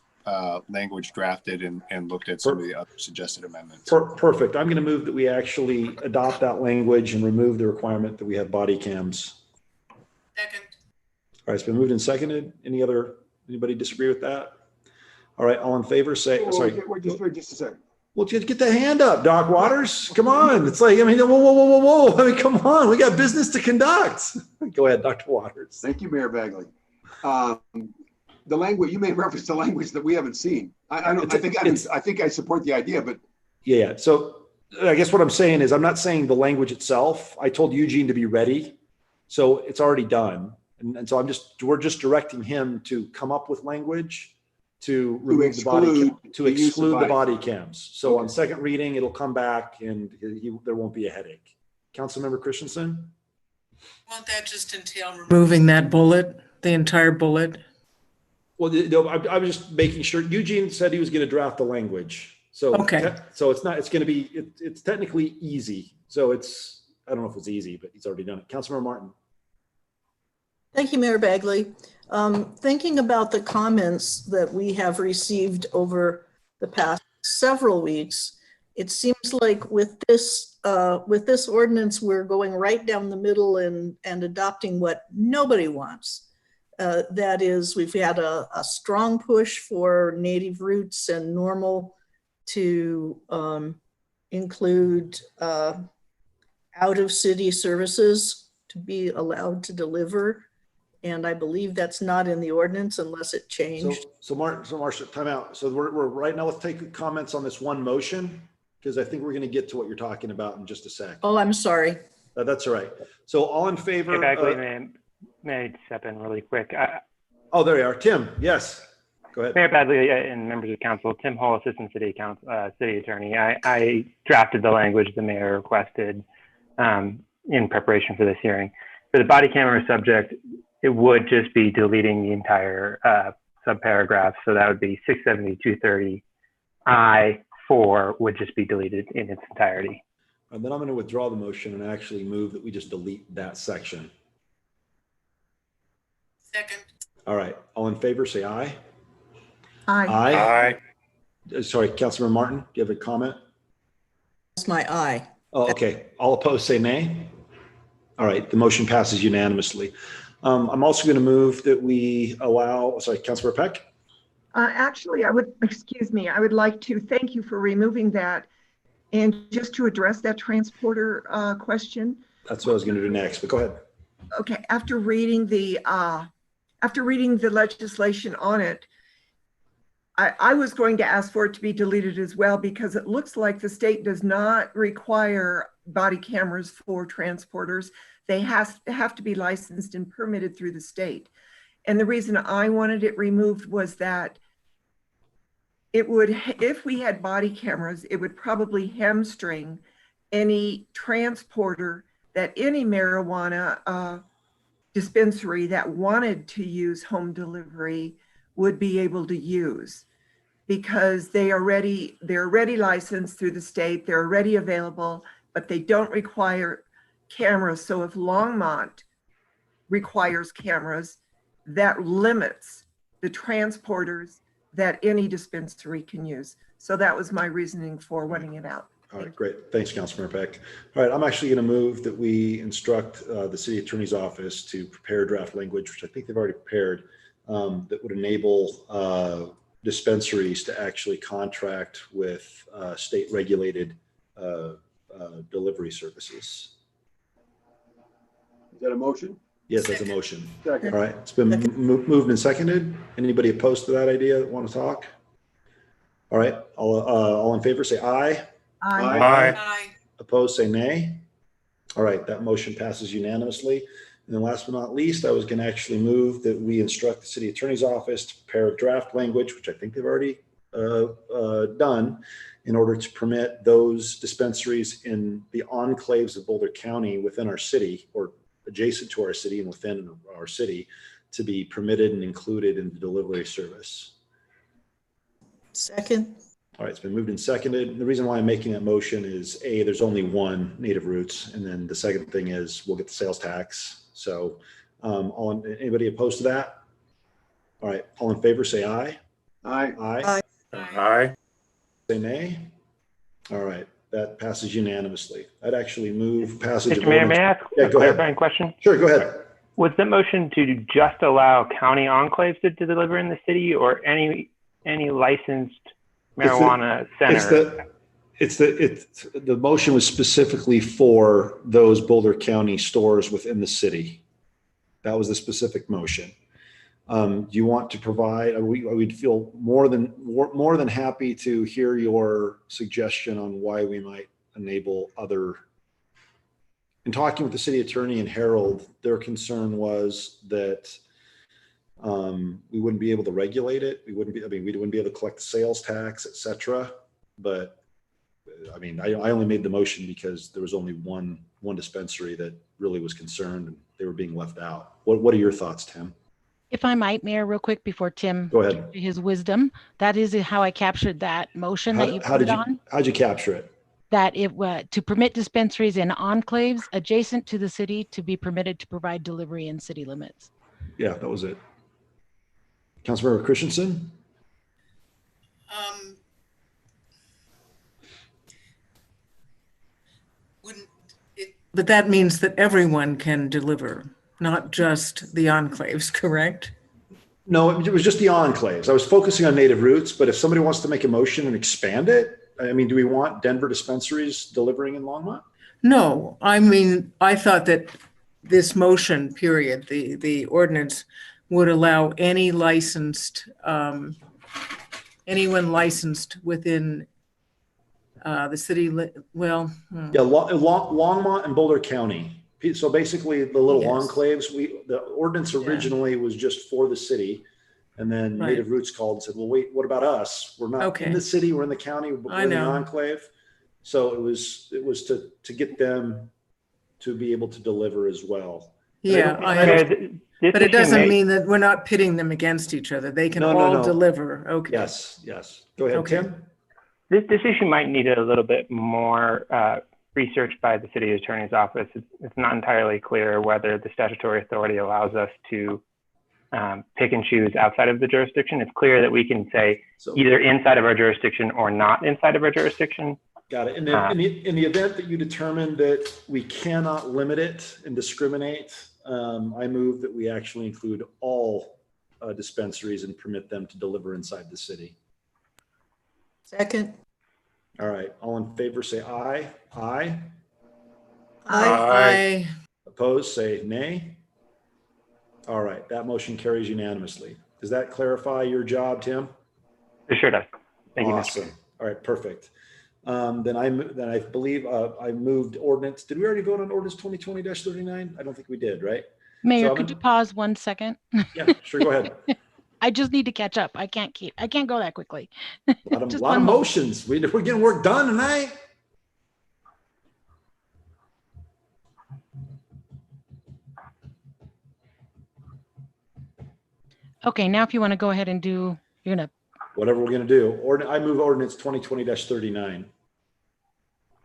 language drafted and looked at some of the other suggested amendments. Perfect. I'm going to move that we actually adopt that language and remove the requirement that we have body cams. Second. All right, it's been moved and seconded. Anybody disagree with that? All right, all in favor, say, sorry. Wait just a second. Well, just get the hand up, Doc Waters. Come on. It's like, I mean, whoa. I mean, come on. We got business to conduct. Go ahead, Dr. Waters. Thank you, Mayor Bagley. The language, you made reference to language that we haven't seen. I think I support the idea, but. Yeah. So I guess what I'm saying is I'm not saying the language itself. I told Eugene to be ready. So it's already done. And so we're just directing him to come up with language to remove to exclude the body cams. So on second reading, it'll come back and there won't be a headache. Councilmember Christensen? Won't that just entail removing that bullet, the entire bullet? Well, no, I was just making sure. Eugene said he was going to draft the language. So, okay. So it's going to be, it's technically easy. So I don't know if it's easy, but he's already done it. Councilmember Martin. Thank you, Mayor Bagley. Thinking about the comments that we have received over the past several weeks, it seems like with this ordinance, we're going right down the middle and adopting what nobody wants. That is, we've had a strong push for native roots and normal to include out-of-city services to be allowed to deliver. And I believe that's not in the ordinance unless it changed. So Marcia, time out. So we're right now, let's take comments on this one motion, because I think we're going to get to what you're talking about in just a sec. Oh, I'm sorry. That's all right. So all in favor. Hey, Bagley, may I step in really quick? Oh, there you are. Tim, yes. Go ahead. Mayor Bagley and members of council, Tim Hall, Assistant City Attorney. I drafted the language the mayor requested in preparation for this hearing. For the body camera subject, it would just be deleting the entire subparagraph. So that would be 670-230 I-4 would just be deleted in its entirety. And then I'm going to withdraw the motion and actually move that we just delete that section. Second. All right. All in favor, say aye. Aye. Aye. Sorry, Councilmember Martin, do you have a comment? That's my aye. Oh, okay. All opposed, say nay. All right. The motion passes unanimously. I'm also going to move that we allow, sorry, Councilmember Peck. Actually, I would like to thank you for removing that. And just to address that transporter question. That's what I was going to do next, but go ahead. Okay, after reading the legislation on it, I was going to ask for it to be deleted as well, because it looks like the state does not require body cameras for transporters. They have to be licensed and permitted through the state. And the reason I wanted it removed was that it would, if we had body cameras, it would probably hamstring any transporter that any marijuana dispensary that wanted to use home delivery would be able to use, because they're already licensed through the state, they're already available, but they don't require cameras. So if Longmont requires cameras, that limits the transporters that any dispensary can use. So that was my reasoning for wanting it out. All right, great. Thanks, Councilmember Peck. All right, I'm actually going to move that we instruct the city attorney's office to prepare draft language, which I think they've already prepared, that would enable dispensaries to actually contract with state regulated delivery services. Is that a motion? Yes, that's a motion. Second. All right, it's been moved and seconded. Anybody opposed to that idea that want to talk? All right, all in favor say aye. Aye. Opposed say nay. All right, that motion passes unanimously. And then last but not least, I was going to actually move that we instruct the city attorney's office to prepare a draft language, which I think they've already done, in order to permit those dispensaries in the enclaves of Boulder County within our city or adjacent to our city and within our city to be permitted and included in the delivery service. Second. All right, it's been moved and seconded. The reason why I'm making that motion is A, there's only one Native Roots. And then the second thing is we'll get the sales tax. So anybody opposed to that? All right, all in favor, say aye. Aye. Aye. Aye. Say nay. All right, that passes unanimously. I'd actually move passage of Mr. Mayor, may I ordinance. ask Yeah, a go ahead. clarifying question? Sure, go ahead. Was the motion to just allow county enclaves to deliver in the city, or any licensed marijuana center? The motion was specifically for those Boulder County stores within the city. That was the specific motion. Do you want to provide, we'd feel more than happy to hear your suggestion on why we might enable other. In talking with the city attorney and Harold, their concern was that we wouldn't be able to regulate it. We wouldn't be able to collect the sales tax, et cetera. But I mean, I only made the motion because there was only one dispensary that really was concerned and they were being left out. What are your thoughts, Tim? If I might, Mayor, real quick before Tim, Go ahead. his wisdom, that is how I captured that motion that you put on. How'd you capture it? That it to permit dispensaries in enclaves adjacent to the city to be permitted to provide delivery in city limits. Yeah, that was it. Councilmember Christensen? But that means that everyone can deliver, not just the enclaves, correct? No, it was just the enclaves. I was focusing on Native Roots, but if somebody wants to make a motion and expand it, I mean, do we want Denver dispensaries delivering in Longmont? No, I mean, I thought that this motion, period, the ordinance would allow any licensed, anyone licensed within the city, Yeah, Longmont and Boulder County. So basically the little enclaves, the ordinance originally was just for the city. And then Right. Native Roots called and said, well, wait, what about us? We're not in the city, we're in the county, but we're in the enclave. So it was to get them to be able to deliver as well. Yeah, but it doesn't mean that we're not pitting them against each other. They can all deliver. Okay. Yes. Go ahead, Okay. Tim. This issue might need a little bit more research by the city attorney's office. It's not entirely clear whether the statutory authority allows us to pick and choose outside of the jurisdiction. It's clear that we can say either inside of our jurisdiction or not inside of our jurisdiction. Got it. And then in the event that you determine that we cannot limit it and discriminate, I move that we actually include all dispensaries and permit them to deliver inside the city. Second. All right. All in favor, say aye. Aye. Aye. Opposed, say nay. All right. That motion carries unanimously. Does that clarify your job, Tim? It sure does. Thank you. Awesome. All right. Perfect. Then I believe I moved ordinance. Did we already vote on ordinance 2020-39? I don't think we did, right? Mayor, So could you pause 1 second? Yeah, sure. Go ahead. I just need to catch up. I can't go that quickly. A lot of motions. We're getting work done tonight. Okay, now if you want to go ahead and do, you're gonna. Whatever we're gonna do. I move ordinance 2020-39.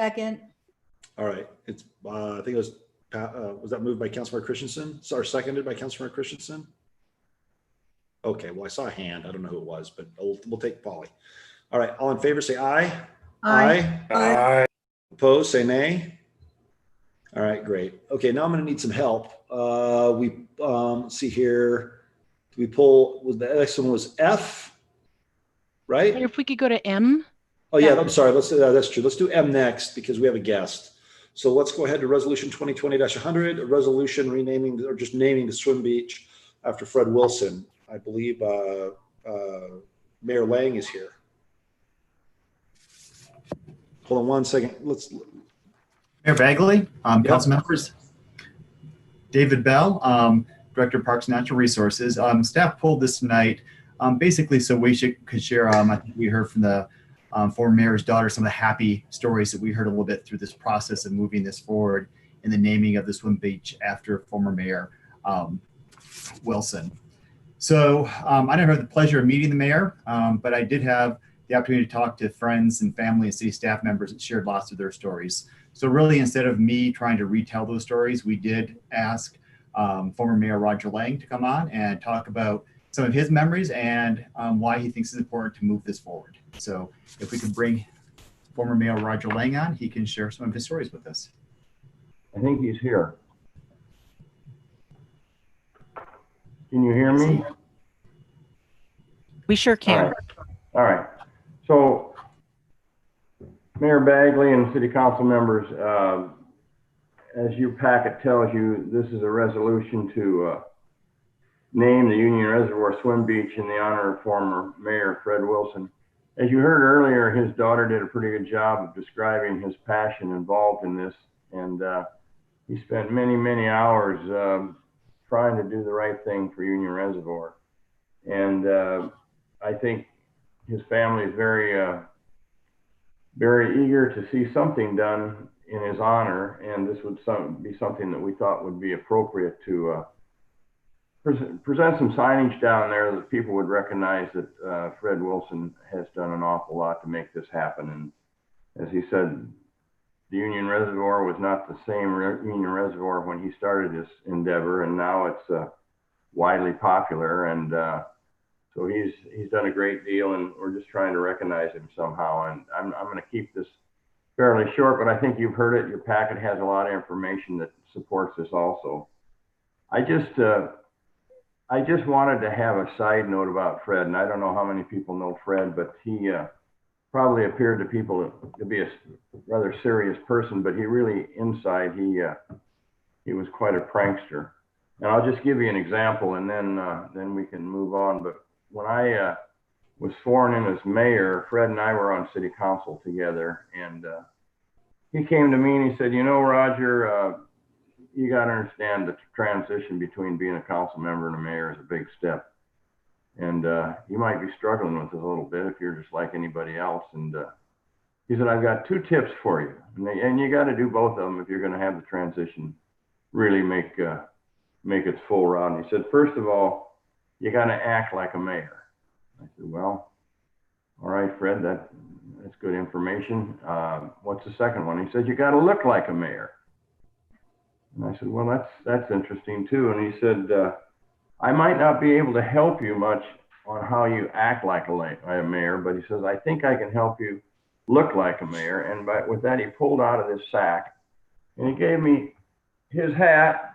Second. All right. It's I think it was that moved by Councilmember Christensen? Or seconded by Councilmember Christensen? Okay, well, I saw a hand. I don't know who it was, but we'll take Polly. All right, all in favor, say aye. Aye. Aye. Opposed, say nay. All right, great. Okay, now I'm gonna need some help. Let's see here. We pull, the next one was F, right? If we could go to M. Oh yeah, I'm sorry. That's true. Let's do M next because we have a guest. So let's go ahead to resolution 2020-100, a resolution renaming or just naming the swim beach after Fred Wilson. I believe Mayor Lang is here. Hold on one second. Mayor Bagley, council members. David Bell, Director of Parks and Natural Resources. Staff pulled this tonight basically so we could share, I think we heard from the former mayor's daughter, some of the happy stories that we heard a little bit through this process of moving this forward in the naming of the swim beach after former mayor Wilson. So I never had the pleasure of meeting the mayor, but I did have the opportunity to talk to friends and family and city staff members that shared lots of their stories. So really, instead of me trying to retell those stories, we did ask former Mayor Roger Lang to come on and talk about some of his memories and why he thinks it's important to move this forward. So if we could bring former Mayor Roger Lang on, he can share some of his stories with us. I think he's here. Can you hear me? We sure can. All right. So, Mayor Bagley and City Council members, as your packet tells you, this is a resolution to name the Union Reservoir Swim Beach in the honor of former Mayor Fred Wilson. As you heard earlier, his daughter did a pretty good job of describing his passion involved in this, and he spent many, many hours trying to do the right thing for Union Reservoir. And I think his family is very, very eager to see something done in his honor, and this would be something that we thought would be appropriate to present some signage down there that people would recognize that Fred Wilson has done an awful lot to make this happen. And as he said, the Union Reservoir was not the same Union Reservoir when he started this endeavor, and now it's widely popular. And so he's done a great deal, and we're just trying to recognize him somehow. And I'm going to keep this fairly short, but I think you've heard it. Your packet has a lot of information that supports this also. I just wanted to have a side note about Fred, and I don't know how many people know Fred, but he probably appeared to people to be a rather serious person, but he really, inside, he was quite a prankster. And I'll just give you an example, and then we can move on. But when I was sworn in as mayor, Fred and I were on city council together, and he came to me and he said, you know, Roger, you got to understand the transition between being a council member and a mayor is a big step. And you might be struggling with it a little bit if you're just like anybody else. And he said, I've got 2 tips for you. And you got to do both of them if you're going to have the transition really make its full route. And he said, first of all, you got to act like a mayor. I said, well, all right, Fred, that's good information. What's the second one? He said, you got to look like a mayor. And I said, well, that's interesting too. And he said, I might not be able to help you much on how you act like a mayor, but he says, I think I can help you look like a mayor. And with that, he pulled out of his sack and he gave me his hat.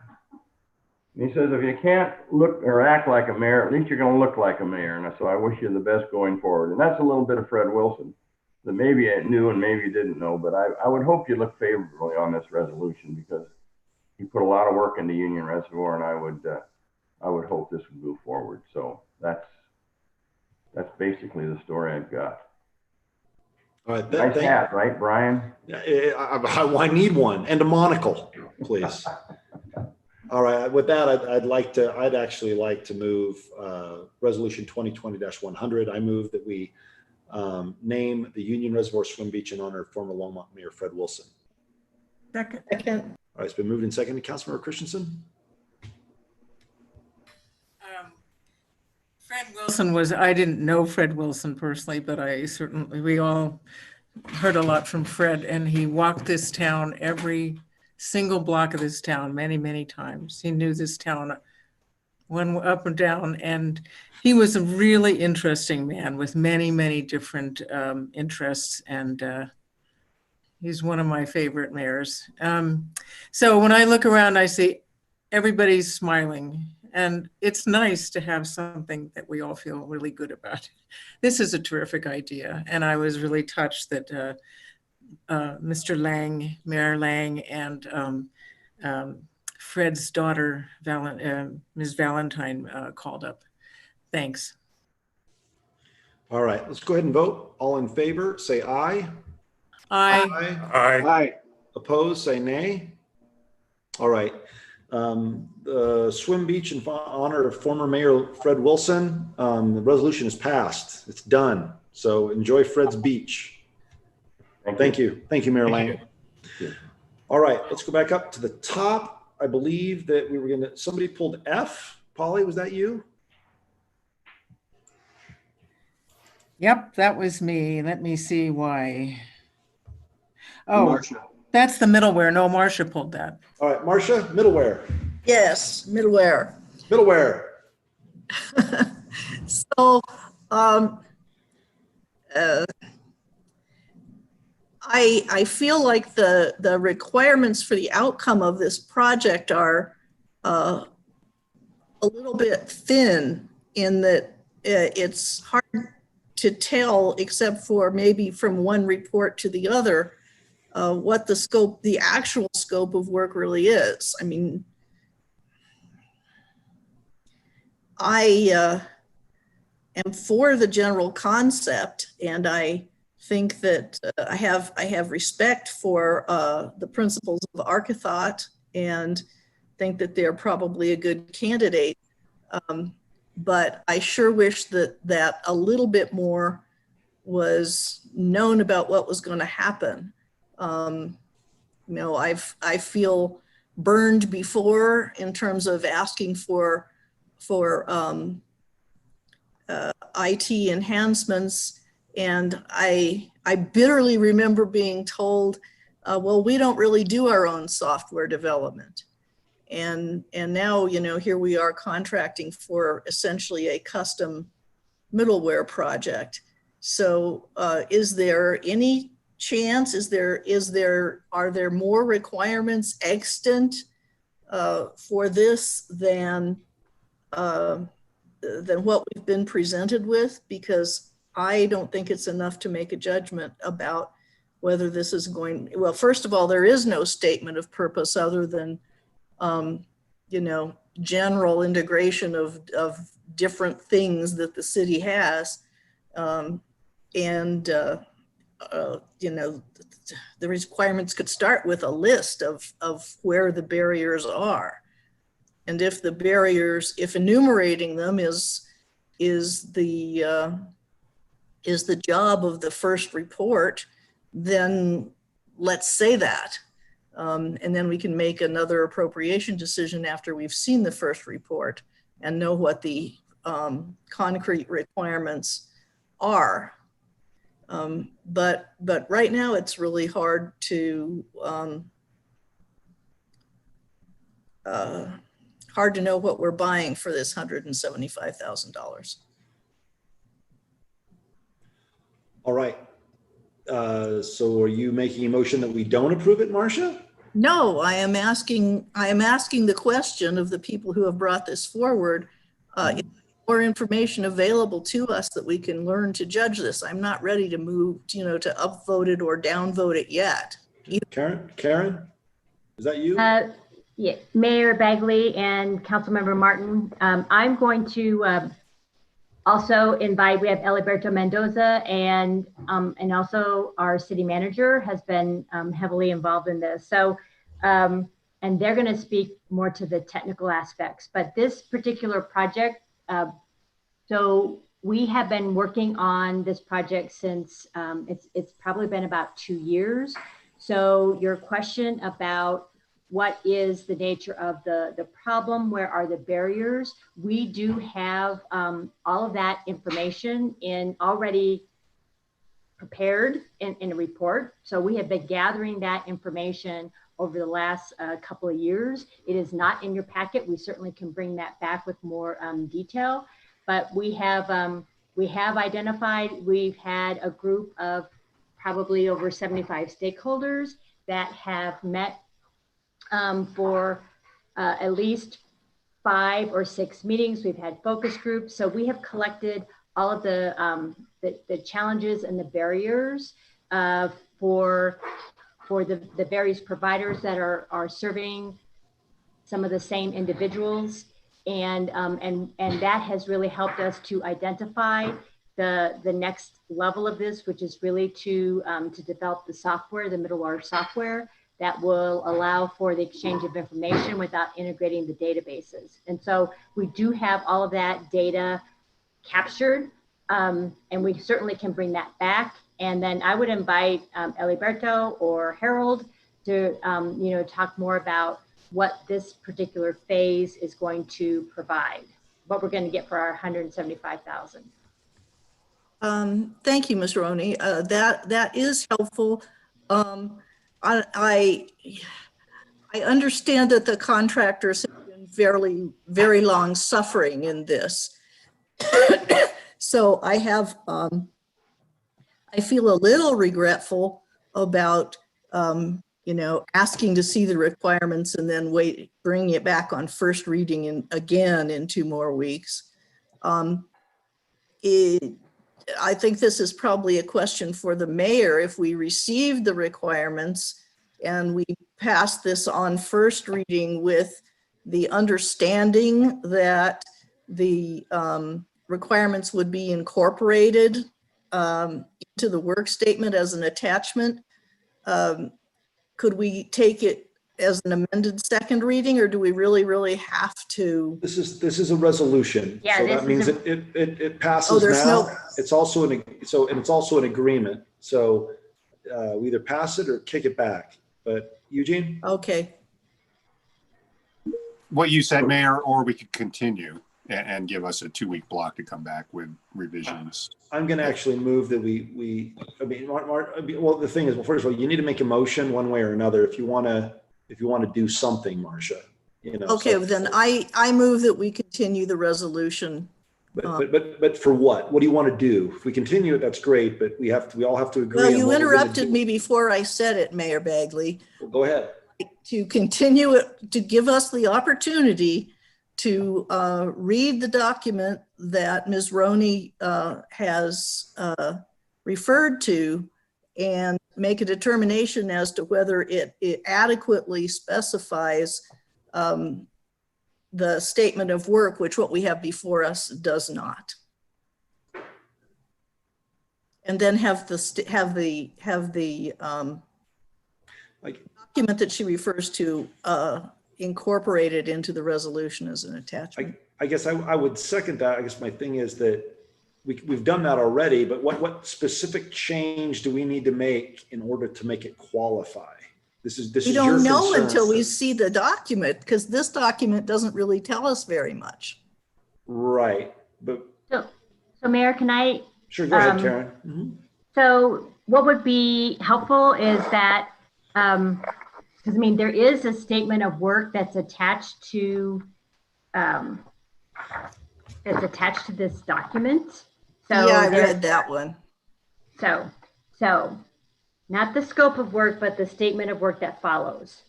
And he says, if you can't look or act like a mayor, at least you're going to look like a mayor. And so I wish you the best going forward. And that's a little bit of Fred Wilson that maybe I knew and maybe you didn't know, but I would hope you look favorably on this resolution because he put a lot of work into Union Reservoir, and I would hope this would move forward. So that's basically the story I've got. All right. Nice hat, right, Brian? I need one and a monocle, please. All right. With that, I'd actually like to move Resolution 2020-100. I move that we name the Union Reservoir Swim Beach in honor of former Longmont Mayor Fred Wilson. Second. All right, it's been moved and seconded. Councilmember Christensen. Fred Wilson I didn't know Fred Wilson personally, but we all heard a lot from Fred, and he walked this town, every single block of this town, many, many times. He knew this town one up and down, and he was a really interesting man with many, many different interests, and he's one of my favorite mayors. So when I look around, I see everybody's smiling, and it's nice to have something that we all feel really good about. This is a terrific idea, and I was really touched that Mr. Lang, Mayor Lang, and Fred's daughter, Ms. Valentine, called up. Thanks. All right, let's go ahead and vote. All in favor, say aye. Aye. Aye. Aye. Opposed, say nay. All right. The swim beach in honor of former Mayor Fred Wilson. The resolution is passed. It's done. So enjoy Fred's beach. Thank you. Thank you, Mayor Lang. All right, let's go back up to the top. I believe that we were gonna, somebody pulled F. Polly, was that you? Yep, that was me. Let me see why. Oh, Marcia. that's the middleware. No, Marcia pulled that. All right, Marcia, middleware. Yes, middleware. Middleware. So, I feel like the requirements for the outcome of this project are a little bit thin in that it's hard to tell, except for maybe from one report to the other, what the scope, the actual scope of work really is. I mean, I am for the general concept, and I think that I have respect for the principles of Archithot, and think that they're probably a good candidate. But I sure wish that a little bit more was known about what was going to happen. You know, I feel burned before in terms of asking for IT enhancements, and I bitterly remember being told, well, we don't really do our own software development. And now, you know, here we are contracting for essentially a custom middleware project. So is there any chance, are there more requirements extant for this than what we've been presented with? Because I don't think it's enough to make a judgment about whether this is going, well, first of all, there is no statement of purpose other than you know, general integration of different things that the city has. You know, the requirements could start with a list of where the barriers are. And if the barriers, if enumerating them is the job of the first report, then let's say that. And then we can make another appropriation decision after we've seen the first report and know what the concrete requirements are. But right now it's really hard to know what we're buying for this $175,000. All right. So are you making a motion that we don't approve it, Marcia? No, I am asking the question of the people who have brought this forward. Is more information available to us that we can learn to judge this? I'm not ready to move, you know, to upvote it or downvote it yet. Karen, is that you? Yeah, Mayor Bagley and Councilmember Martin. I'm going to also invite, we have Eliberto Mendoza and also our city manager has been heavily involved in this. So, and they're going to speak more to the technical aspects, but this particular project, so we have been working on this project since it's probably been about 2 years. So your question about what is the nature of the problem, where are the barriers, we do have all of that information already prepared in a report. So we have been gathering that information over the last couple of years. It is not in your packet. We certainly can bring that back with more detail, but we have identified, we've had a group of probably over 75 stakeholders that have met for at least 5 or 6 meetings. We've had focus groups. So we have collected all of the challenges and the barriers for the various providers that are serving some of the same individuals. And that has really helped us to identify the next level of this, which is really to develop the software, the middleware software, that will allow for the exchange of information without integrating the databases. And so we do have all of that data captured, and we certainly can bring that back. And then I would invite Eliberto or Harold to talk more about what this particular phase is going to provide, what we're going to get for our 175,000. Thank you, Ms. Roney. That is helpful. I understand that the contractors have been very long suffering in this. So I feel a little regretful about, asking to see the requirements and then bringing it back on first reading again in 2 more weeks. I think this is probably a question for the mayor. If we receive the requirements and we pass this on first reading with the understanding that the requirements would be incorporated into the work statement as an attachment, could we take it as an amended second reading, or do we really have to? This is a resolution. Yeah, so that means it passes now. It's also it's also an agreement. So we either pass it or kick it back. But Eugene? Okay. What you said, Mayor, or we could continue and give us a 2-week block to come back with revisions. I'm going to actually move that well, the thing is, first of all, you need to make a motion one way or another if you want to do something, Marcia. Okay, well, then I move that we continue the resolution. But for what? What do you want to do? If we continue it, that's great, but we all have to agree. Well, on you what we're gonna interrupted do. me before I said it, Mayor Bagley. Well, go ahead. To continue it, to give us the opportunity to read the document that Ms. Roney has referred to and make a determination as to whether it adequately specifies the statement of work, which what we have before us does not. And then have the document that she refers to incorporated into the resolution as an attachment. I guess I would second that. I guess my thing is that we've done that already, but what specific change do we need to make in order to make it qualify? We don't know until we see the document, because this document doesn't really tell us very much. Right, but so Mayor, can I? Sure, go ahead, Karen. Mm-hmm. So what would be helpful is that, because there is a statement of work that's attached to this document. So yeah, I read that one. So not the scope of work, but the statement of work that follows.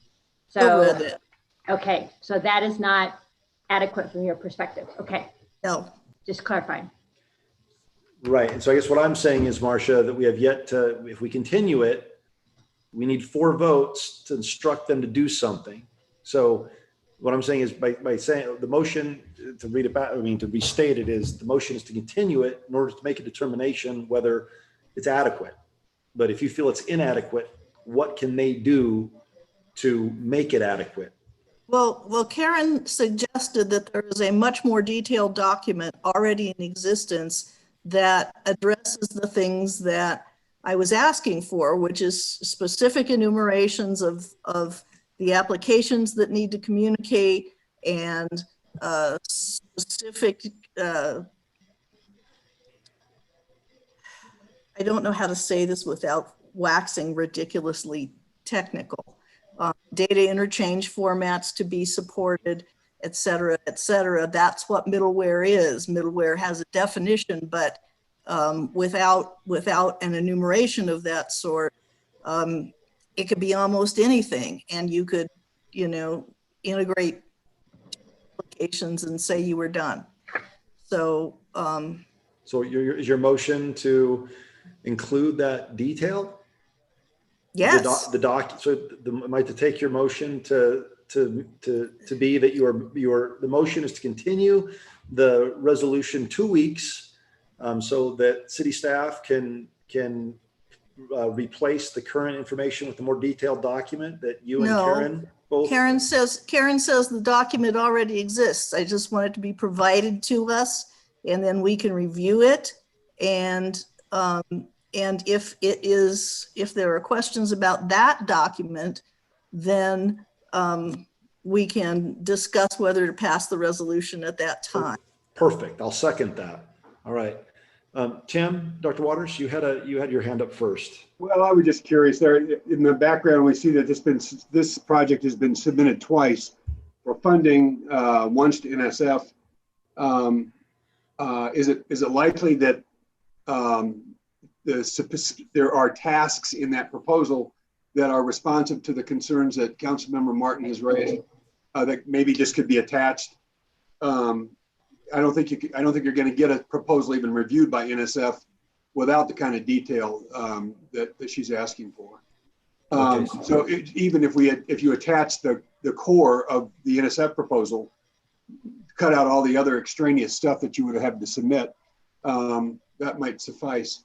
So okay, so that is not adequate from your perspective. Okay. No. Just clarifying. Right, and so I guess what I'm saying is, Marcia, that we have yet to, if we continue it, we need 4 votes to instruct them to do something. So what I'm saying is by saying the motion, to read it back, to restate it, is the motion is to continue it in order to make a determination whether it's adequate. But if you feel it's inadequate, what can they do to make it adequate? Well, Karen suggested that there is a much more detailed document already in existence that addresses the things that I was asking for, which is specific enumerations of the applications that need to communicate and specific, I don't know how to say this without waxing ridiculously technical. Data interchange formats to be supported, et cetera, et cetera. That's what middleware is. Middleware has a definition, but without an enumeration of that sort, it could be almost anything. And you could, integrate applications and say you were done. So, so is your motion to include that detail? Yes. Am I to take your motion to be that the motion is to continue the resolution 2 weeks, so that city staff can replace the current information with a more detailed document that you and No. Karen both? Karen says the document already exists. I just want it to be provided to us and then we can review it. And if there are questions about that document, then we can discuss whether to pass the resolution at that time. Perfect. I'll second that. All right. Tim, Dr. Waters, you had your hand up first. Well, I was just curious there in the background, we see that this project has been submitted twice for funding, once to NSF. Is it likely that there are tasks in that proposal that are responsive to the concerns that Councilmember Martin has raised, that maybe just could be attached? I don't think you're going to get a proposal even reviewed by NSF without the kind of detail that she's asking for. Okay. So even if you attach the core of the NSF proposal, cut out all the other extraneous stuff that you would have to submit, that might suffice.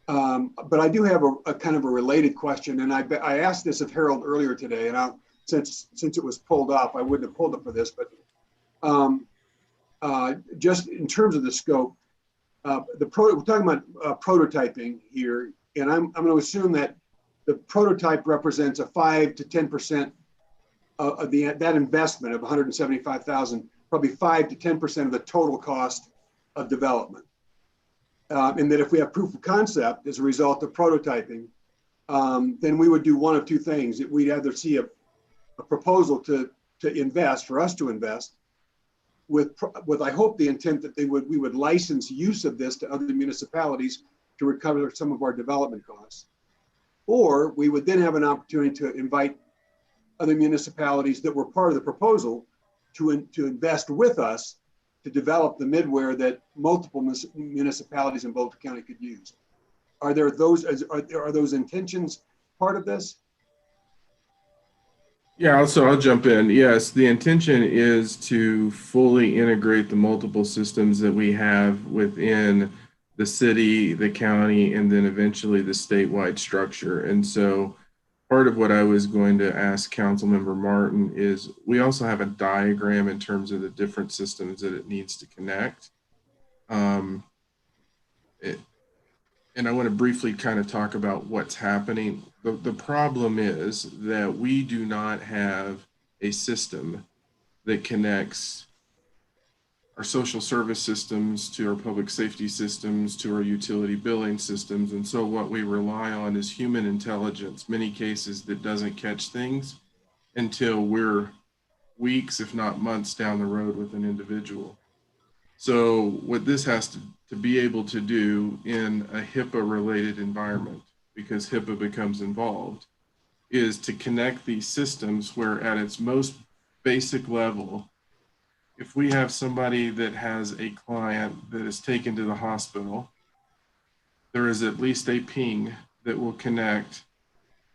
But I do have a kind of a related question, and I asked this of Harold earlier today, and since it was pulled up, I wouldn't have pulled it for this, but just in terms of the scope, we're talking about prototyping here, and I'm going to assume that the prototype represents a 5 to 10% of that investment of $175,000, probably 5 to 10% of the total cost of development. And that if we have proof of concept as a result of prototyping, then we would do one of two things. We'd either see a proposal to invest, for us to invest, with I hope the intent that we would license use of this to other municipalities to recover some of our development costs. Or we would then have an opportunity to invite other municipalities that were part of the proposal to invest with us to develop the midware that multiple municipalities in Boulder County could use. Are those intentions part of this? Yeah, so I'll jump in. Yes, the intention is to fully integrate the multiple systems that we have within the city, the county, and then eventually the statewide structure. And so part of what I was going to ask Councilmember Martin is we also have a diagram in terms of the different systems that it needs to connect. And I want to briefly kind of talk about what's happening. The problem is that we do not have a system that connects our social service systems to our public safety systems, to our utility billing systems. And so what we rely on is human intelligence, many cases that doesn't catch things until we're weeks, if not months down the road with an individual. So what this has to be able to do in a HIPAA related environment, because HIPAA becomes involved, is to connect these systems where at its most basic level, if we have somebody that has a client that is taken to the hospital, there is at least a ping that will connect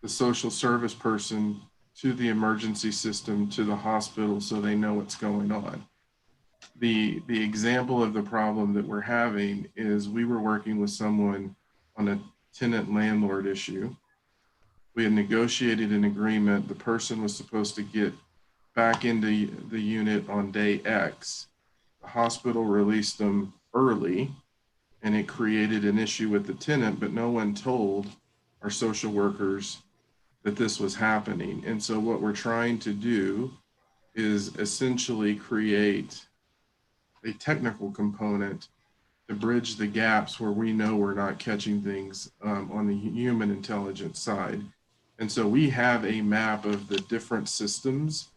the social service person to the emergency system, to the hospital, so they know what's going on. The example of the problem that we're having is we were working with someone on a tenant landlord issue. We had negotiated an agreement. The person was supposed to get back into the unit on day X. The hospital released them early, and it created an issue with the tenant, but no one told our social workers that this was happening. And so what we're trying to do is essentially create a technical component to bridge the gaps where we know we're not catching things on the human intelligence side. And so we have a map of the different systems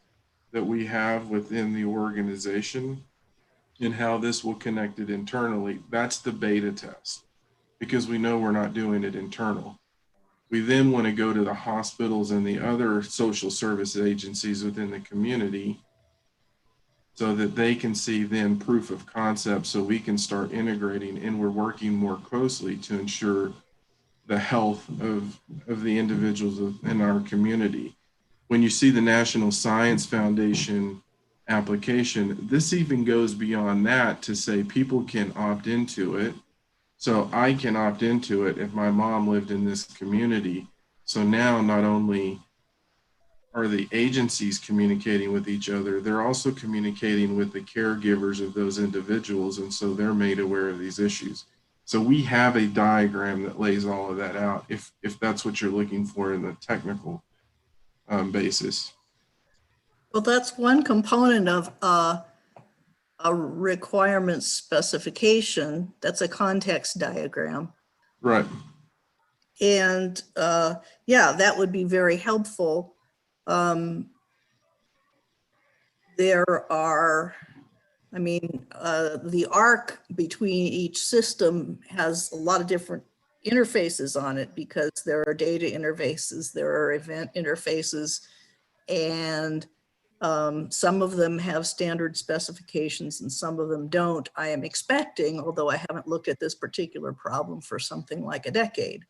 that we have within the organization and how this will connect it internally. That's the beta test, because we know we're not doing it internal. We then want to go to the hospitals and the other social service agencies within the community so that they can see then proof of concept, so we can start integrating, and we're working more closely to ensure the health of the individuals in our community. When you see the National Science Foundation application, this even goes beyond that to say people can opt into it. So I can opt into it if my mom lived in this community. So now not only are the agencies communicating with each other, they're also communicating with the caregivers of those individuals. And so they're made aware of these issues. So we have a diagram that lays all of that out if that's what you're looking for in the technical basis. Well, that's one component of a requirement specification. That's a context diagram. Right. And yeah, that would be very helpful. There are, I mean, the arc between each system has a lot of different interfaces on it because there are data interfaces, there are event interfaces, and some of them have standard specifications and some of them don't. I am expecting, although I haven't looked at this particular problem for something like a decade.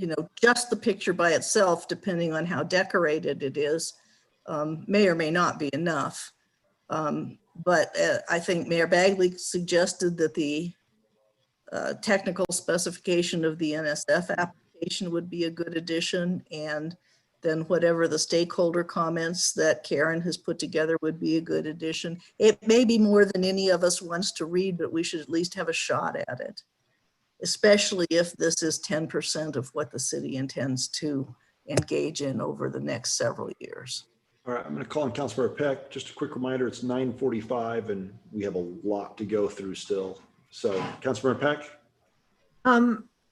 You know, just the picture by itself, depending on how decorated it is, may or may not be enough. But I think Mayor Bagley suggested that the technical specification of the NSF application would be a good addition, and then whatever the stakeholder comments that Karen has put together would be a good addition. It may be more than any of us wants to read, but we should at least have a shot at it, especially if this is 10% of what the city intends to engage in over the next several years. All right, I'm going to call on Councilmember Peck. Just a quick reminder, it's 9:45 and we have a lot to go through still. So Councilmember Peck?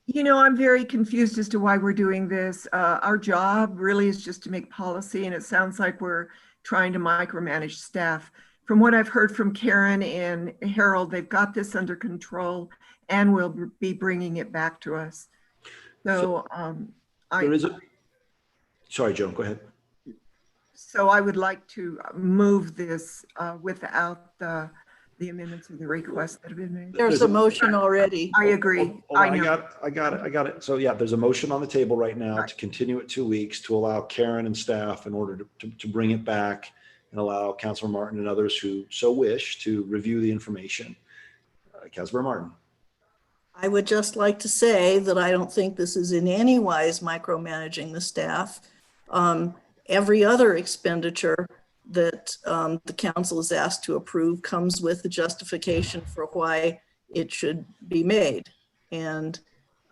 You know, I'm very confused as to why we're doing this. Our job really is just to make policy, and it sounds like we're trying to micromanage staff. From what I've heard from Karen and Harold, they've got this under control and will be bringing it back to us. So, Sorry, Joan, go ahead. So I would like to move this without the amendments of the request that have been made. There's a motion already. I agree. I got it. So yeah, there's a motion on the table right now to continue it 2 weeks to allow Karen and staff in order to bring it back and allow Councilor Martin and others who so wish to review the information. Councilor Martin. I would just like to say that I don't think this is in any wise micromanaging the staff. Every other expenditure that the council is asked to approve comes with the justification for why it should be made. And,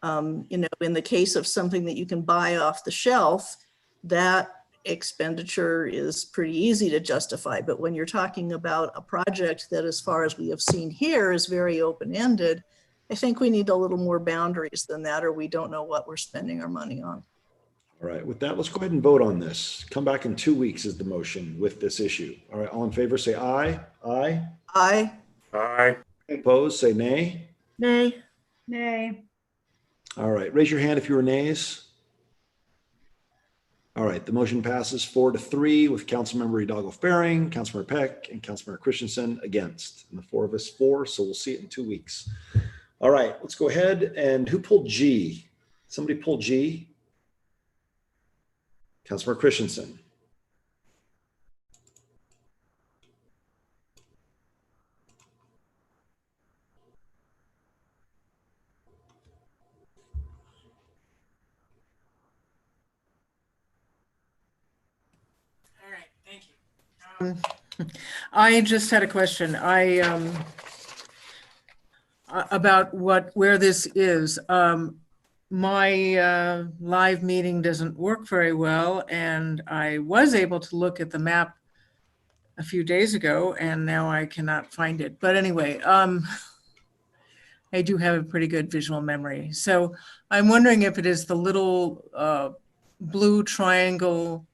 you know, in the case of something that you can buy off the shelf, that expenditure is pretty easy to justify. But when you're talking about a project that, as far as we have seen here, is very open-ended, I think we need a little more boundaries than that, or we don't know what we're spending our money on. All right, with that, let's go ahead and vote on this. Come back in 2 weeks is the motion with this issue. All right, all in favor, say aye. Aye. Aye. Aye. Opposed, say nay. Nay. Nay. All right, raise your hand if you were nays. All right, the motion passes 4-3 with Councilmember Hidalgo Faring, Councilmember Peck, and Councilmember Christensen against. And the four of us for, so we'll see it in 2 weeks. All right, let's go ahead. And who pulled G? Somebody pulled G? Councilmember Christensen. All right, thank you. I just had a question. About where this is. My live meeting doesn't work very well, and I was able to look at the map a few days ago, and now I cannot find it. But anyway, I do have a pretty good visual memory. So I'm wondering if it is the little blue triangle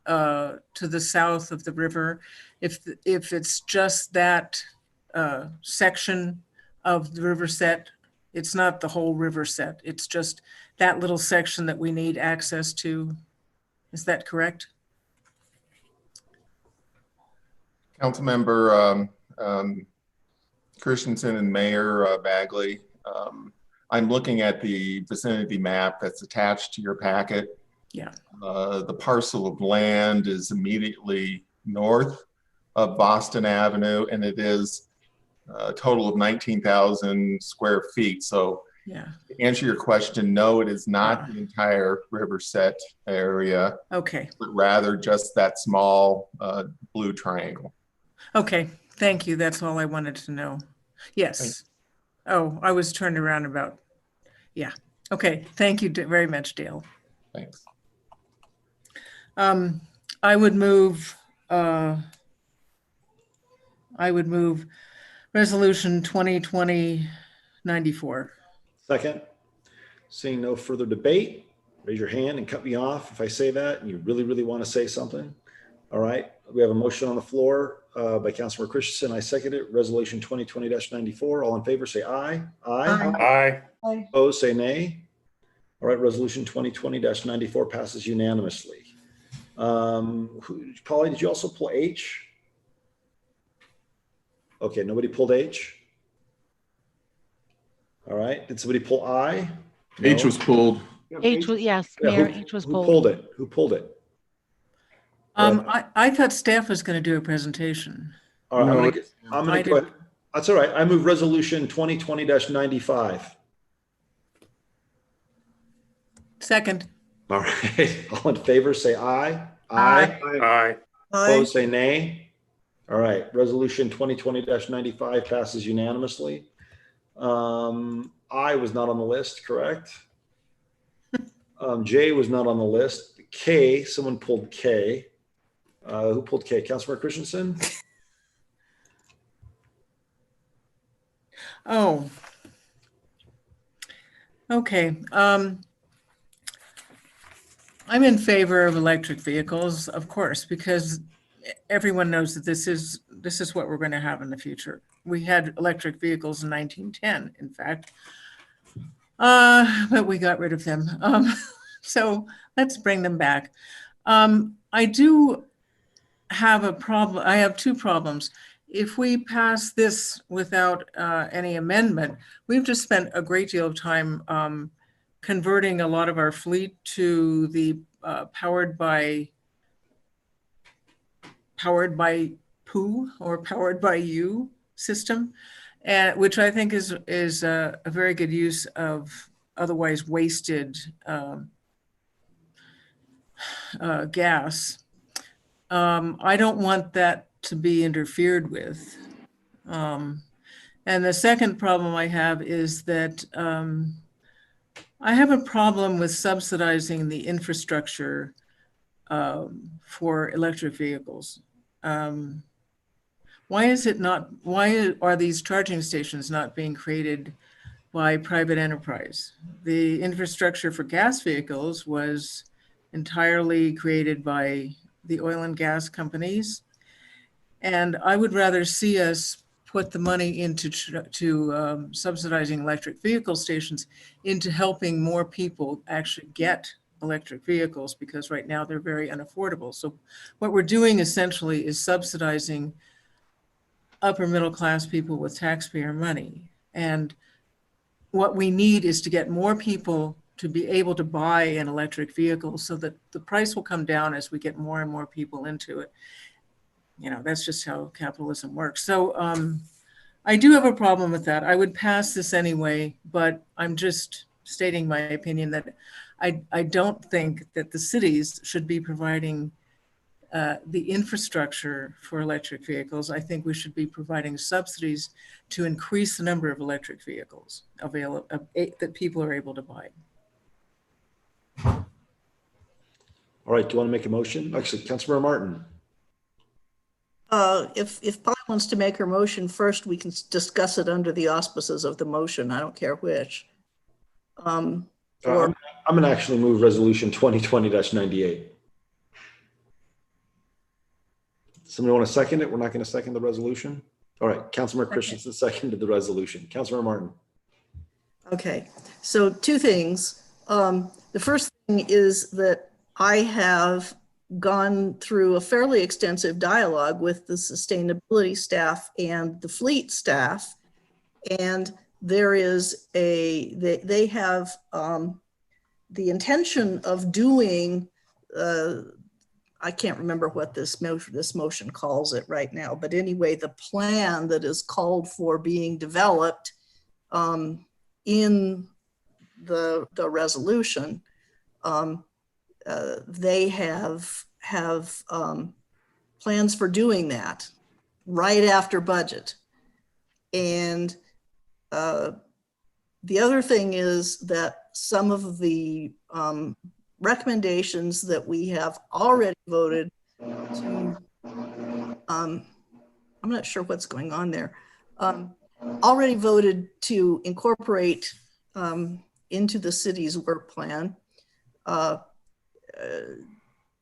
to the south of the river, if it's just that section of the river set. It's not the whole river set. It's just that little section that we need access to. Is that correct? Councilmember Christensen and Mayor Bagley, I'm looking at the vicinity map that's attached to your packet. Yeah. The parcel of land is immediately north of Boston Avenue, and it is a total of 19,000 square feet. So Yeah. to answer your question, no, it is not the entire Riverset area, Okay. but rather just that small blue triangle. Okay. Thank you. That's all I wanted to know. Yes. Oh, I was turned around about. Yeah. Okay. Thank you very much, Dale. Thanks. I would move Resolution 2020-94. Second. Seeing no further debate, raise your hand and cut me off if I say that and you really, really want to say something. All right. We have a motion on the floor by Councilmember Christensen. I second it. Resolution 2020-94. All in favor, say aye. Aye. Aye. Opposed, say nay. All right. Resolution 2020-94 passes unanimously. Polly, did you also pull H? Okay. Nobody pulled H. All right. Did somebody pull I? No. H was pulled. H was, yes, Yeah, Mayor, H was who pulled. pulled it? Who pulled it? I thought staff was going to do a presentation. All right, No, I'm going to go ahead. That's all right. I move resolution 2020-95. Second. All right. All in favor, say aye. Aye. Aye. Opposed, say nay. All right. Resolution 2020-95 passes unanimously. I was not on the list, correct? J was not on the list. K, someone pulled K. Who pulled K? Councilmember Christensen? Oh. Okay. I'm in favor of electric vehicles, of course, because everyone knows that this is what we're going to have in the future. We had electric vehicles in 1910, in fact, but we got rid of them. So let's bring them back. I do have a problem. I have two problems. If we pass this without any amendment, we've just spent a great deal of time converting a lot of our fleet to the powered by POO or powered by you system, which I think is a very good use of otherwise wasted gas. I don't want that to be interfered with. And the second problem I have is that I have a problem with subsidizing the infrastructure for electric vehicles. Why are these charging stations not being created by private enterprise? The infrastructure for gas vehicles was entirely created by the oil and gas companies. And I would rather see us put the money into subsidizing electric vehicle stations into helping more people actually get electric vehicles, because right now they're very unaffordable. So what we're doing essentially is subsidizing upper middle class people with taxpayer money. And what we need is to get more people to be able to buy an electric vehicle so that the price will come down as we get more and more people into it. You know, that's just how capitalism works. So I do have a problem with that. I would pass this anyway, but I'm just stating my opinion that I don't think that the cities should be providing the infrastructure for electric vehicles. I think we should be providing subsidies to increase the number of electric vehicles available that people are able to buy. All right, do you want to make a motion? Actually, Councilmember Martin. If Polly wants to make her motion first, we can discuss it under the auspices of the motion. I don't care which. I'm going to actually move resolution 2020-98. Somebody want to second it? We're not going to second the resolution. All right, Councilmember Christensen seconded the resolution. Councilmember Martin. Okay, so two things. The first thing is that I have gone through a fairly extensive dialogue with the sustainability staff and the fleet staff, and there is they have the intention of doing I can't remember what this motion calls it right now, but anyway, the plan that is called for being developed in the resolution, they have plans for doing that right after budget. And the other thing is that some of the recommendations that we have already voted to, I'm not sure what's going on there, already voted to incorporate into the city's work plan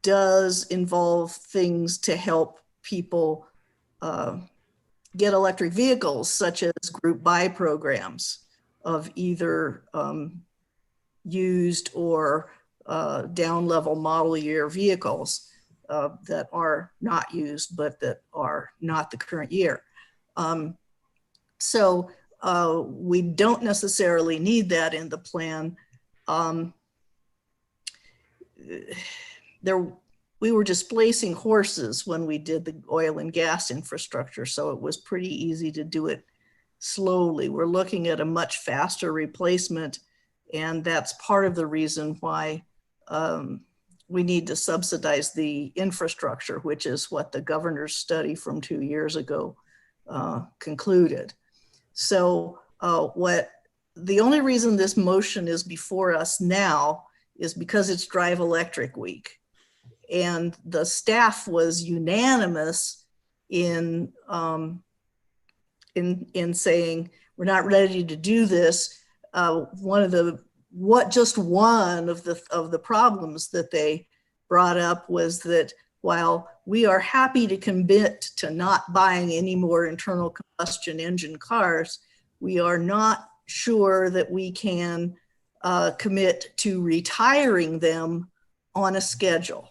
does involve things to help people get electric vehicles, such as group buy programs of either used or down level model year vehicles that are not used, but that are not the current year. So we don't necessarily need that in the plan. We were displacing horses when we did the oil and gas infrastructure, so it was pretty easy to do it slowly. We're looking at a much faster replacement, and that's part of the reason why we need to subsidize the infrastructure, which is what the governor's study from 2 years ago concluded. So the only reason this motion is before us now is because it's Drive Electric Week. And the staff was unanimous in saying, we're not ready to do this. Just one of the problems that they brought up was that while we are happy to commit to not buying any more internal combustion engine cars, we are not sure that we can commit to retiring them on a schedule.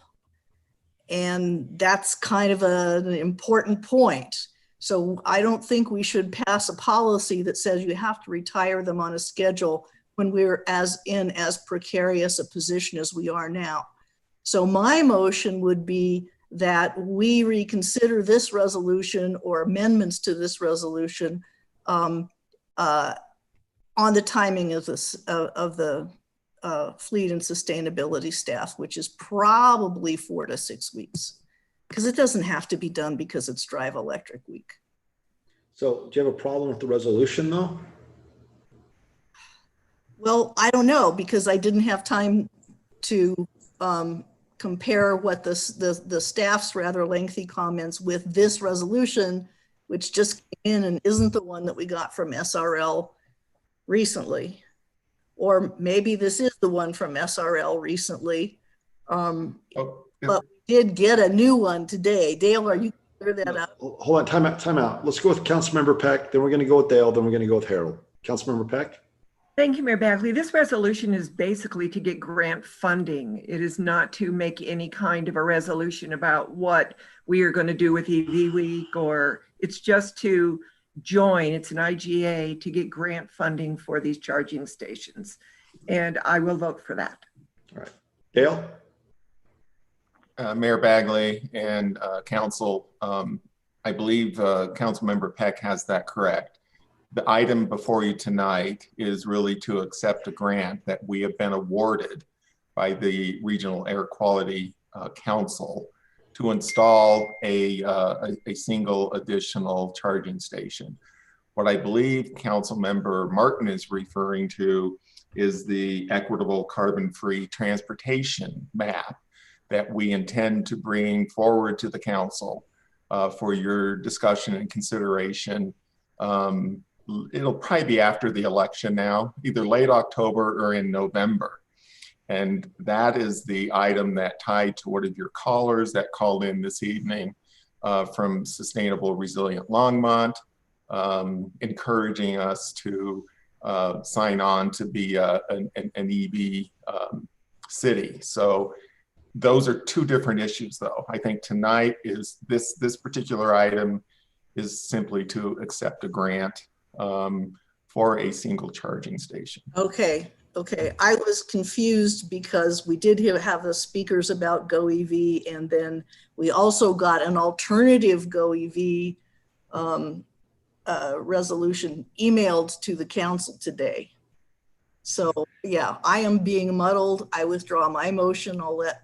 And that's kind of an important point. So I don't think we should pass a policy that says you have to retire them on a schedule when we're as precarious a position as we are now. So my motion would be that we reconsider this resolution or amendments to this resolution on the timing of the fleet and sustainability staff, which is probably 4 to 6 weeks, because it doesn't have to be done because it's Drive Electric Week. So do you have a problem with the resolution though? Well, I don't know, because I didn't have time to compare what the staff's rather lengthy comments with this resolution, which just came in and isn't the one that we got from SRL recently. Or maybe this is the one from SRL recently. But we did get a new one today. Dale, are you clear that up? Hold on, time out. Let's go with Councilmember Peck, then we're going to go with Dale, then we're going to go with Harold. Councilmember Peck? Thank you, Mayor Bagley. This resolution is basically to get grant funding. It is not to make any kind of a resolution about what we are going to do with EV Week, or it's just to join. It's an IGA to get grant funding for these charging stations. And I will vote for that. All right. Dale? Mayor Bagley and Council, I believe Councilmember Peck has that correct. The item before you tonight is really to accept a grant that we have been awarded by the Regional Air Quality Council to install a single additional charging station. What I believe Councilmember Martin is referring to is the equitable carbon-free transportation map that we intend to bring forward to the council for your discussion and consideration. It'll probably be after the election now, either late October or in November. And that is the item that tied to one of your callers that called in this evening from Sustainable Resilient Longmont, encouraging us to sign on to be an EV city. So those are two different issues though. I think tonight is this particular item is simply to accept a grant for a single charging station. Okay, Okay, I was confused because we did have the speakers about GoEV, and then we also got an alternative GoEV resolution emailed to the council today. So yeah, I am being muddled. I withdraw my motion. I'll let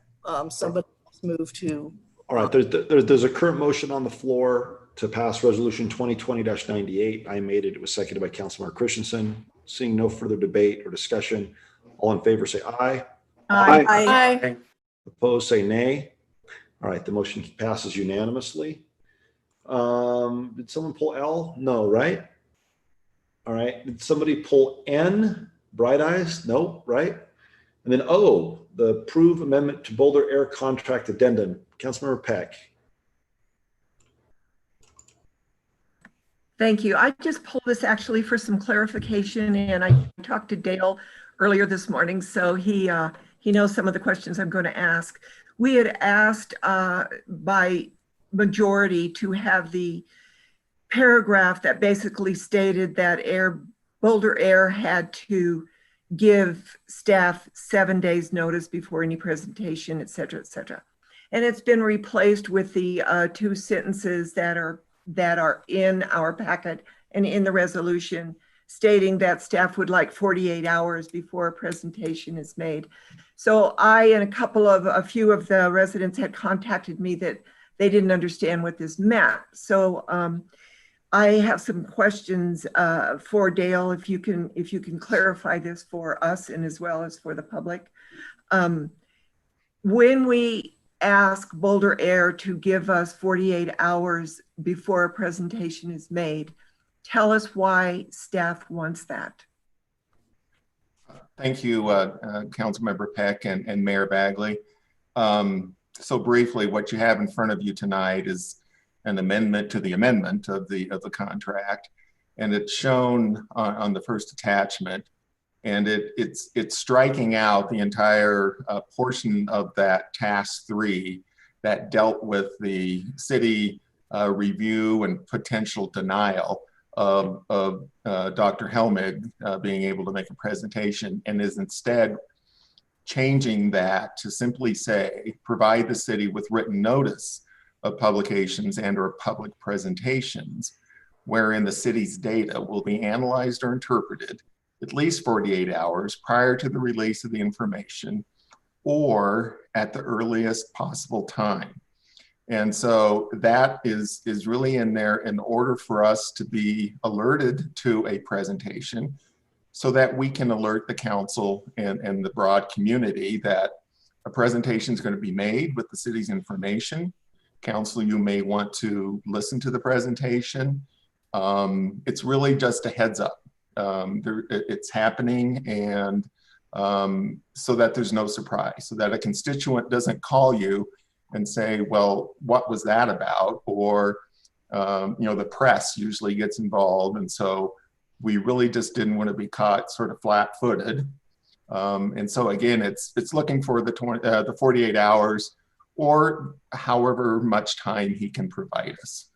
somebody else move to. All right, there's a current motion on the floor to pass resolution 2020-98. I made it. It was seconded by Councilmember Christensen. Seeing no further debate or discussion, all in favor say aye. Aye. Aye. Opposed say nay. All right, the motion passes unanimously. Did someone pull L? No, right? All right, did somebody pull N? Bright Eyes? No, right? And then O, the approve amendment to Boulder Air Contract Addendum. Councilmember Peck. Thank you. I just pulled this actually for some clarification, and I talked to Dale earlier this morning, so he knows some of the questions I'm going to ask. We had asked by majority to have the paragraph that basically stated that Boulder Air had to give staff 7 days notice before any presentation, et cetera, et cetera. And it's been replaced with the two sentences that are in our packet and in the resolution, stating that staff would like 48 hours before a presentation is made. So I and a few of the residents had contacted me that they didn't understand what this meant. So I have some questions for Dale, if you can clarify this for us and as well as for the public. When we ask Boulder Air to give us 48 hours before a presentation is made, tell us why staff wants that. Thank you, Councilmember Peck and Mayor Bagley. So briefly, what you have in front of you tonight is an amendment to the amendment of the contract, and it's shown on the first attachment. And it's striking out the entire portion of that task 3 that dealt with the city review and potential denial of Dr. Helmig being able to make a presentation, and is instead changing that to simply say, provide the city with written notice of publications and or public presentations, wherein the city's data will be analyzed or interpreted at least 48 hours prior to the release of the information or at the earliest possible time. And so that is really in there in order for us to be alerted to a presentation so that we can alert the council and the broad community that a presentation is going to be made with the city's information. Council, you may want to listen to the presentation. It's really just a heads up. It's happening, and so that there's no surprise, so that a constituent doesn't call you and say, well, what was that about? Or, the press usually gets involved. And so we really just didn't want to be caught sort of flat footed. And so again, it's looking for the 48 hours or however much time he can provide us.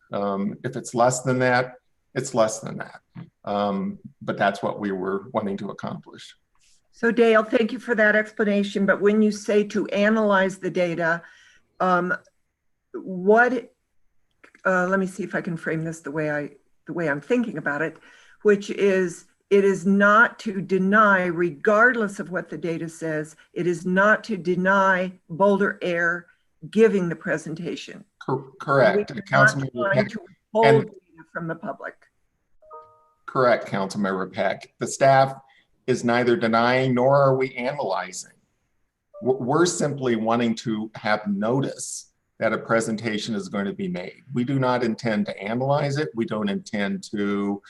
If it's less than that, it's less than that. But that's what we were wanting to accomplish. So Dale, thank you for that explanation. But when you say to analyze the data, let me see if I can frame this the way I'm thinking about it, which is, it is not to deny, regardless of what the data says, it is not to deny Boulder Air giving the presentation. Correct. Councilmember Peck. To withhold data from the public. Correct, Councilmember Peck. The staff is neither denying nor are we analyzing. We're simply wanting to have notice that a presentation is going to be made. We do not intend to analyze it. We don't intend to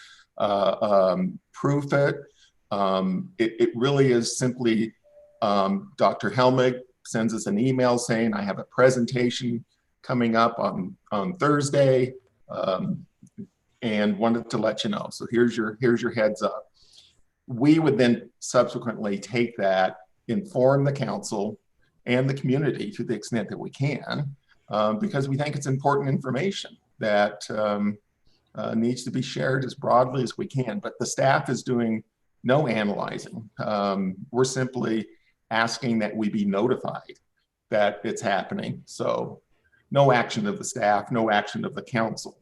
proof it. It really is simply Dr. Helmig sends us an email saying, I have a presentation coming up on Thursday and wanted to let you know. So here's your heads up. We would then subsequently take that, inform the council and the community to the extent that we can, because we think it's important information that needs to be shared as broadly as we can. But the staff is doing no analyzing. We're simply asking that we be notified that it's happening. So no action of the staff, no action of the council.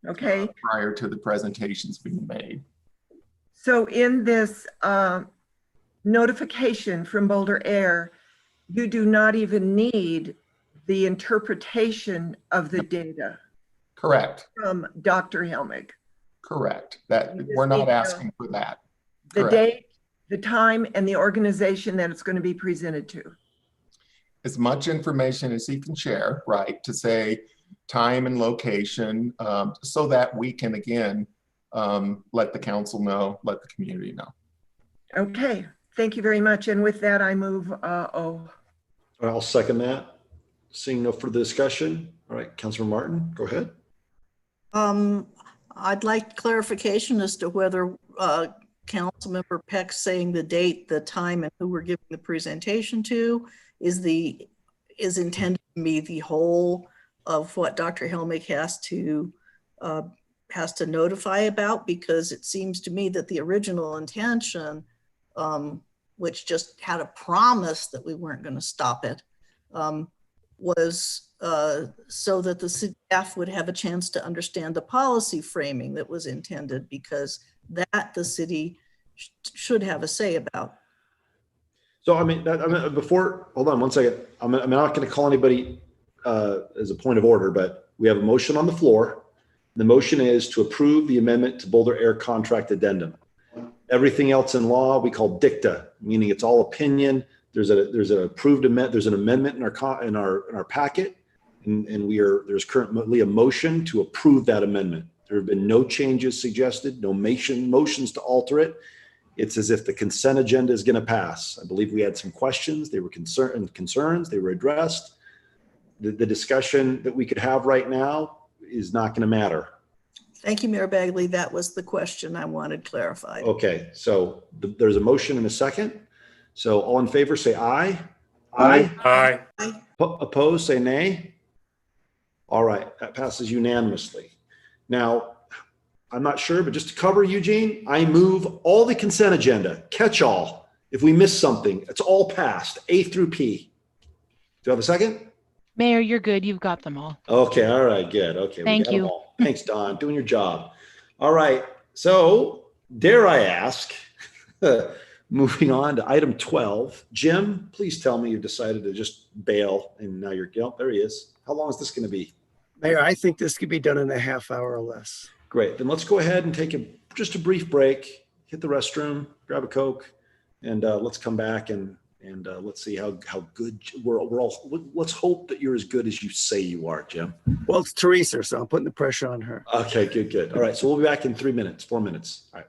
Okay. Prior to the presentations being made. So in this notification from Boulder Air, you do not even need the interpretation of the data. Correct. From Dr. Helmig. Correct. That we're not asking for that. The Correct. date, the time, and the organization that it's going to be presented to. As much information as he can share, right, to say time and location, so that we can again let the council know, let the community know. Okay, thank you very much. And with that, I move O. I'll second that. Seeing no further discussion. All right, Councilor Martin, go ahead. I'd like clarification as to whether Councilmember Peck saying the date, the time, and who we're giving the presentation to is intended to be the whole of what Dr. Helmig has to notify about, because it seems to me that the original intention, which just had a promise that we weren't going to stop it, was so that the city staff would have a chance to understand the policy framing that was intended, because that the city should have a say about. So, before, hold on one second. I'm not going to call anybody as a point of order, but we have a motion on the floor. The motion is to approve the amendment to Boulder Air contract addendum. Everything else in law we call dicta, meaning it's all opinion. There's an approved amendment. There's an amendment in our packet, and there's currently a motion to approve that amendment. There have been no changes suggested, no motions to alter it. It's as if the consent agenda is going to pass. I believe we had some questions. They were concerns. They were addressed. The discussion that we could have right now is not going to matter. Thank you, Mayor Bagley. That was the question I wanted clarified. Okay, so there's a motion and a second. So all in favor, say aye. Aye. Opposed, say nay. All right, that passes unanimously. Now, I'm not sure, but just to cover Eugene, I move all the consent agenda, catch all. If we miss something, it's all passed, A through P. Do you have a second? Mayor, you're good. You've got them all. Okay, all right, good. Okay, Thank we got you. them all. Thanks, Don, doing your job. All right, so dare I ask, moving on to item 12, Jim, please tell me you decided to just bail and now you're, there he is. How long is this going to be? Mayor, I think this could be done in a half hour or less. Great, then let's go ahead and take just a brief break, hit the restroom, grab a Coke, and let's come back and let's see how good we're all. Let's hope that you're as good as you say you are, Jim. Well, it's Teresa, so I'm putting the pressure on her. Okay, good. All right, so we'll be back in 4 minutes. All right.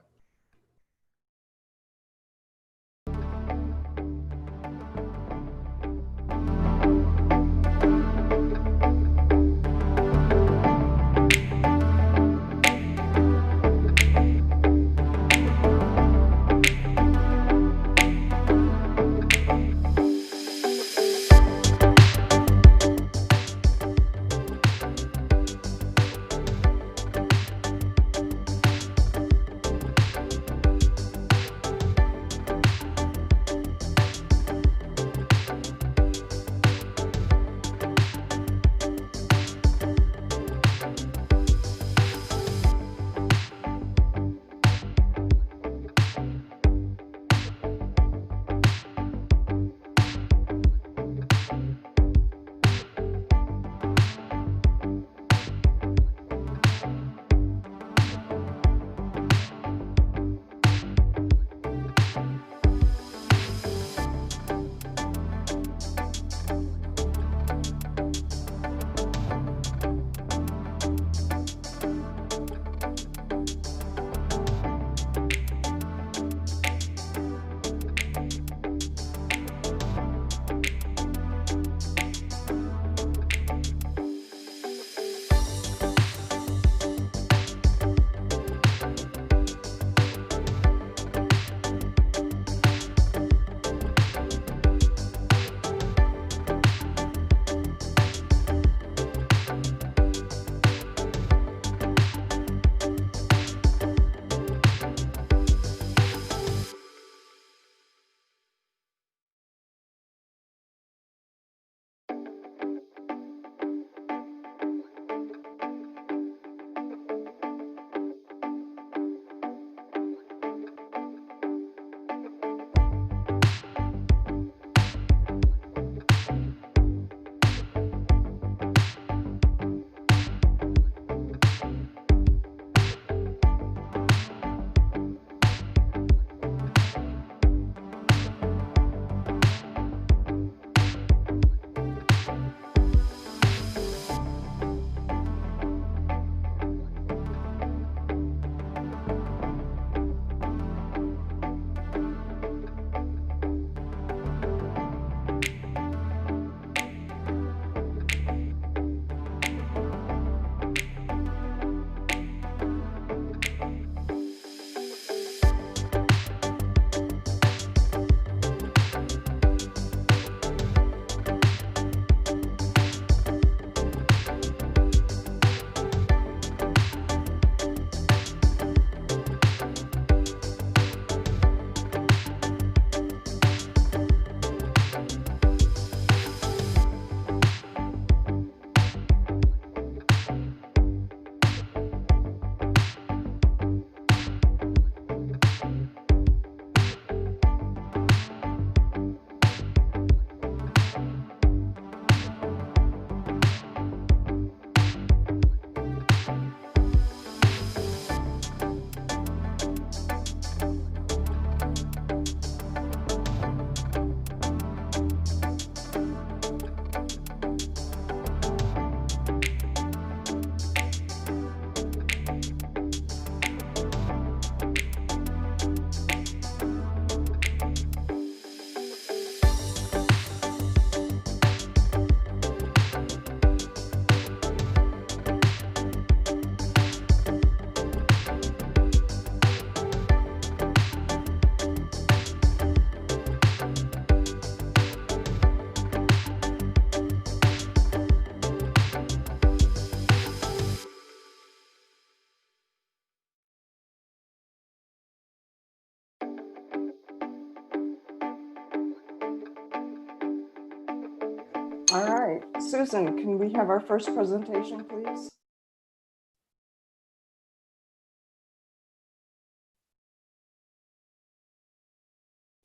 All right, Susan, can we have our first presentation, please?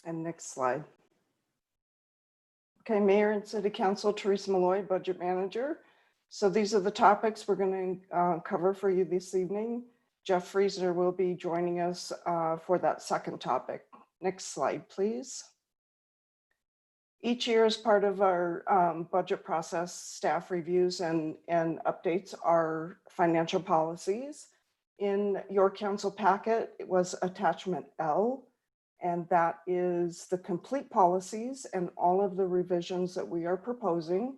And next slide. Okay, Mayor and City Council, Teresa Malloy, Budget Manager. So these are the topics we're going to cover for you this evening. Jeff Friesner will be joining us for that second topic. Next slide, please. Each year, as part of our budget process, staff reviews and updates our financial policies. In your council packet, it was attachment L, and that is the complete policies and all of the revisions that we are proposing.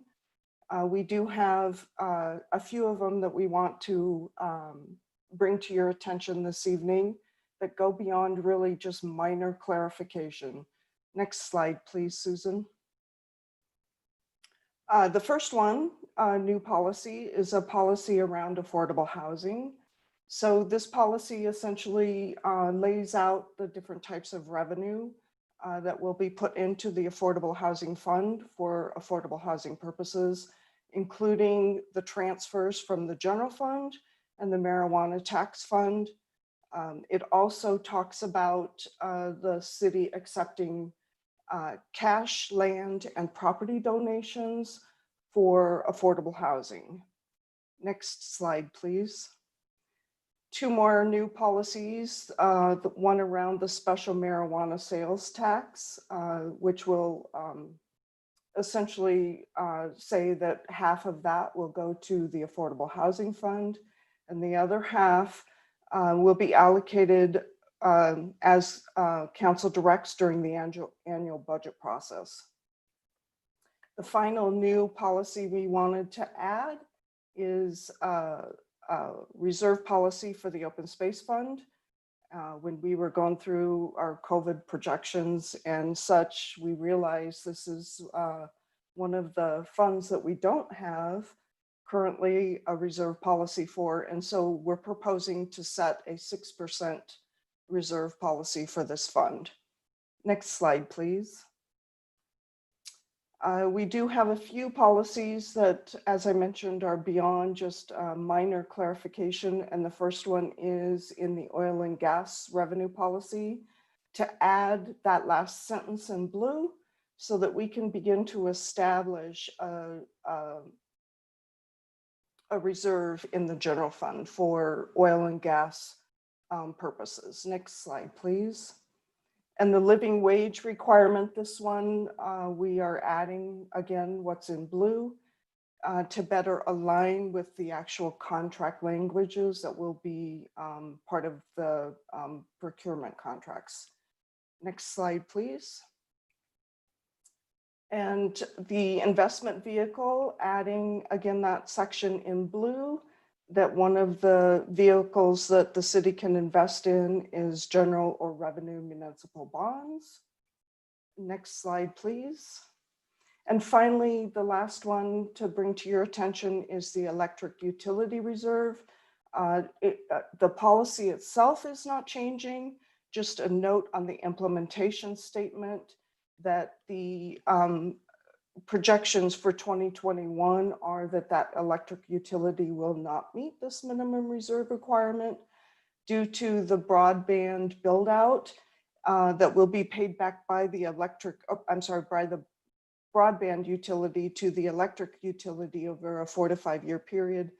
We do have a few of them that we want to bring to your attention this evening that go beyond really just minor clarification. Next slide, please, Susan. The first one, new policy, is a policy around affordable housing. So this policy essentially lays out the different types of revenue that will be put into the Affordable Housing Fund for affordable housing purposes, including the transfers from the general fund and the marijuana tax fund. It also talks about the city accepting cash, land, and property donations for affordable housing. Next slide, please. Two more new policies, the one around the special marijuana sales tax, which will essentially say that half of that will go to the Affordable Housing Fund, and the other half will be allocated as council directs during the annual budget process. The final new policy we wanted to add is reserve policy for the Open Space Fund. When we were going through our COVID projections and such, we realized this is one of the funds that we don't have currently a reserve policy for. And so we're proposing to set a 6% reserve policy for this fund. Next slide, please. We do have a few policies that, as I mentioned, are beyond just minor clarification. And the first one is in the oil and gas revenue policy to add that last sentence in blue so that we can begin to establish a reserve in the general fund for oil and gas purposes. Next slide, please. And the living wage requirement, this one, we are adding, again, what's in blue to better align with the actual contract languages that will be part of the procurement contracts. Next slide, please. And the investment vehicle, adding, again, that section in blue, that one of the vehicles that the city can invest in is general or revenue municipal bonds. Next slide, please. And finally, the last one to bring to your attention is the electric utility reserve. The policy itself is not changing, just a note on the implementation statement that the projections for 2021 are that that electric utility will not meet this minimum reserve requirement due to the broadband build out that will be paid back by the by the broadband utility to the electric utility over a 4 to 5 year period,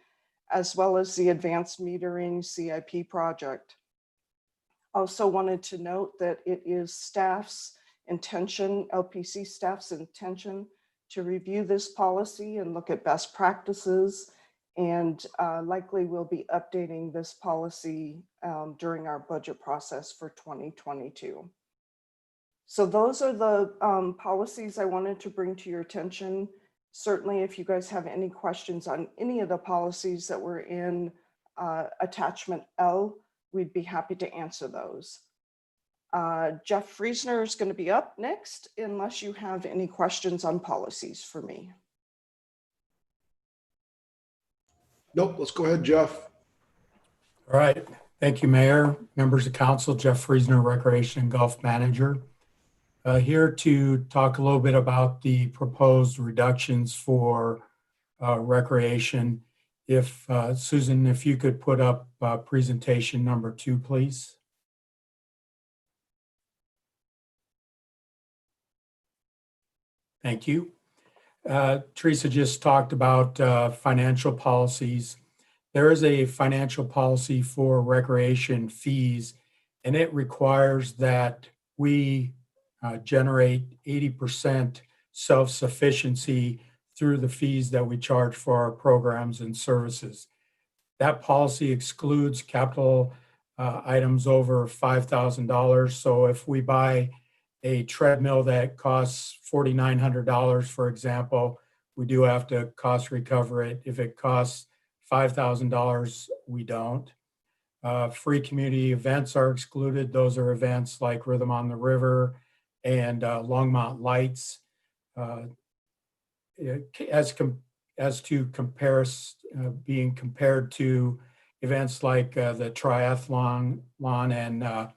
as well as the advanced metering CIP project. Also wanted to note that it is staff's intention, LPC staff's intention to review this policy and look at best practices, and likely we'll be updating this policy during our budget process for 2022. So those are the policies I wanted to bring to your attention. Certainly, if you guys have any questions on any of the policies that were in attachment L, we'd be happy to answer those. Jeff Friesner is going to be up next, unless you have any questions on policies for me. Nope, let's go ahead, Jeff. All right. Thank you, Mayor, members of council. Jeff Friesner, Recreation and Golf Manager. here to talk a little bit about the proposed reductions for recreation. If Susan, if you could put up presentation number 2, please. Thank you. Teresa just talked about financial policies. There is a financial policy for recreation fees, and it requires that we generate 80% self-sufficiency through the fees that we charge for our programs and services. That policy excludes capital items over $5,000. So if we buy a treadmill that costs $4,900, for example, we do have to cost recover it. If it costs $5,000, we don't. Free community events are excluded. Those are events like Rhythm on the River and Longmont Lights. As to being compared to events like the triathlon and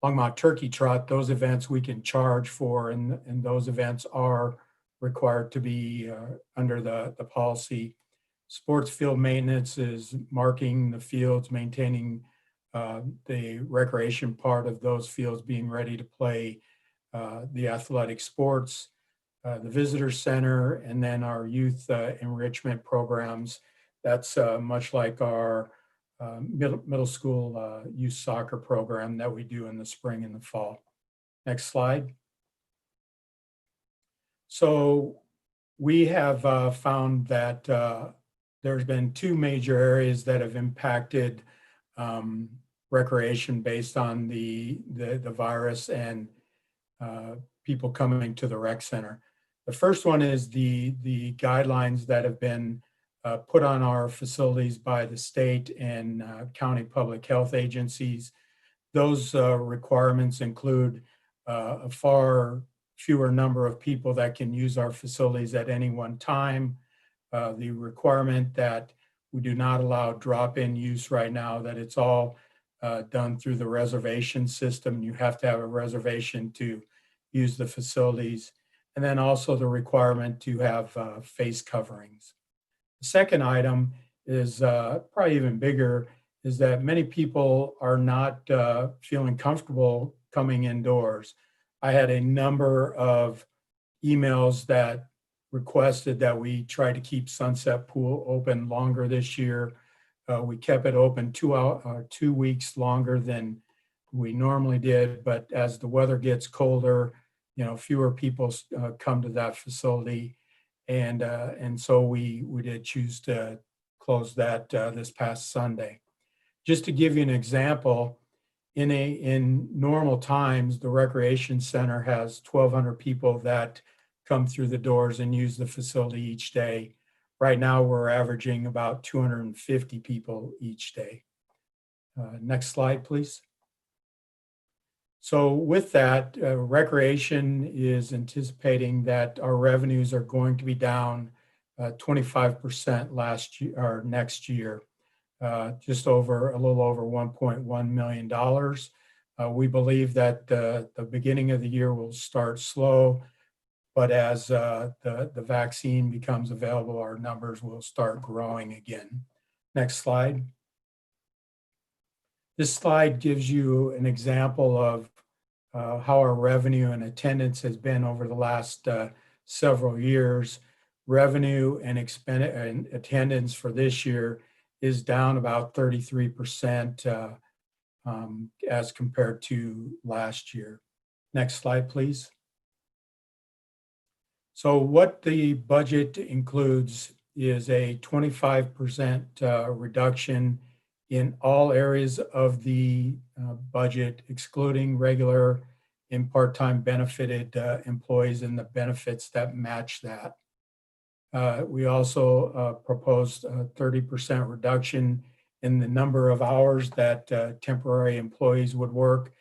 Longmont Turkey Trot, those events we can charge for, and those events are required to be under the policy. Sports field maintenance is marking the fields, maintaining the recreation part of those fields, being ready to play the athletic sports. The visitor center, and then our youth enrichment programs. That's much like our middle school youth soccer program that we do in the spring and the fall. Next slide. So we have found that there's been 2 major areas that have impacted recreation based on the virus and people coming to the rec center. The first one is the guidelines that have been put on our facilities by the state and county public health agencies. Those requirements include a far fewer number of people that can use our facilities at any one time. The requirement that we do not allow drop-in use right now, that it's all done through the reservation system. You have to have a reservation to use the facilities. And then also the requirement to have face coverings. The second item is probably even bigger, is that many people are not feeling comfortable coming indoors. I had a number of emails that requested that we try to keep Sunset Pool open longer this year. We kept it open 2 weeks longer than we normally did, but as the weather gets colder, fewer people come to that facility, and so we did choose to close that this past Sunday. Just to give you an example, in normal times, the recreation center has 1,200 people that come through the doors and use the facility each day. Right now, we're averaging about 250 people each day. Next slide, please. So with that, recreation is anticipating that our revenues are going to be down 25% next year, just a little over $1.1 million. We believe that the beginning of the year will start slow, but as the vaccine becomes available, our numbers will start growing again. Next slide. This slide gives you an example of how our revenue and attendance has been over the last several years. Revenue and attendance for this year is down about 33% as compared to last year. Next slide, please. So what the budget includes is a 25% reduction in all areas of the budget, excluding regular and part-time benefited employees and the benefits that match that. We also proposed a 30% reduction in the number of hours that temporary employees would work.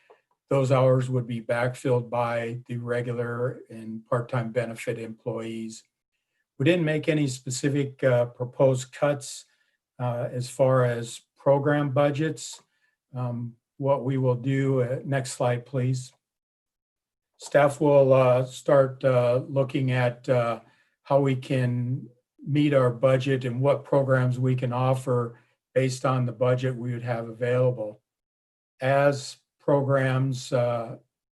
Those hours would be backfilled by the regular and part-time benefit employees. We didn't make any specific proposed cuts as far as program budgets. What we will do, next slide, please. staff will start looking at how we can meet our budget and what programs we can offer based on the budget we would have available. As programs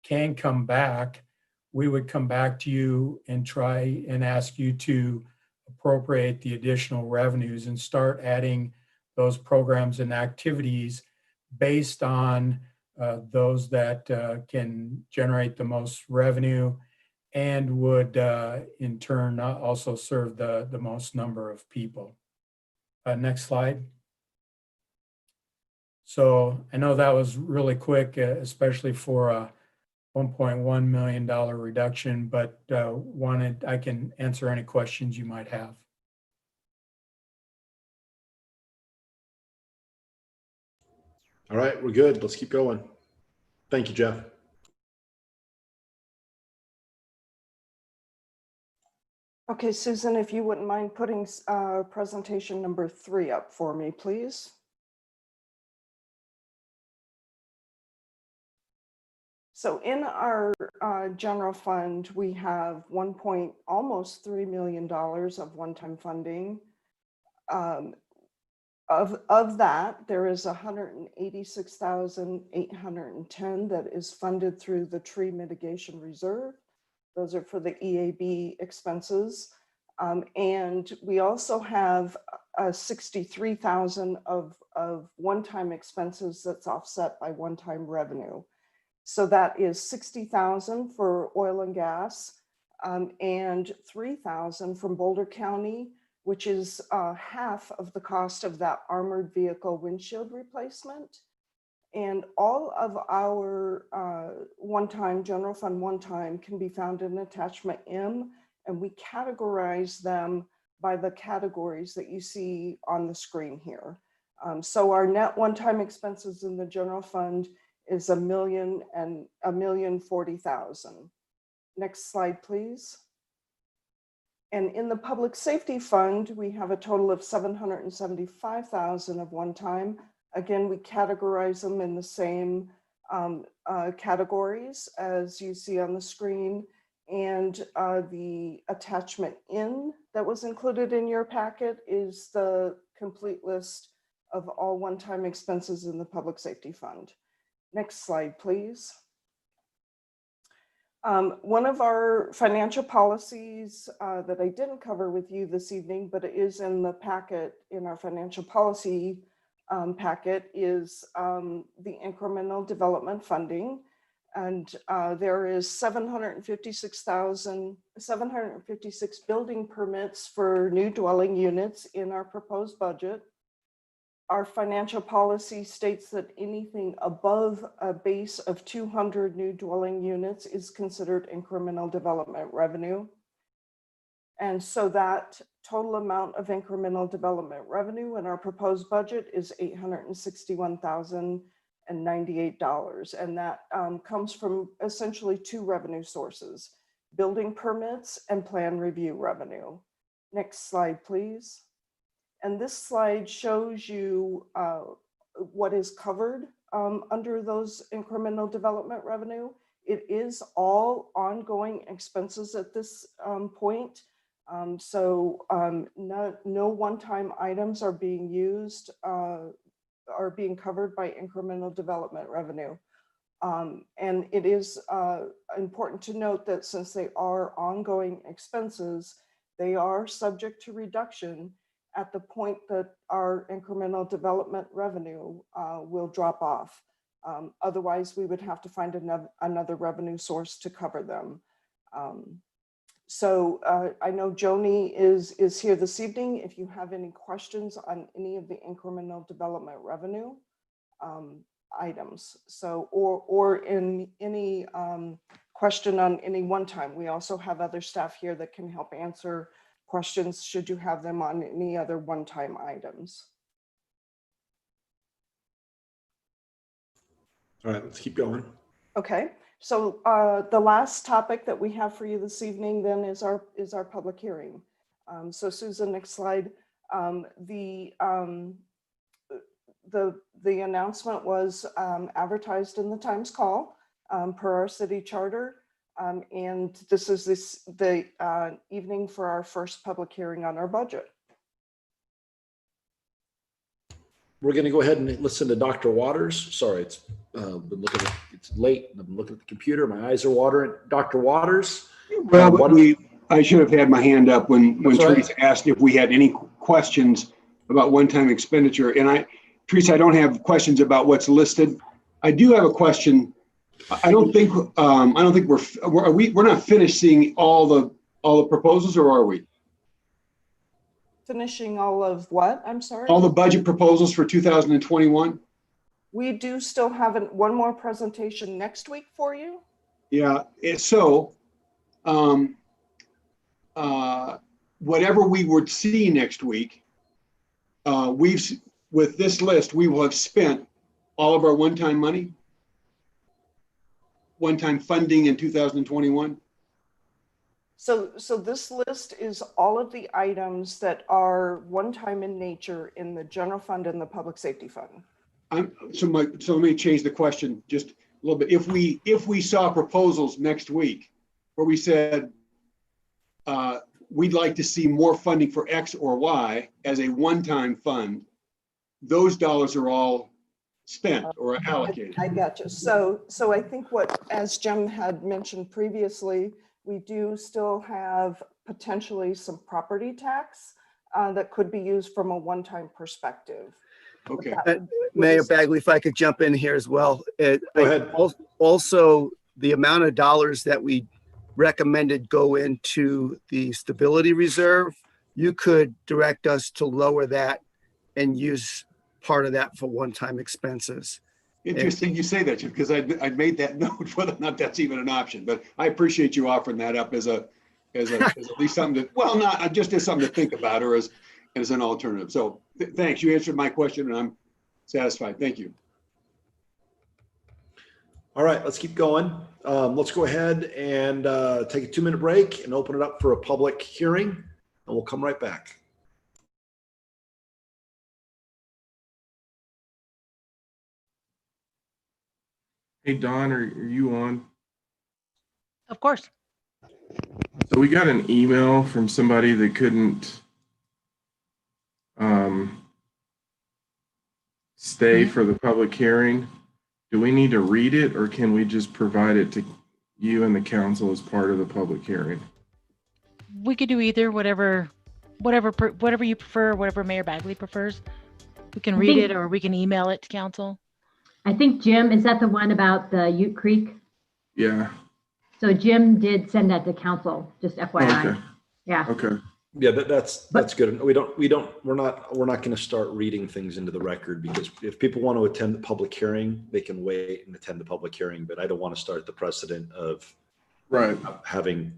can come back, we would come back to you and try and ask you to appropriate the additional revenues and start adding those programs and activities based on those that can generate the most revenue and would in turn also serve the most number of people. Next slide. So I know that was really quick, especially for a $1.1 million reduction, but I can answer any questions you might have. All right, we're good. Let's keep going. Thank you, Jeff. Okay, Susan, if you wouldn't mind putting presentation number 3 up for me, please. So in our general fund, we have almost $3 million of one-time funding. Of that, there is $186,810 that is funded through the tree mitigation reserve. Those are for the EAB expenses. And we also have $63,000 of one-time expenses that's offset by one-time revenue. So that is $60,000 for oil and gas and $3,000 from Boulder County, which is half of the cost of that armored vehicle windshield replacement. And all of our one-time general fund one-time can be found in attachment M, and we categorize them by the categories that you see on the screen here. So our net one-time expenses in the general fund is $1,040,000. Next slide, please. And in the public safety fund, we have a total of $775,000 of one-time. Again, we categorize them in the same categories as you see on the screen. And the attachment in that was included in your packet is the complete list of all one-time expenses in the public safety fund. Next slide, please. One of our financial policies that I didn't cover with you this evening, but it is in the packet, in our financial policy packet, is the incremental development funding. And there is 756 building permits for new dwelling units in our proposed budget. Our financial policy states that anything above a base of 200 new dwelling units is considered incremental development revenue. And so that total amount of incremental development revenue in our proposed budget is $861,098. And that comes from essentially 2 revenue sources: building permits and plan review revenue. Next slide, please. And this slide shows you what is covered under those incremental development revenue. It is all ongoing expenses at this point. No one-time items are being used, are being covered by incremental development revenue. And it is important to note that since they are ongoing expenses, they are subject to reduction at the point that our incremental development revenue will drop off. Otherwise, we would have to find another revenue source to cover them. I know Joni is here this evening. If you have any questions on any of the incremental development revenue items, or in any question on any one time, we also have other staff here that can help answer questions should you have them on any other one-time items. All right, let's keep going. Okay, so the last topic that we have for you this evening then is our public hearing. So Susan, next slide. The announcement was advertised in the Times Call per our city charter. And this is the evening for our first public hearing on our budget. We're going to go ahead and listen to Dr. Waters. Sorry, it's late. And I'm looking at the computer. My eyes are watering. Dr. Waters. Well, I should have had my hand up when That's all right. Teresa asked if we had any questions about one-time expenditure. And Teresa, I don't have questions about what's listed. I do have a question. I don't think we're not finished seeing all the proposals, or are we? Finishing all of what? I'm sorry. All the budget proposals for 2021? We do still have one more presentation next week for you. Yeah. So, whatever we would see next week, with this list, we will have spent all of our one-time money, one-time funding in 2021. So this list is all of the items that are one-time in nature in the general fund and the public safety fund. So let me change the question just a little bit. If we saw proposals next week where we said we'd like to see more funding for X or Y as a one-time fund, those dollars are all spent or allocated. I got you. So I think as Jim had mentioned previously, we do still have potentially some property tax that could be used from a one-time perspective. Okay. Mayor Bagley, if I could jump in here as well. Go ahead. Also, the amount of dollars that we recommended go into the stability reserve, you could direct us to lower that and use part of that for one-time expenses. Interesting you say that, Jim, because I made that note whether or not that's even an option. But I appreciate you offering that up as at least something not just as something to think about or as an alternative. So thanks. You answered my question and I'm satisfied. Thank you. All right, let's keep going. Let's go ahead and take a 2-minute break and open it up for a public hearing, and we'll come right back. Hey, Don, are you on? Of course. So we got an email from somebody that couldn't stay for the public hearing. Do we need to read it, or can we just provide it to you and the council as part of the public hearing? We could do either, whatever you prefer, whatever Mayor Bagley prefers. We can read it or we can email it to council. I think Jim, is that the one about the Ute Creek? Yeah. So Jim did send that to council, just FYI. Okay. Yeah. Okay. Yeah, that's good. We're not going to start reading things into the record, because if people want to attend the public hearing, they can wait and attend the public hearing. But I don't want to start the precedent of having,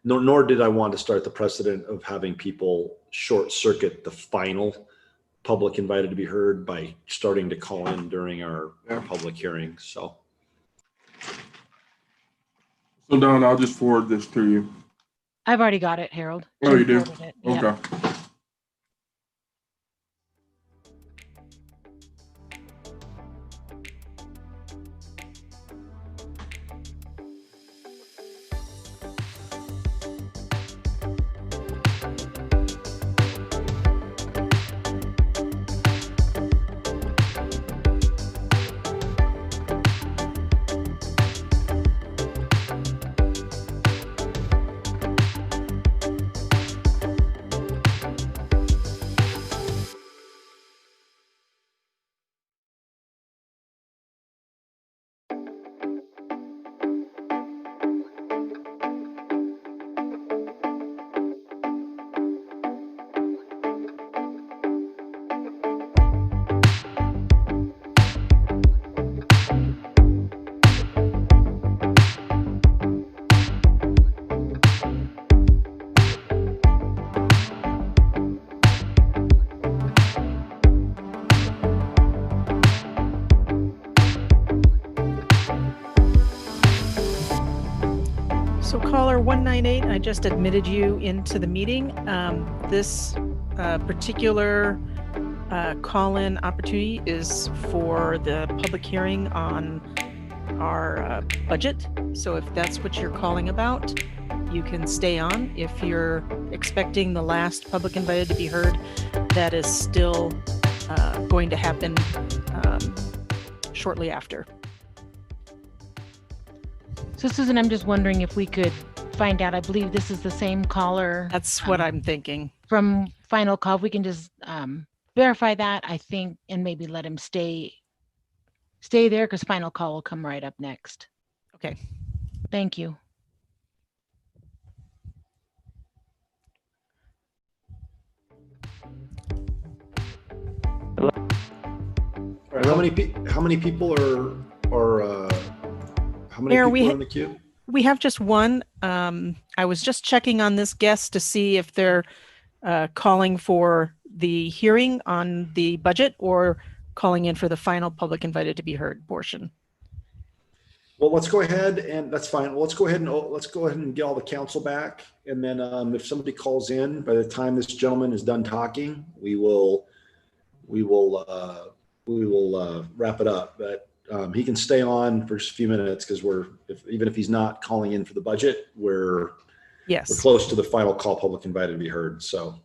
nor did I want to start the precedent of having people short circuit the final public invited to be heard by starting to call in during our public hearing. So Don, I'll just forward this to you. I've already got it, Harold. Oh, you do? Forwarded it. Yeah. Okay. So caller 198, I just admitted you into the meeting. This particular call-in opportunity is for the public hearing on our budget. So if that's what you're calling about, you can stay on. If you're expecting the last public invited to be heard, that is still going to happen shortly after. So Susan, I'm just wondering if we could find out, I believe this is the same caller. That's what I'm thinking. From Final Call, if we can just verify that, I think, and maybe let him stay there because Final Call will come right up next. Okay. Thank you. All right, how many people how many people Mayor, are in the queue? We have just one. I was just checking on this guest to see if they're calling for the hearing on the budget or calling in for the final public invited to be heard portion. Well, let's go ahead and that's fine. Well, let's go ahead and get all the council back. And then if somebody calls in by the time this gentleman is done talking, we will wrap it up. But he can stay on for just a few minutes because even if he's not calling in for the budget, we're close to the final call public invited to be heard. So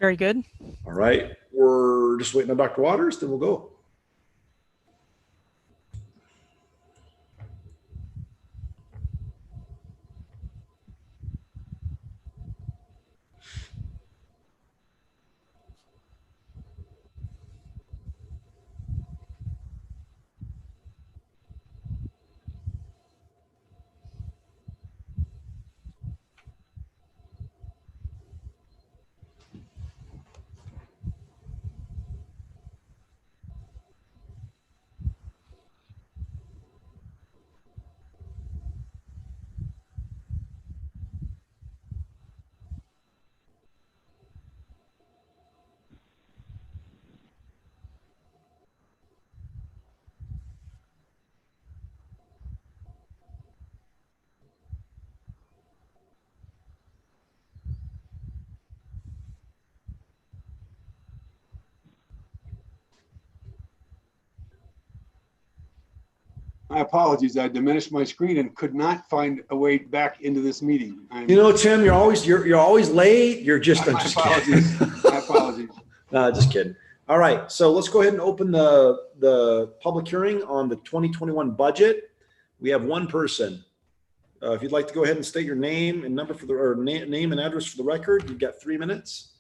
very good. All right. We're just waiting on Dr. Waters, then we'll go. My apologies. I diminished my screen and could not find a way back into this meeting. You know, Tim, you're always late. You're just My apologies. My apologies. No, just kidding. All right, so let's go ahead and open the public hearing on the 2021 budget. We have one person. If you'd like to go ahead and state your name and number name and address for the record, you've got 3 minutes.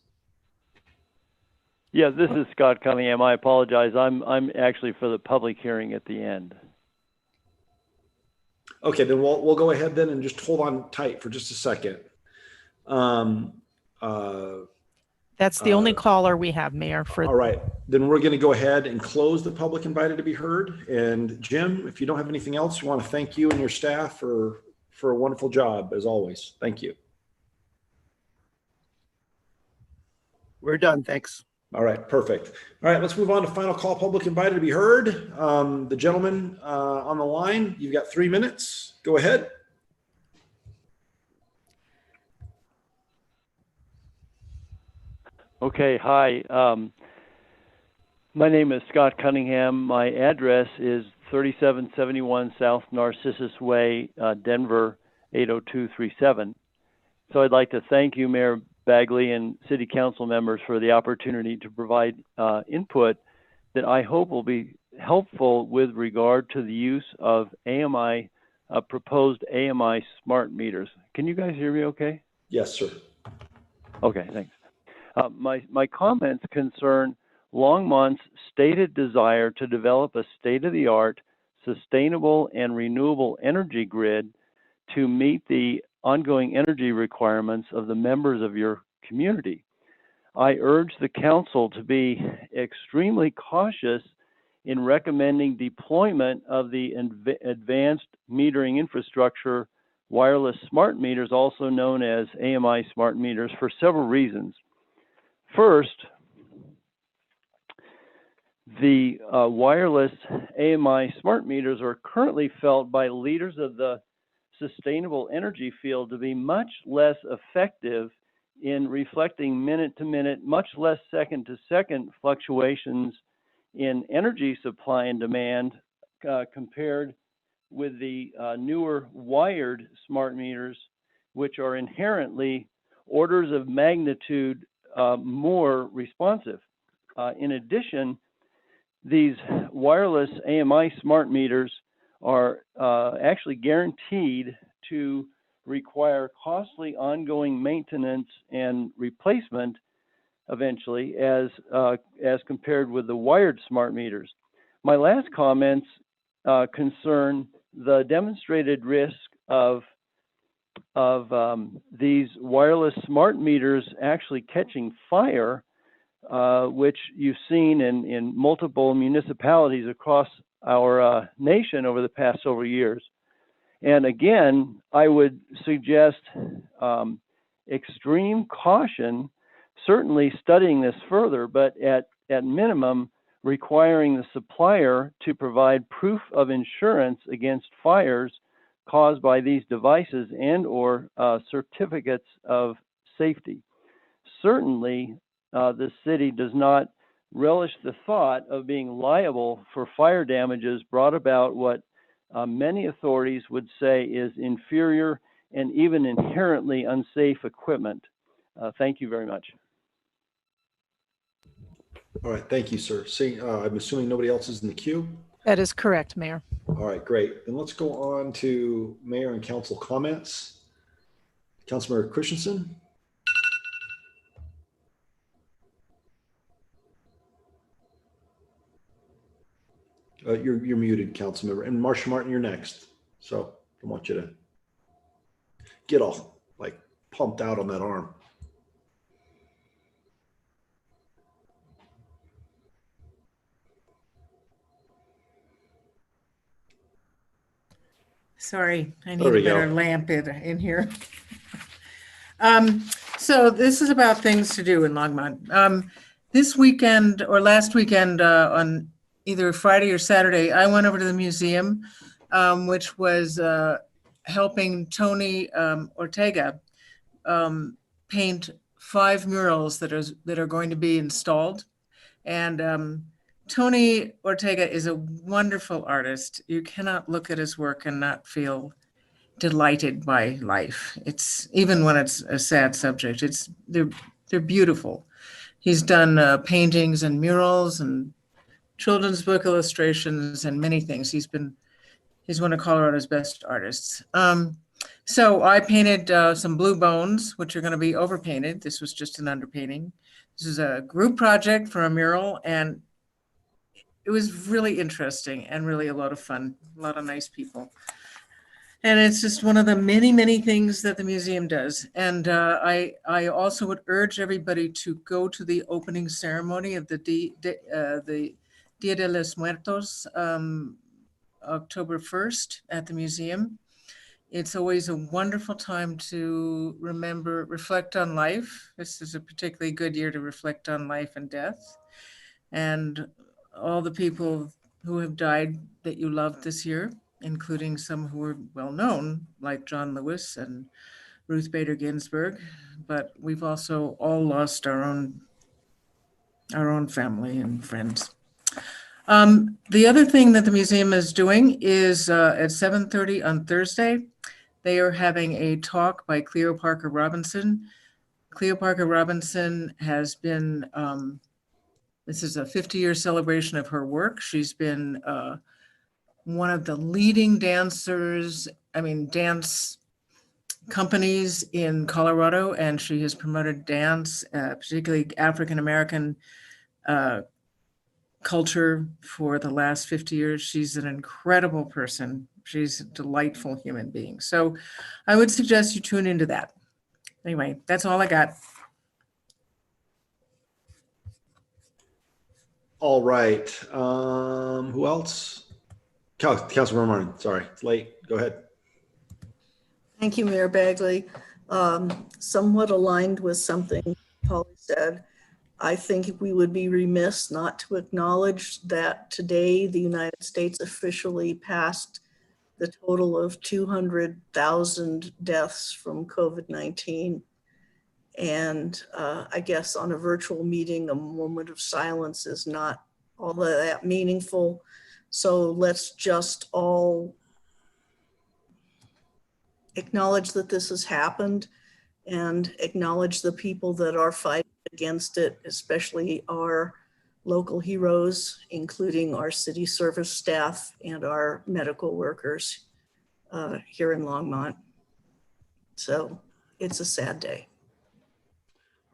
Yeah, this is Scott Cunningham. I apologize. I'm actually for the public hearing at the end. Okay, then we'll go ahead then and just hold on tight for just a second. That's the only caller we have, Mayor. All right, then we're going to go ahead and close the public invited to be heard. And Jim, if you don't have anything else, we want to thank you and your staff for a wonderful job as always. Thank you. We're done. Thanks. All right, perfect. All right, let's move on to final call public invited to be heard. The gentleman on the line, you've got 3 minutes. Go ahead. Okay, hi. My name is Scott Cunningham. My address is 3771 South Narcissus Way, Denver, 80237. So I'd like to thank you, Mayor Bagley and City Council members, for the opportunity to provide input that I hope will be helpful with regard to the use of AMI, proposed AMI smart meters. Can you guys hear me okay? Yes, sir. Okay, thanks. My comments concern Longmont's stated desire to develop a state-of-the-art, sustainable and renewable energy grid to meet the ongoing energy requirements of the members of your community. I urge the council to be extremely cautious in recommending deployment of the advanced metering infrastructure wireless smart meters, also known as AMI smart meters, for several reasons. First, the wireless AMI smart meters are currently felt by leaders of the sustainable energy field to be much less effective in reflecting minute-to-minute, much less second-to-second fluctuations in energy supply and demand compared with the newer wired smart meters, which are inherently orders of magnitude more responsive. In addition, these wireless AMI smart meters are actually guaranteed to require costly ongoing maintenance and replacement eventually as compared with the wired smart meters. My last comments concern the demonstrated risk of these wireless smart meters actually catching fire, which you've seen in multiple municipalities across our nation over the past several years. And again, I would suggest extreme caution, certainly studying this further, but at minimum, requiring the supplier to provide proof of insurance against fires caused by these devices and or certificates of safety. Certainly, the city does not relish the thought of being liable for fire damages brought about what many authorities would say is inferior and even inherently unsafe equipment. Thank you very much. All right, thank you, sir. See, I'm assuming nobody else is in the queue. That is correct, Mayor. All right, great. Then let's go on to mayor and council comments. Councilmember Christensen. You're muted, Councilmember. And Marcia Martin, you're next. So I want you to get all like pumped out on that arm. Sorry, I need There a we go. better lamp in here. So this is about things to do in Longmont. This weekend or last weekend on either Friday or Saturday, I went over to the museum, which was helping Tony Ortega paint 5 murals that are going to be installed. And Tony Ortega is a wonderful artist. You cannot look at his work and not feel delighted by life. It's even when it's a sad subject, they're beautiful. He's done paintings and murals and children's book illustrations and many things. He's one of Colorado's best artists. So I painted some blue bones, which are going to be overpainted. This was just an underpainting. This is a group project for a mural, and it was really interesting and really a lot of fun, a lot of nice people. And it's just one of the many, many things that the museum does. And I also would urge everybody to go to the opening ceremony of the Dia de los Muertos, October 1st at the museum. It's always a wonderful time to reflect on life. This is a particularly good year to reflect on life and death. And all the people who have died that you loved this year, including some who were well known, like John Lewis and Ruth Bader Ginsburg. But we've also all lost our own family and friends. The other thing that the museum is doing is at 7:30 on Thursday, they are having a talk by Cleo Parker Robinson. Cleo Parker Robinson has been, this is a 50-year celebration of her work. She's been one of the leading dance companies in Colorado, and she has promoted dance, particularly African-American culture for the last 50 years. She's an incredible person. She's a delightful human being. So I would suggest you tune into that. Anyway, that's all I got. All right. Who else? Councilmember Martin, sorry, it's late. Go ahead. Thank you, Mayor Bagley. Somewhat aligned with something Polly said, I think we would be remiss not to acknowledge that today the United States officially passed the total of 200,000 deaths from COVID-19. And I guess on a virtual meeting, a moment of silence is not all that meaningful. So let's just all acknowledge that this has happened and acknowledge the people that are fighting against it, especially our local heroes, including our city service staff and our medical workers here in Longmont. So it's a sad day.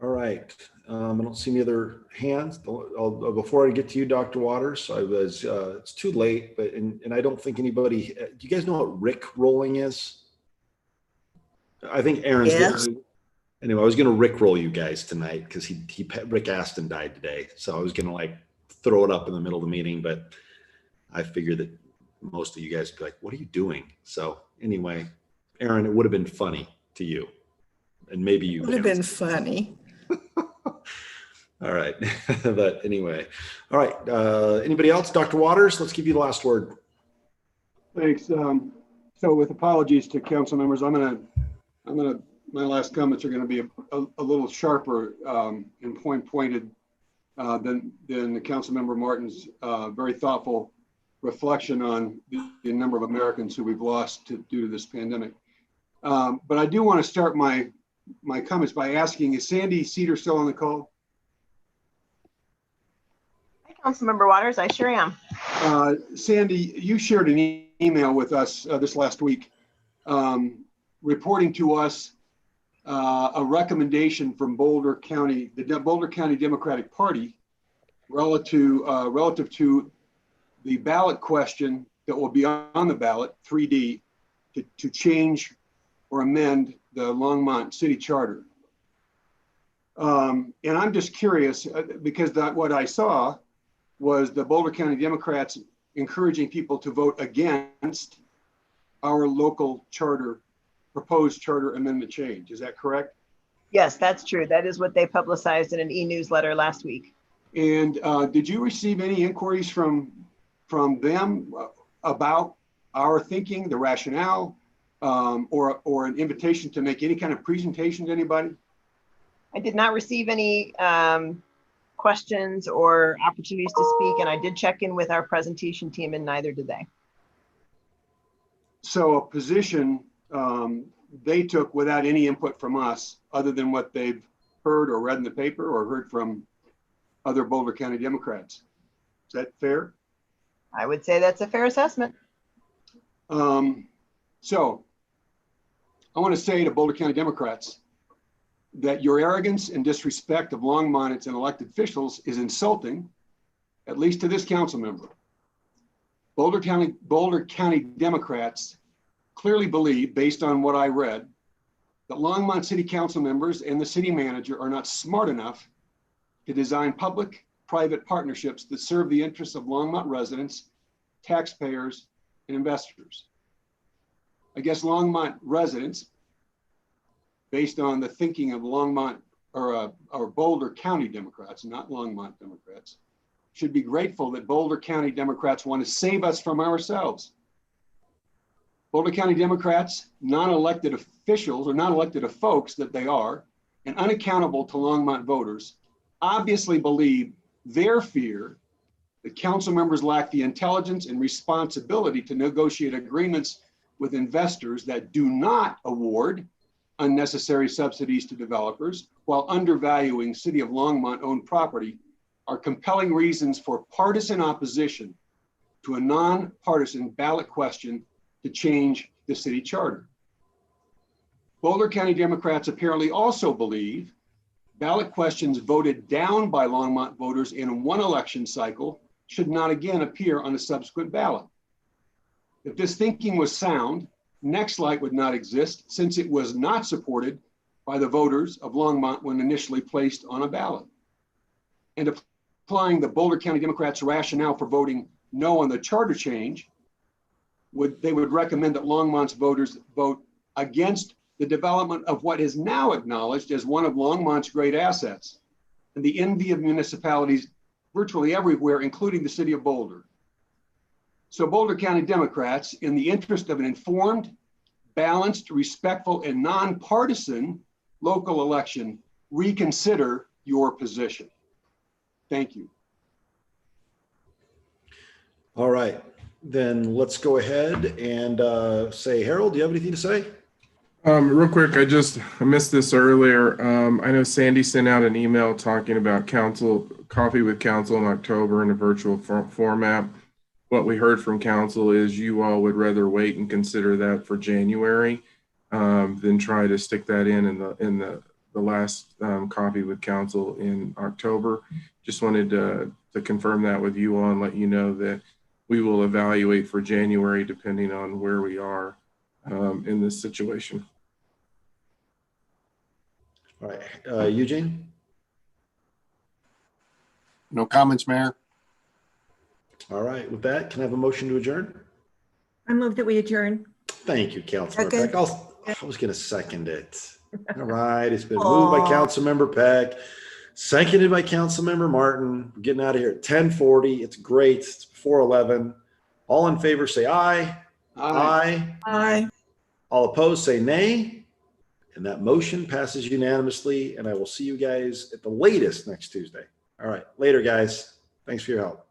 All right. I don't see any other hands. Before I get to you, Dr. Waters, it's too late, but and I don't think anybody, do you guys know what Rick rolling is? I think Aaron's Yes. Anyway, I was going to Rick roll you guys tonight because Rick Aston died today. So I was going to like throw it up in the middle of the meeting, but I figured that most of you guys would be like, what are you doing? So anyway, Aaron, it would have been funny to you. And maybe you It would have been funny. All right. But anyway, all right. Anybody else? Dr. Waters, let's give you the last word. Thanks. So with apologies to council members, my last comments are going to be a little sharper and pointed than the council member Martin's very thoughtful reflection on the number of Americans who we've lost due to this pandemic. But I do want to start my comments by asking, is Sandy Cedar still on the call? Hi, Councilmember Waters, I sure am. Sandy, you shared an email with us this last week reporting to us a recommendation from Boulder County, the Boulder County Democratic Party, relative to the ballot question that will be on the ballot, 3D, to change or amend the Longmont City Charter. And I'm just curious because what I saw was the Boulder County Democrats encouraging people to vote against our local charter, proposed charter amendment change. Is that correct? Yes, that's true. That is what they publicized in an e-newsletter last week. And did you receive any inquiries from them about our thinking, the rationale, or an invitation to make any kind of presentation to anybody? I did not receive any questions or opportunities to speak, and I did check in with our presentation team, and neither did they. So a position they took without any input from us, other than what they've heard or read in the paper or heard from other Boulder County Democrats. Is that fair? I would say that's a fair assessment. So I want to say to Boulder County Democrats that your arrogance and disrespect of Longmont and its elected officials is insulting, at least to this council member. Boulder County Democrats clearly believe, based on what I read, that Longmont City Council members and the city manager are not smart enough to design public-private partnerships that serve the interests of Longmont residents, taxpayers, and investors. I guess Longmont residents, based on the thinking of Longmont or Boulder County Democrats, not Longmont Democrats, should be grateful that Boulder County Democrats want to save us from ourselves. Boulder County Democrats, non-elected officials or non-elected folks that they are, and unaccountable to Longmont voters, obviously believe their fear that council members lack the intelligence and responsibility to negotiate agreements with investors that do not award unnecessary subsidies to developers while undervaluing City of Longmont owned property are compelling reasons for partisan opposition to a nonpartisan ballot question to change the city charter. Boulder County Democrats apparently also believe ballot questions voted down by Longmont voters in one election cycle should not again appear on a subsequent ballot. If this thinking was sound, Nextlight would not exist since it was not supported by the voters of Longmont when initially placed on a ballot. And applying the Boulder County Democrats' rationale for voting no on the charter change, they would recommend that Longmont's voters vote against the development of what is now acknowledged as one of Longmont's great assets and the envy of municipalities virtually everywhere, including the city of Boulder. So Boulder County Democrats, in the interest of an informed, balanced, respectful, and nonpartisan local election, reconsider your position. Thank you. All right, then let's go ahead and say, Harold, do you have anything to say? Real quick, I missed this earlier. I know Sandy sent out an email talking about coffee with council in October in a virtual format. What we heard from council is you all would rather wait and consider that for January than try to stick that in the last coffee with council in October. Just wanted to confirm that with you all and let you know that we will evaluate for January depending on where we are in this situation. All right, Eugene? No comments, Mayor. All right, with that, can I have a motion to adjourn? I move that we adjourn. Thank you, Councilmember Second. Peck. I was going to second it. All right, it's been moved by Councilmember Peck, seconded by Councilmember Martin. We're getting out of here at 10:40. It's great. It's 4:11. All in favor, say aye. Aye. Aye. All opposed, say nay. And that motion passes unanimously. And I will see you guys at the latest next Tuesday. All right, later, guys. Thanks for your help.